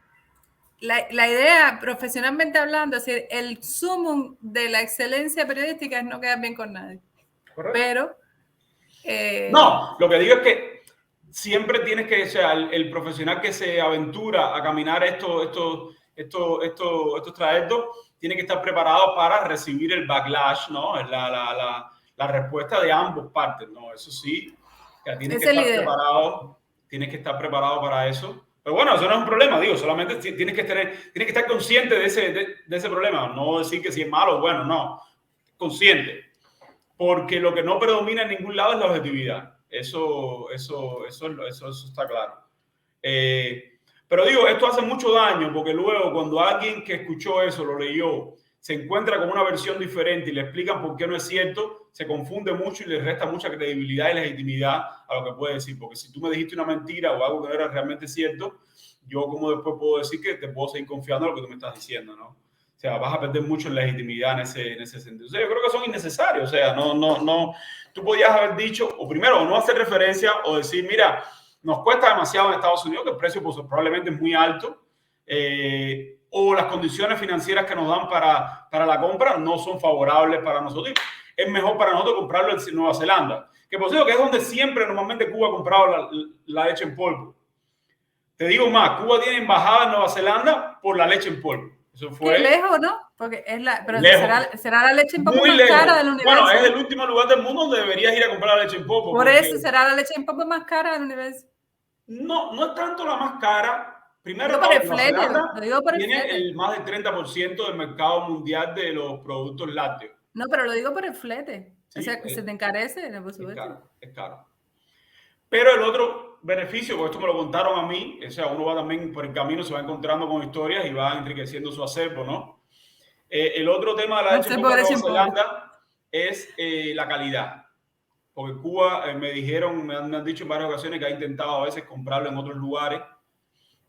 La idea, profesionalmente hablando, es decir, el sumum de la excelencia periodística es no quedar bien con nadie. Correcto. Pero no, lo que digo es que siempre tienes que, o sea, el profesional que se aventura a caminar estos trayectos tiene que estar preparado para recibir el backlash, ¿no? La respuesta de ambas partes, ¿no? Eso sí, tienes que estar preparado para eso. Pero bueno, eso no es un problema, digo, solamente tienes que estar consciente de ese problema, no decir que si es malo o bueno, no, consciente. Porque lo que no predomina en ningún lado es la objetividad. Eso está claro. Pero digo, esto hace mucho daño porque luego cuando alguien que escuchó eso, lo leyó, se encuentra con una versión diferente y le explican por qué no es cierto, se confunde mucho y le resta mucha credibilidad y legitimidad a lo que puede decir. Porque si tú me dijiste una mentira o algo que no era realmente cierto, yo como después puedo decir que te puedo seguir confiando en lo que tú me estás diciendo, ¿no? O sea, vas a perder mucho en legitimidad en ese sentido. O sea, yo creo que son innecesarios. O sea, no. Tú podías haber dicho, o primero, no hacer referencia o decir, mira, nos cuesta demasiado en Estados Unidos, que el precio pues, probablemente es muy alto, o las condiciones financieras que nos dan para la compra no son favorables para nosotros. Es mejor para nosotros comprarlo en Nueva Zelanda, que por cierto que es donde siempre normalmente Cuba ha comprado la leche en polvo. Te digo más, Cuba tiene embajada en Nueva Zelanda por la leche en polvo. Eso fue qué lejos, ¿no? Porque es pero lejos. será la leche en polvo Muy más lejos. cara del universo. Bueno, es el último lugar del mundo donde deberías ir a comprar la leche en polvo. Por eso será la leche en polvo más cara del universo. No, no es tanto la más cara. Primero, Lo Nueva Zelanda digo por el tiene flete. más del 30% del mercado mundial de los productos lácteos. No, pero lo digo por el flete. Sí, o sea, que se te encarece, por supuesto. Es caro, es caro. Pero el otro beneficio, porque esto me lo contaron a mí, o sea, uno va también por el camino, se va encontrando con historias y va enriqueciendo su acervo, ¿no? El otro tema de la leche en polvo de Nueva Zelanda es la calidad. Porque Cuba, me dijeron, me han dicho en varias ocasiones que ha intentado a veces comprarlo en otros lugares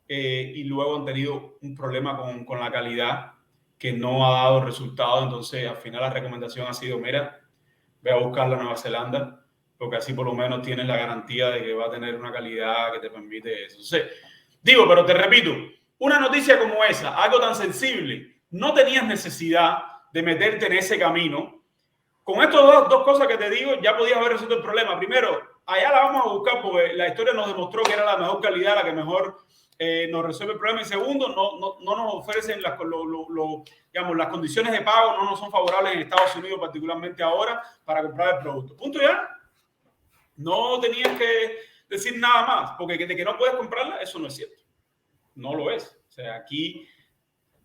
y luego han tenido un problema con la calidad que no ha dado resultado. Entonces, al final la recomendación ha sido, mira, ve a buscarla en Nueva Zelanda, porque así por lo menos tienes la garantía de que va a tener una calidad que te permite eso. Entonces, digo, pero te repito, una noticia como esa, algo tan sensible, no tenías necesidad de meterte en ese camino. Con estas dos cosas que te digo, ya podías haber resuelto el problema. Primero, allá la vamos a buscar porque la historia nos demostró que era la mejor calidad, la que mejor nos resuelve el problema. Y segundo, no nos ofrecen digamos, las condiciones de pago, no nos son favorables en Estados Unidos, particularmente ahora, para comprar el producto. Punto ya. No tenías que decir nada más, porque de que no puedes comprarla, eso no es cierto. No lo es. O sea, aquí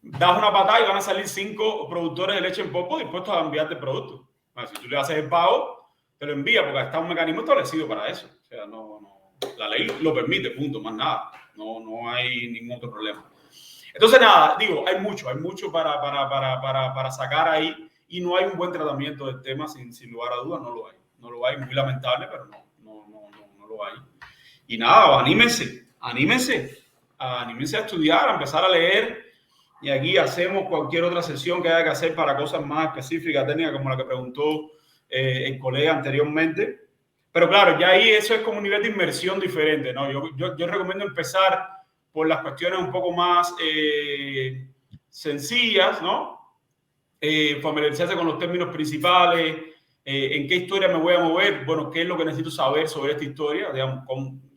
das una patada y van a salir 5 productores de leche en polvo dispuestos a enviarte el producto. Bueno, si tú le haces el pago, te lo envía porque está un mecanismo establecido para eso. O sea, la ley lo permite, punto, más nada. No hay ningún otro problema. Entonces, nada, digo, hay mucho para sacar ahí y no hay un buen tratamiento del tema, sin lugar a dudas, no lo hay. No lo hay, muy lamentable, pero no lo hay. Y nada, anímense a estudiar, a empezar a leer. Y aquí hacemos cualquier otra sesión que haya que hacer para cosas más específicas, técnicas, como la que preguntó el colega anteriormente. Pero claro, ya ahí eso es como un nivel de inmersión diferente, ¿no? Yo recomiendo empezar por las cuestiones un poco más sencillas, ¿no? Familiarizarse con los términos principales, en qué historia me voy a mover, bueno, qué es lo que necesito saber sobre esta historia, digamos,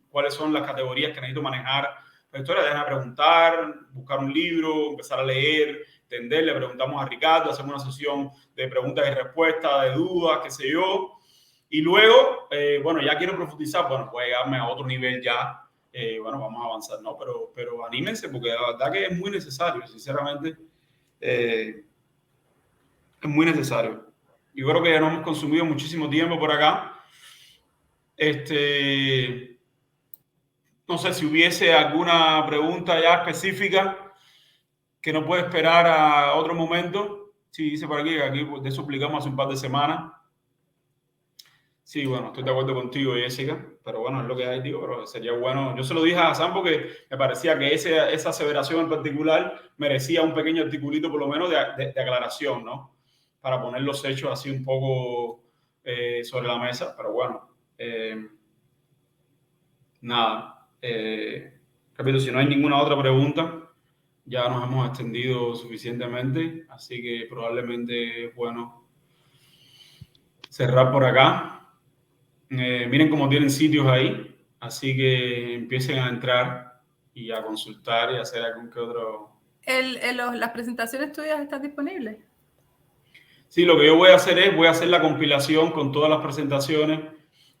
cuáles son las categorías que necesito manejar la historia. Dejan preguntar, buscar un libro, empezar a leer, entender. Le preguntamos a Ricardo, hacemos una sesión de preguntas y respuestas, de dudas, qué sé yo. Y luego, bueno, ya quiero profundizar, bueno, pues llegarme a otro nivel ya. Bueno, vamos a avanzar, ¿no? Pero anímense, porque la verdad que es muy necesario, sinceramente. Es muy necesario. Yo creo que ya nos hemos consumido muchísimo tiempo por acá. No sé si hubiese alguna pregunta ya específica que no puede esperar a otro momento. Sí, dice por aquí de eso explicamos hace un par de semanas. Sí, bueno, estoy de acuerdo contigo, Jessica, pero bueno, es lo que hay, digo, pero sería bueno. Yo se lo dije a Sam porque me parecía que esa aseveración en particular merecía un pequeño articulito, por lo menos, de aclaración, ¿no? Para poner los hechos así un poco sobre la mesa, pero bueno, nada. Repito, si no hay ninguna otra pregunta, ya nos hemos extendido suficientemente, así que probablemente es bueno cerrar por acá. Miren cómo tienen sitios ahí, así que empiecen a entrar y a consultar y a hacer algún que otro. ¿Las presentaciones tuyas están disponibles? Sí, lo que yo voy a hacer es, voy a hacer la compilación con todas las presentaciones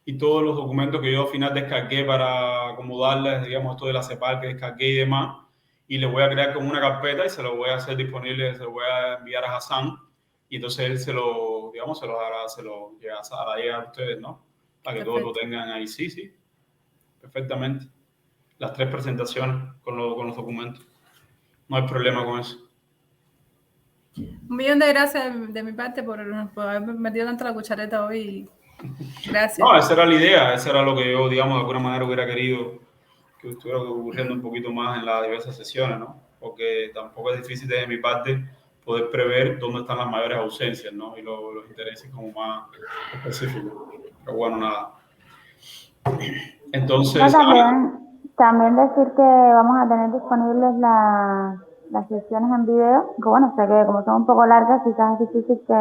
y todos los documentos que yo al final descargué para acomodarles, digamos, esto de la CEPAL que descargué y demás, y les voy a crear como una carpeta y se lo voy a hacer disponible, se lo voy a enviar a Hassan y entonces él se lo hará llegar a ustedes, ¿no? Para que todos lo tengan ahí. Sí, perfectamente. Las 3 presentaciones con los documentos. No hay problema con eso. Un millón de gracias de mi parte por haberme metido tanto la cuchareta hoy. Gracias. No, esa era la idea, esa era lo que yo, digamos, de alguna manera hubiera querido que estuviera ocurriendo un poquito más en las diversas sesiones, ¿no? Porque tampoco es difícil desde mi parte poder prever dónde están las mayores ausencias, ¿no? Y los intereses como más específicos. Pero bueno, nada. Entonces... También decir que vamos a tener disponibles las sesiones en video, que bueno, sé que como son un poco largas, quizás es difícil que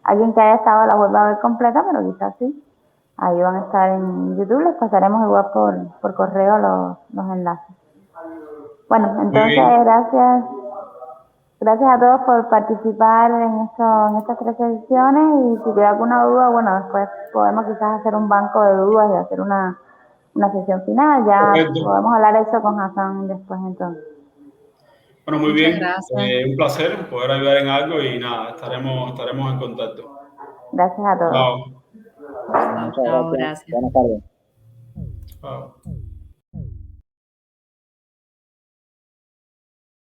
alguien que haya estado la vuelva a ver completa, pero quizás sí. Ahí van a estar en YouTube, les pasaremos igual por correo los enlaces. Bueno, entonces gracias. Gracias a todos por participar en estas 3 sesiones, y si queda alguna duda, bueno, después podemos quizás hacer un banco de dudas y hacer una sesión final. Ya Perfecto. podemos hablar eso con Hassan después entonces. Bueno, muy Muchas bien. gracias. Un placer poder ayudar en algo y nada, estaremos en contacto. Gracias a todos. Chao. Muchas Chao, gracias. gracias. Buenas tardes. Chao.